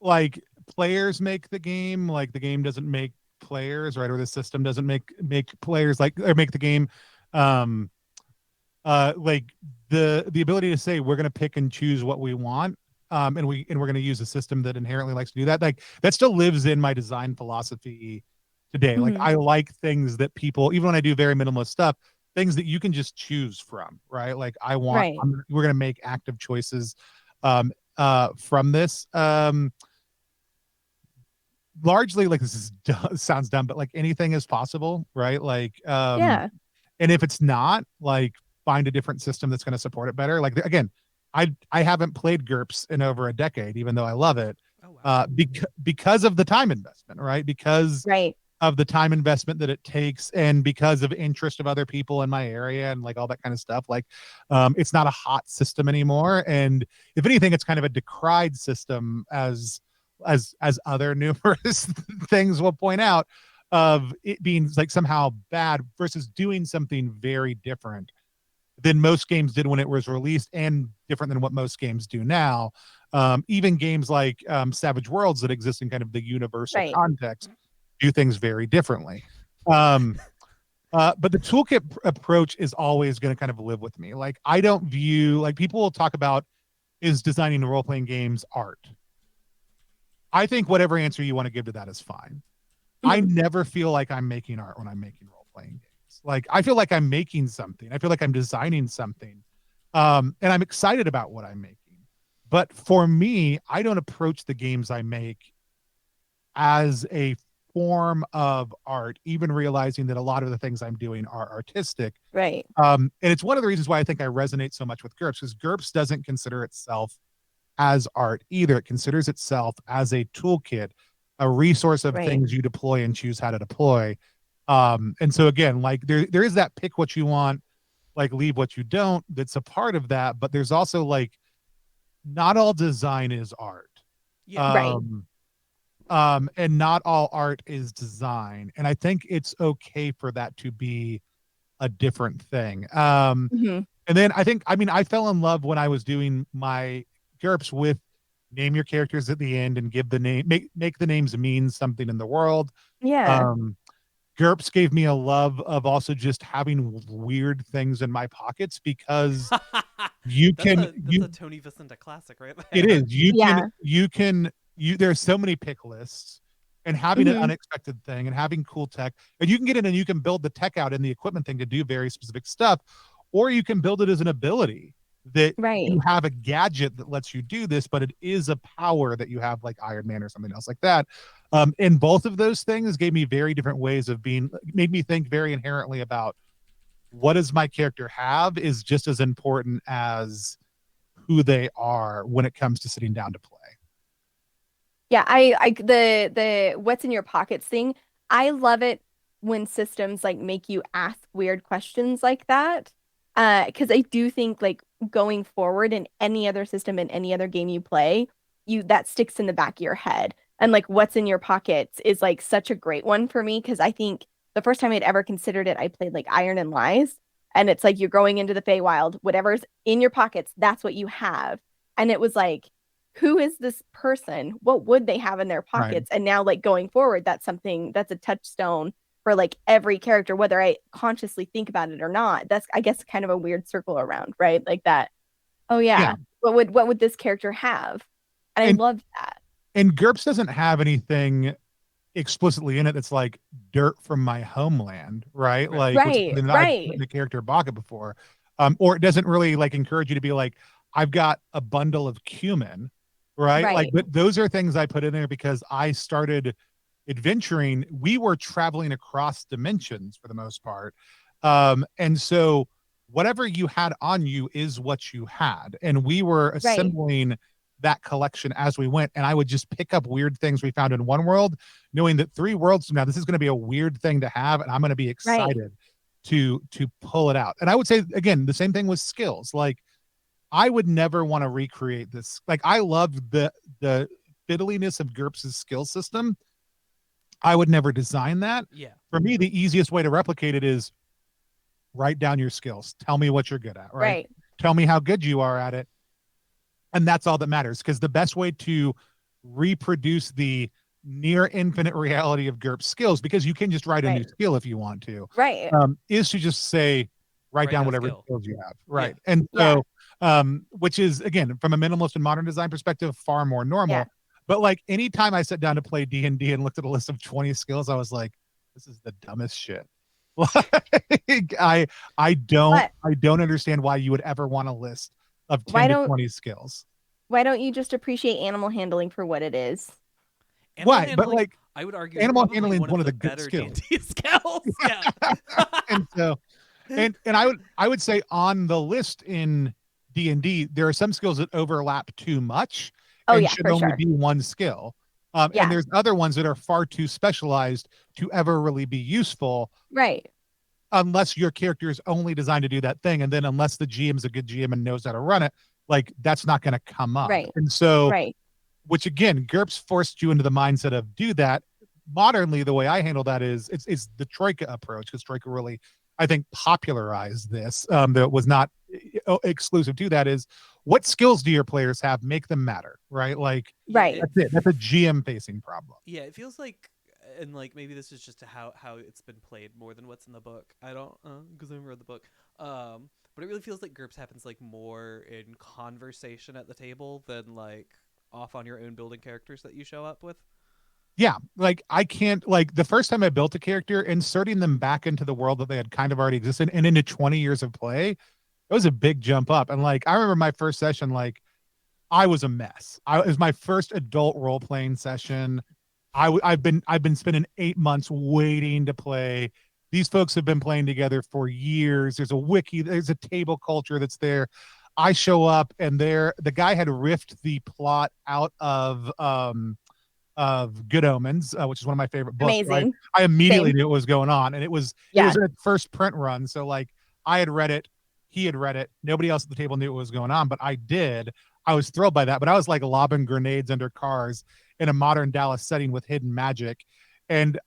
Like players make the game, like the game doesn't make players, right? Or the system doesn't make players, like, or make the game. Like the ability to say we're going to pick and choose what we want, and we're going to use a system that inherently likes to do that, like that still lives in my design philosophy today. Like I like things that people, even when I do very minimalist stuff, things that you can just choose from, right? Like I want we're going to make active choices from this. Largely, like, this is sounds dumb, but like anything is possible, right? Like and if it's not, like, find a different system that's going to support it better. Like, again, I haven't played GURPS in over a decade, even though I love it. Because of the time investment, right? Because of the time investment that it takes, and because of interest of other people in my area and like all that kind of stuff, like it's not a hot system anymore. And if anything, it's kind of a decried system, as other numerous things will point out, of it being like somehow bad versus doing something very different than most games did when it was released, and different than what most games do now. Even games like Savage Worlds that exist in kind of the universal Right. context do things very differently. But the toolkit approach is always going to kind of live with me. Like, I don't view, like, people will talk about, is designing role-playing games art? I think whatever answer you want to give to that is fine. I never feel like I'm making art when I'm making role-playing games. Like, I feel like I'm making something. I feel like I'm designing something. And I'm excited about what I'm making. But for me, I don't approach the games I make as a form of art, even realizing that a lot of the things I'm doing are artistic. Right. And it's one of the reasons why I think I resonate so much with GURPS, because GURPS doesn't consider itself as art either. It considers itself as a toolkit, a resource of things you deploy and choose how to deploy. And so again, like there is that pick what you want, like leave what you don't, that's a part of that. But there's also like, not all design is art. Yeah. And not all art is design. And I think it's okay for that to be a different thing. And then I fell in love when I was doing my GURPS with name your characters at the end and give the name, make the names mean something in the world. Yeah. GURPS gave me a love of also just having weird things in my pockets, because that's a Tony Vasinda classic, right there. It is. There's so many pick lists, and having an unexpected thing and having cool tech, and you can get in and you can build the tech out in the equipment thing to do very specific stuff, or you can build it as an ability that you have a gadget that lets you do this, but it is a power that you have, like Iron Man or something else like that. And both of those things gave me very different ways of made me think very inherently about what does my character have is just as important as who they are when it comes to sitting down to play. Yeah, the what's in your pockets thing, I love it when systems like make you ask weird questions like that. Because I do think like going forward in any other system, in any other game you play, that sticks in the back of your head. And like what's in your pockets is like such a great one for me, because I think the first time I'd ever considered it, I played like Iron and Lies. And it's like you're going into the Feywild, whatever's in your pockets, that's what you have. And it was like, who is this person? What would they have in their pockets? And now like going forward, that's a touchstone for like every character, whether I consciously think about it or not. That's, I guess, kind of a weird circle around, right? Like that. Oh yeah. What would this character have? And I love that. And GURPS doesn't have anything explicitly in it that's like dirt from my homeland, right? Like I've put in the character pocket before. Or it doesn't really like encourage you to be like, I've got a bundle of cumin, right? Like, but those are things I put in there because I started adventuring. We were traveling across dimensions for the most part. And so whatever you had on you is what you had. And we were assembling that collection as we went. And I would just pick up weird things we found in one world, knowing that 3 worlds from now, this is going to be a weird thing to have. And I'm going to be excited to pull it out. And I would say, again, the same thing with skills. Like, I would never want to recreate this. Like, I love the fiddliness of GURPS's skill system. I would never design that. Yeah. For me, the easiest way to replicate it is write down your skills. Tell me what you're good at, right? Tell me how good you are at it. And that's all that matters, because the best way to reproduce the near infinite reality of GURPS skills, because you can just write a new skill if you want to, is to just say, write down whatever skills you have. Right. Yeah. And so, which is, again, from a minimalist and modern design perspective, far more normal. Yeah. But like anytime I sat down to play D&D and looked at a list of 20 skills, I was like, this is the dumbest shit. Like, I don't understand why you would ever want a list of 10 to 20 skills. Why don't you just appreciate animal handling for what it is? Why? But like, I would argue animal handling is one of the good skills. skills. Yeah. And so, and I would say on the list in D&D, there are some skills that overlap too much and should only be one skill. Yeah. And there's other ones that are far too specialized to ever really be useful. Right. Unless your character is only designed to do that thing. And then unless the GM's a good GM and knows how to run it, like that's not going to come up. Right. And so, Right. which again, GURPS forced you into the mindset of do that. Modernly, the way I handle that is it's the Troika approach, because Troika really, I think, popularized this. That was not exclusive to that. Is what skills do your players have? Make them matter, right? Like, Right. that's it. That's a GM facing problem. Yeah, it feels like, and like maybe this is just how it's been played more than what's in the book. I don't, because I haven't read the book. But it really feels like GURPS happens like more in conversation at the table than like off on your own building characters that you show up with. Yeah, like I can't, like the first time I built a character, inserting them back into the world that they had kind of already existed and into 20 years of play, it was a big jump up. And like I remember my first session, like I was a mess. It was my first adult role playing session. I've been spending 8 months waiting to play. These folks have been playing together for years. There's a wiki, there's a table culture that's there. I show up and the guy had riffed the plot out of Good Omens, which is one of my favorite books. Amazing. Right? I immediately Same. knew what was going on, and it was a first print run. So like I had read it, he had read it. Nobody else at the table knew what was going on, but I did. I was thrilled by that. But I was like lobbing grenades under cars in a modern Dallas setting with hidden magic, and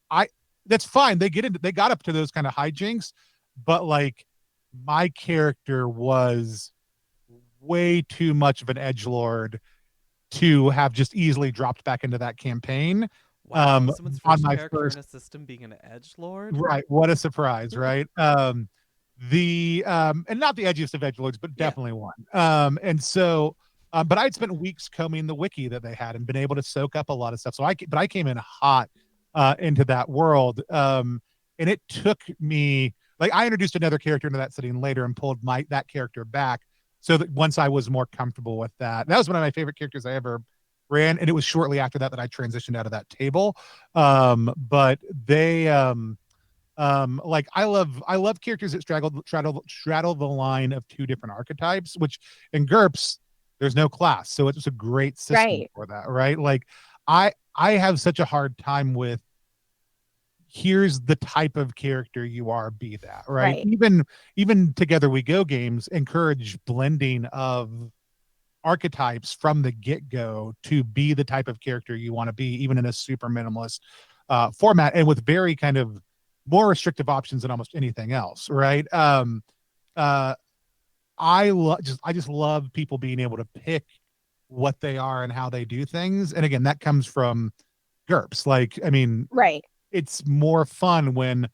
that's fine. They got up to those kind of hijinks, but like my character was way too much of an edgelord to have just easily dropped back into that campaign. Wow, someone's On first my character first, in a system being an edgelord. right? What a surprise, right? And not the edgiest of edgelords, but definitely one. And so, but I'd spent weeks combing the wiki that they had and been able to soak up a lot of stuff. So I came in hot into that world, and it took me, like I introduced another character into that setting later and pulled that character back. So that once I was more comfortable with that was one of my favorite characters I ever ran. And it was shortly after that I transitioned out of that table. But they, like I love characters that straddle the line of two different archetypes, which in GURPS, there's no class. So it's a great system for that, right? Like I have such a hard time with, here's the type of character you are, be that, right? Even Together We Go games encourage blending of archetypes from the get-go to be the type of character you want to be, even in a super minimalist format, and with very kind of more restrictive options than almost anything else, right? I just love people being able to pick what they are and how they do things. And again, that comes from GURPS. Like, I mean, it's more fun when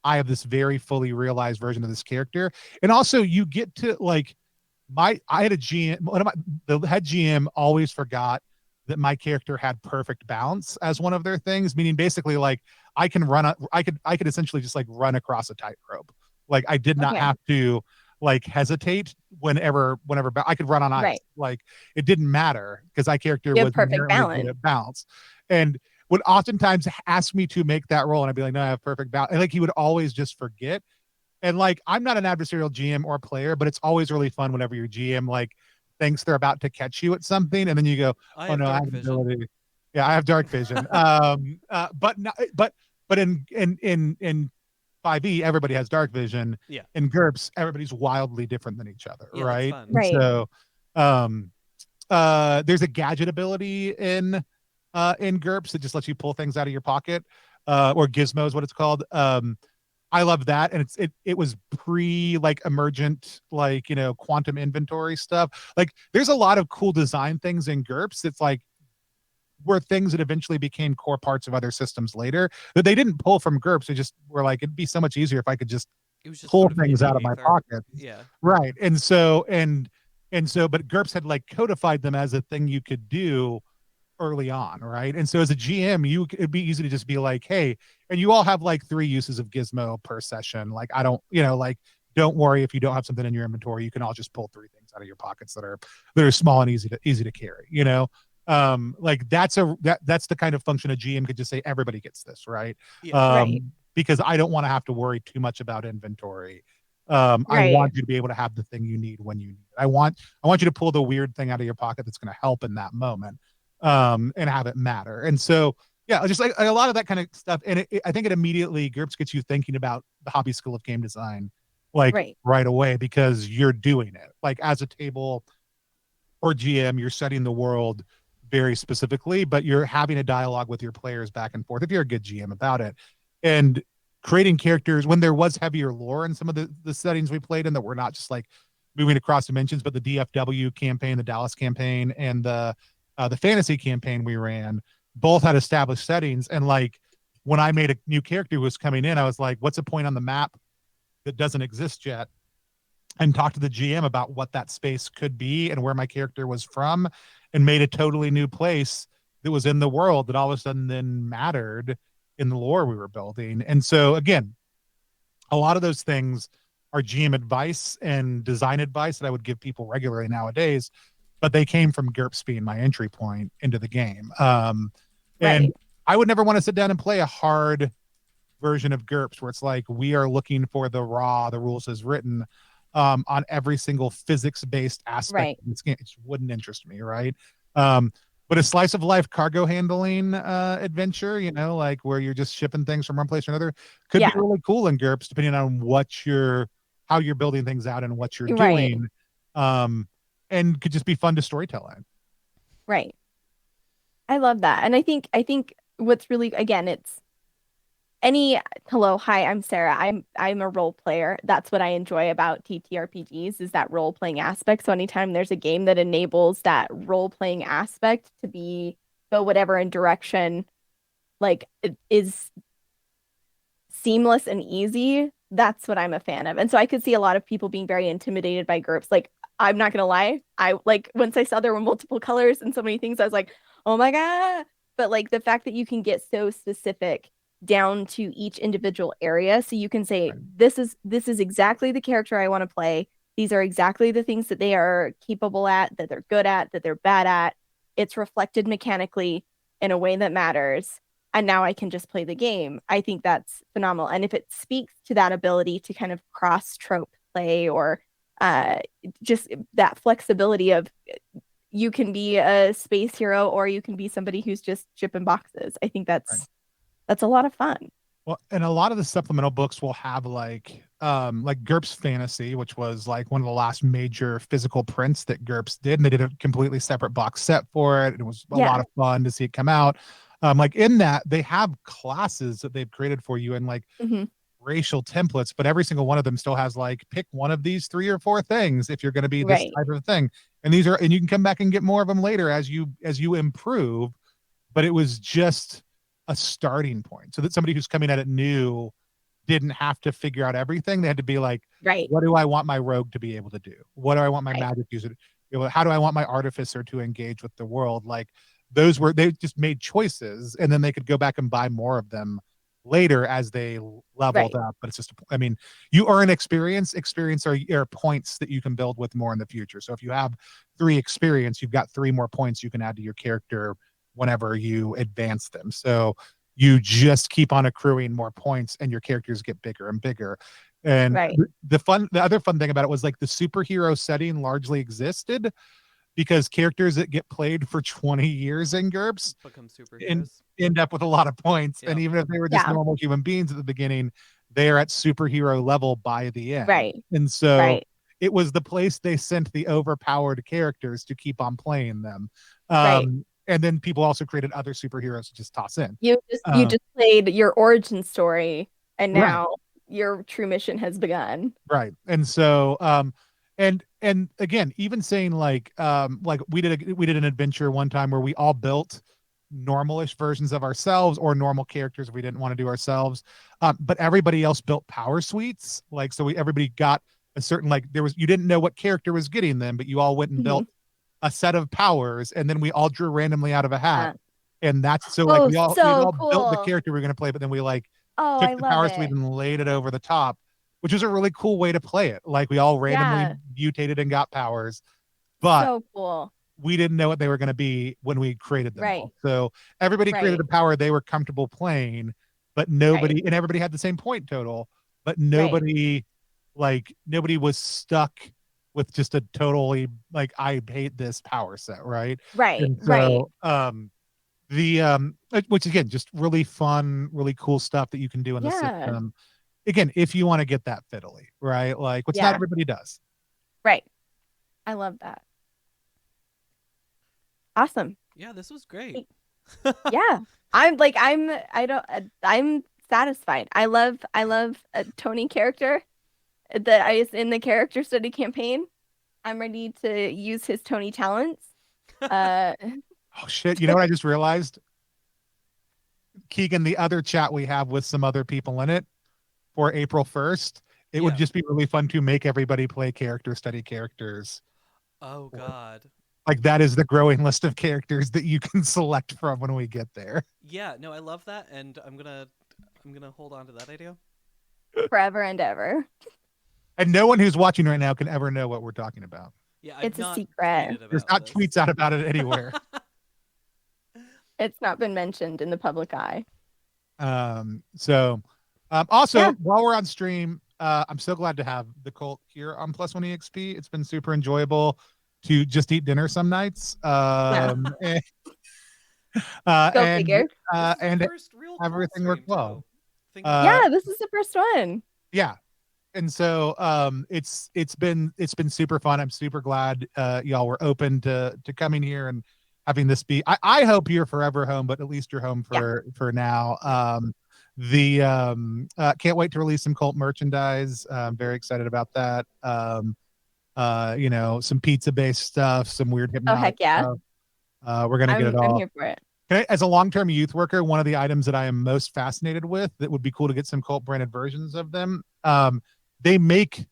I have this very fully realized version of this character. And also you get to like I had a GM, the head GM always forgot that my character had perfect balance as one of their things, meaning basically like I could essentially just like run across a tightrope. Like I did not have to like hesitate whenever I could run on ice. Like it didn't matter because my character was perfect balance. Good at balance, and would oftentimes ask me to make that role, and I'd be like, no, I have perfect balance. And like he would always just forget. And like I'm not an adversarial GM or player, but it's always really fun whenever your GM like thinks they're about to catch you at something, and then you go, "Oh no, I have ability." Yeah, I have dark vision. But in 5e, everybody has dark vision. Yeah. In GURPS, everybody's wildly different than each other, right? Right. So, there's a gadget ability in GURPS that just lets you pull things out of your pocket, or gizmo is what it's called. I love that, and it was pre like emergent, like, you know, quantum inventory stuff. Like there's a lot of cool design things in GURPS that's like were things that eventually became core parts of other systems later that they didn't pull from GURPS. They just were like, it'd be so much easier if I could just pull things out of my pocket. Yeah. Right. And so but GURPS had like codified them as a thing you could do early on, right? And so as a GM, it'd be easy to just be like, hey, and you all have like 3 uses of gizmo per session. Like I don't, you know, like don't worry if you don't have something in your inventory, you can all just pull 3 things out of your pockets that are small and easy to carry, you know. Like that's the kind of function a GM could just say everybody gets this, right? Because I don't want to have to worry too much about inventory. I want you to be able to have the thing you need when you need it. I want you to pull the weird thing out of your pocket that's going to help in that moment. and have it matter. And so, yeah, just like a lot of that kind of stuff. And I think it immediately GURPS gets you thinking about the hobby school of game design, like Right. right away, because you're doing it. Like as a table or GM, you're setting the world very specifically, but you're having a dialogue with your players back and forth if you're a good GM about it. And creating characters when there was heavier lore in some of the settings we played in that were not just like moving across dimensions, but the DFW campaign, the Dallas campaign, and the fantasy campaign we ran both had established settings. And like when I made a new character who was coming in, I was like, what's a point on the map that doesn't exist yet? And talked to the GM about what that space could be and where my character was from, and made a totally new place that was in the world that all of a sudden then mattered in the lore we were building. And so again, a lot of those things are GM advice and design advice that I would give people regularly nowadays, but they came from GURPS being my entry point into the game. And Right. I would never want to sit down and play a hard version of GURPS where it's like we are looking for the rules as written on every single physics-based aspect Right. of this game. It wouldn't interest me, right? But a slice of life cargo handling adventure, you know, like where you're just shipping things from one place to another, could be Yeah. really cool in GURPS, depending on how you're building things out and what you're Right. doing, and could just be fun to storytell in. Right. I love that. And I think what's really, again, it's hello, hi, I'm Sarah. I'm a role player. That's what I enjoy about TTRPGs is that role playing aspect. So anytime there's a game that enables that role playing aspect to go whatever in direction, like it is seamless and easy, that's what I'm a fan of. And so I could see a lot of people being very intimidated by GURPS. Like, I'm not gonna lie, I like once I saw there were multiple colors and so many things, I was like, oh my God. But like the fact that you can get so specific down to each individual area, so you can say, Right. this is exactly the character I want to play. These are exactly the things that they are capable at, that they're good at, that they're bad at. It's reflected mechanically in a way that matters. And now I can just play the game. I think that's phenomenal. And if it speaks to that ability to kind of cross trope play or just that flexibility of you can be a space hero or you can be somebody who's just shipping boxes. I think Right. that's a lot of fun. Well, and a lot of the supplemental books will have like GURPS Fantasy, which was like one of the last major physical prints that GURPS did, and they did a completely separate box set for it. It was a lot of fun to see it come out. Like in that, they have classes that they've created for you and like racial templates, but every single one of them still has like pick one of these 3 or 4 things if you're going to be this type of thing. And you can come back and get more of them later as you improve. But it was just a starting point so that somebody who's coming at it new didn't have to figure out everything. They had to be like, what do I want my rogue to be able to do? What do I want my magic user to do? How do I want my artificer to engage with the world? Like they just made choices, and then they could go back and buy more of them later as they leveled up. But it's just, I mean, you earn experience. Experience are points that you can build with more in the future. So if you have 3 experience, you've got 3 more points you can add to your character whenever you advance them. So you just keep on accruing more points and your characters get bigger and bigger. And the other fun thing about it was like the superhero setting largely existed because characters that get played for 20 years in GURPS become superheroes. End up with a lot of points. And even if they were just normal human beings at the beginning, they are at superhero level by the end. And so it was the place they sent the overpowered characters to keep on playing them. And then people also created other superheroes to just toss in. You just played your origin story, and now your true mission has begun. Right. And so and again, even saying like we did an adventure one time where we all built normalish versions of ourselves or normal characters if we didn't want to do ourselves. But everybody else built power suites. Like so everybody got a certain you didn't know what character was getting them, but you all went and built a set of powers, and then we all drew randomly out of a hat. And that's we all built the character we were going to play, but then we took the power suite and laid it over the top, which was a really cool way to play it. Like we all randomly mutated and got powers, but so cool. We didn't know what they were going to be when we created them. All. So everybody created a power they were comfortable playing, but nobody, and everybody had the same point total, but nobody was stuck with just a totally like I hate this power set, right? Right, And right. so which again, just really fun, really cool stuff that you can do in the Yeah. system. Again, if you want to get that fiddly, right? Like, which not Yeah. everybody does. Right. I love that. Awesome. Yeah, this was great. Yeah. I'm satisfied. I love a Tony character that is in the character study campaign. I'm ready to use his Tony talents. Uh Oh shit! You know what I just realized, Keegan? The other chat we have with some other people in it for April 1st, it would Yeah. just be really fun to make everybody play character study characters. Oh God. Like that is the growing list of characters that you can select from when we get there. Yeah. No, I love that, and I'm gonna hold on to that idea. forever and ever. And no one who's watching right now can ever know what we're talking about. Yeah, I've It's a not secret. tweeted There's about not this. tweets out about it anywhere. It's not been mentioned in the public eye. Also, Yeah. while we're on stream, I'm so glad to have the cult here on Plus One Exp. It's been super enjoyable to just eat dinner some nights. And, Go figure. And first real everything worked well. Yeah, this is the first one. Yeah. And so it's been super fun. I'm super glad y'all were open to coming here and having this be I hope you're forever home, but at least you're home for now. Can't wait to release some cult merchandise. I'm very excited about that. Some pizza based stuff, some weird hypnotic Oh heck yeah. stuff. We're gonna get it all. I'm here for it. Okay, as a long-term youth worker, one of the items that I am most fascinated with that would be cool to get some cult branded versions of them. They make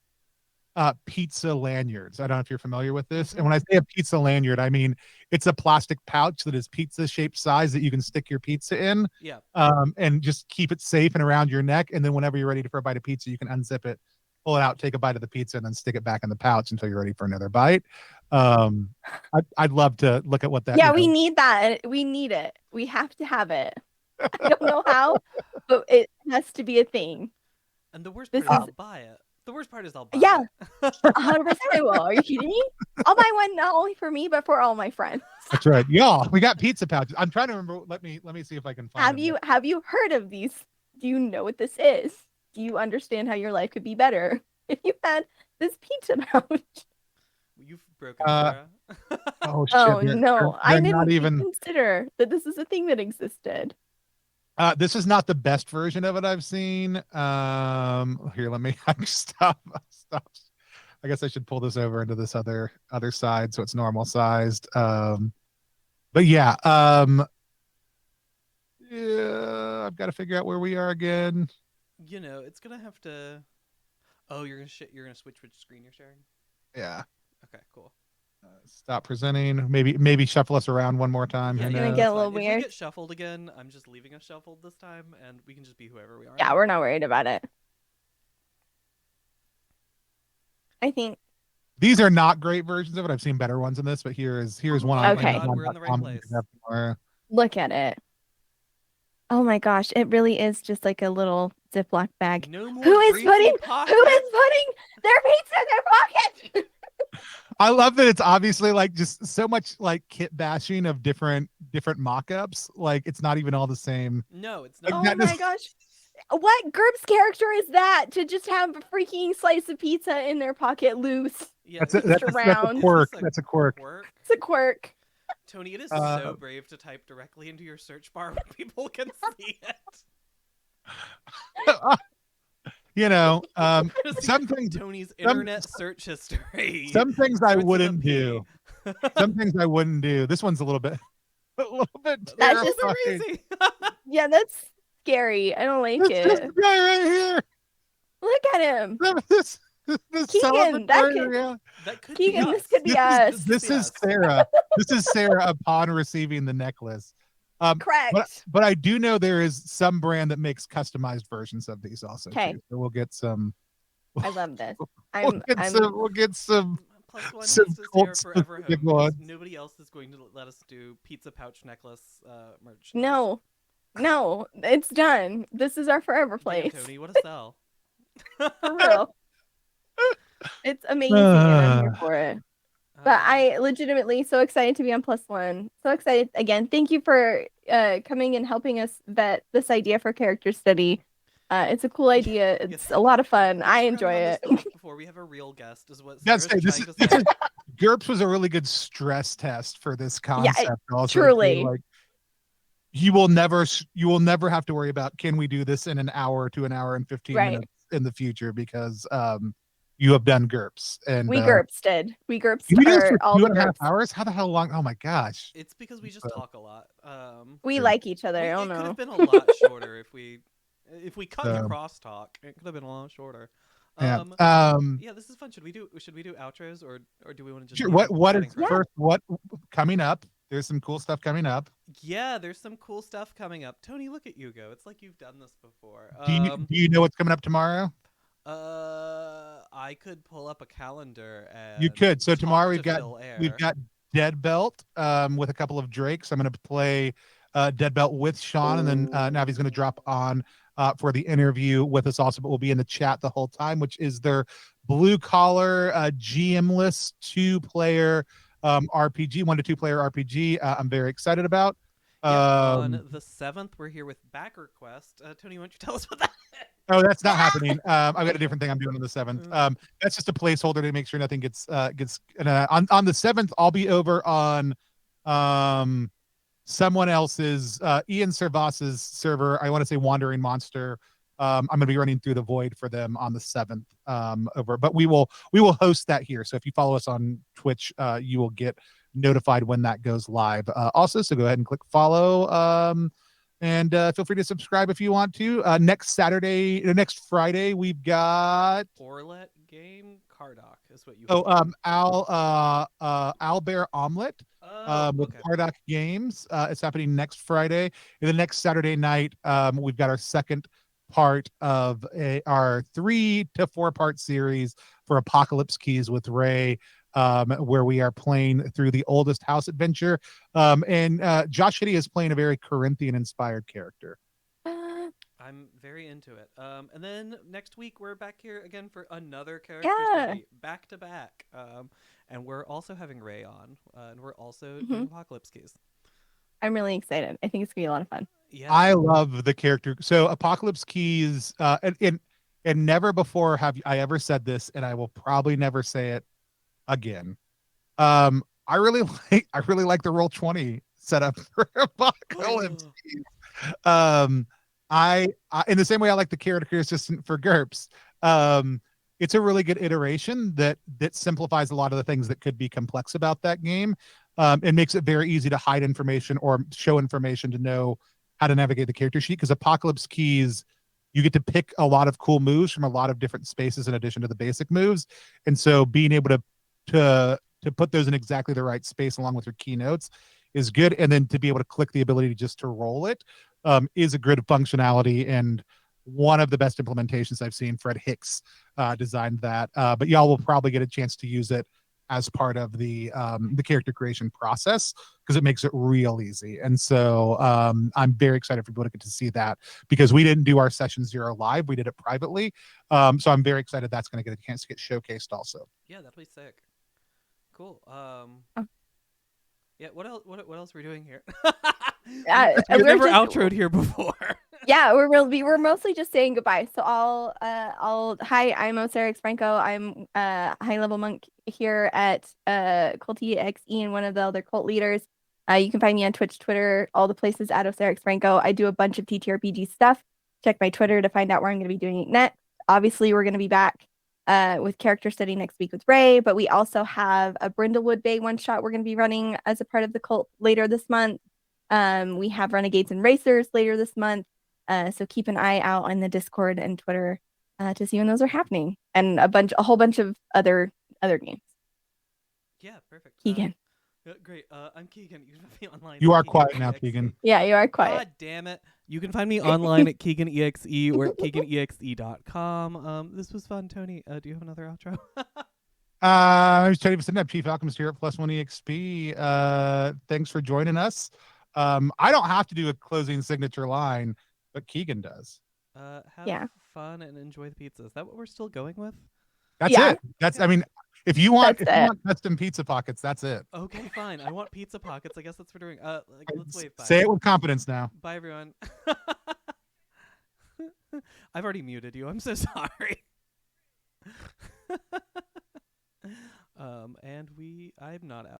pizza lanyards. I don't know if you're familiar with this. And when I say a pizza lanyard, I mean it's a plastic pouch that is pizza shaped size that you can stick your pizza in. Yeah. And just keep it safe and around your neck. And then whenever you're ready for a bite of pizza, you can unzip it, pull it out, take a bite of the pizza, and then stick it back in the pouch until you're ready for another bite. I'd love to look at what that. Yeah, we need that. We need it. We have to have it. I don't know how, but it has to be a thing. And the worst part is I'll buy it. The worst part is I'll buy Yeah, it. 100% I will. Are you kidding me? I'll buy one not only for me, but for all my friends. That's right. Y'all, we got pizza pouches. I'm trying to remember. Let me see if I can find them. Have you heard of these? Do you know what this is? Do you understand how your life could be better if you had this pizza pouch? You've broken Sarah. Oh, shit. Oh no, I didn't not even consider that this is a thing that existed. This is not the best version of it I've seen. Here, let me stop. I guess I should pull this over into this other side so it's normal sized. But yeah, yeah, I've got to figure out where we are again. You know, it's gonna have to. Oh, you're gonna switch which screen you're sharing. Yeah. Okay, cool. Stop presenting. Maybe shuffle us around one more time. Yeah, it's gonna get a little weird. If we get shuffled again, I'm just leaving us shuffled this time, and we can just be whoever we are. Yeah, we're not worried about it. I think these are not great versions of it. I've seen better ones in this, but here's one. Okay. God, we're in the right place. Look at it. Oh my gosh, it really is just like a little Ziploc bag. No more Who is putting pockets. their pizza in their pocket? I love that it's obviously like just so much like kit bashing of different mock-ups. Like it's not even all the same. No, it's Oh not. my gosh. What GURPS character is that to just have a freaking slice of pizza in their pocket loose? Yeah, that's a quirk. That's a quirk. It's a quirk. Tony, it is so brave to type directly into your search bar where people can see it. You know, some things. Tony's internet search history. Some things I wouldn't do. Some things I wouldn't do. This one's a little bit That's just crazy. Yeah, that's scary. I don't like it. This guy right here. Look at him. This Keegan, Keegan, this could be us. This is Sarah. This is Sarah upon receiving the necklace. Correct. But I do know there is some brand that makes customized versions of these also. Okay. So we'll get some. I love this. We'll get some. Plus One some needs to cult stay forever specific home. ones. Nobody else is going to let us do pizza pouch necklace merch. No, it's done. This is our forever place. Damn, Tony, what a sell. For real. It's amazing, and I'm here for it. But I legitimately so excited to be on Plus One. So excited again. Thank you for coming and helping us vet this idea for character study. It's a cool idea. It's a lot of fun. I enjoy it. Before we have a real guest, is what That's Sarah's trying to this say. is GURPS was a really good stress test for this concept. Also, truly. like you will never have to worry about can we do this in an hour to an hour and 15 minutes in the future because you have done GURPS and we GURPS did. We GURPS for all 2.5 hours. How the hell long? Oh my gosh! It's because we just talk a lot. We like each other. I don't know. It could have been a lot shorter if we cut the crosstalk. It could have been a lot shorter. Yeah. This is fun. Should we do outros or do we want to just sure. What is first? What coming up? There's some cool stuff coming up. Yeah, there's some cool stuff coming up. Tony, look at you go. It's like you've done this before. Do you know what's coming up tomorrow? I could pull up a calendar and you could. So tomorrow we've got Dead Belt with a couple of Drakes. I'm going to play Dead Belt with Sean, and then Navi's going to drop on for the interview with us also, but we'll be in the chat the whole time, which is their blue collar GM-less 2-player RPG, 1 to 2 player RPG. I'm very excited about. On the 7th, we're here with Back Request. Tony, why don't you tell us about that? Oh, that's not happening. I've got a different thing I'm doing on the 7th. That's just a placeholder to make sure nothing gets. On the 7th, I'll be over on someone else's Ian Servas's server. I want to say Wandering Monster. I'm going to be running through the void for them on the 7th over, but we will host that here. So if you follow us on Twitch, you will get notified when that goes live. Also, so go ahead and click follow. And feel free to subscribe if you want to. Next Friday, we've got Orlet Game Cardock is what you. Albert Omelet with Cardock Games. It's happening next Friday. And the next Saturday night, we've got our second part of our 3 to 4 part series for Apocalypse Keys with Ray. Where we are playing through the Oldest House adventure. And Josh Hiddy is playing a very Corinthian-inspired character. I'm very into it. And then next week, we're back here again for another character study, back to back. And we're also having Ray on, and we're also doing Apocalypse Keys. I'm really excited. I think it's going to be a lot of fun. Yeah. I love the character. So Apocalypse Keys, and never before have I ever said this, and I will probably never say it again. I really like the Roll20 setup for Apocalypse. I in the same way I like the character assistant for GURPS. It's a really good iteration that simplifies a lot of the things that could be complex about that game. It makes it very easy to hide information or show information to know how to navigate the character sheet, because Apocalypse Keys, you get to pick a lot of cool moves from a lot of different spaces in addition to the basic moves. And so being able to put those in exactly the right space along with your keynotes is good. And then to be able to click the ability just to roll it is a good functionality and one of the best implementations I've seen. Fred Hicks designed that, but y'all will probably get a chance to use it as part of the character creation process because it makes it real easy. And so I'm very excited for people to get to see that, because we didn't do our session 0 live. We did it privately. So I'm very excited that's going to get a chance to get showcased also. Yeah, that'll be sick. Cool. Yeah, what else are we doing here? We've never outroed here before. Yeah, we're mostly just saying goodbye. So hi, I'm Osiris Franco. I'm high level monk here at Culty XE and one of the other cult leaders. You can find me on Twitch, Twitter, all the places at Osiris Franco. I do a bunch of TTRPG stuff. Check my Twitter to find out where I'm going to be doing it next. Obviously, we're going to be back with character study next week with Ray, but we also have a Brindlewood Bay one shot we're going to be running as a part of the cult later this month. We have Renegades and Racers later this month. So keep an eye out on the Discord and Twitter to see when those are happening, and a whole bunch of other games. Yeah, perfect. Keegan. Great. I'm Keegan. You can find me online. You are quiet now, Keegan. Yeah, you are quiet. God damn it. You can find me online at KeeganEXE or at KeeganEXE.com. This was fun, Tony. Do you have another outro? I'm Tony Vasinda, Chief Alchemist here at Plus One Exp. Thanks for joining us. I don't have to do a closing signature line, but Keegan does. Have fun and enjoy the pizza. Is that what we're still going with? That's Yeah. it. That's, I mean, if you want That's it. custom pizza pockets, that's it. Okay, fine. I want pizza pockets. I guess that's what we're doing. Let's wave. Bye. Say it with confidence now. Bye, everyone. I've already muted you. I'm so sorry. I'm not out.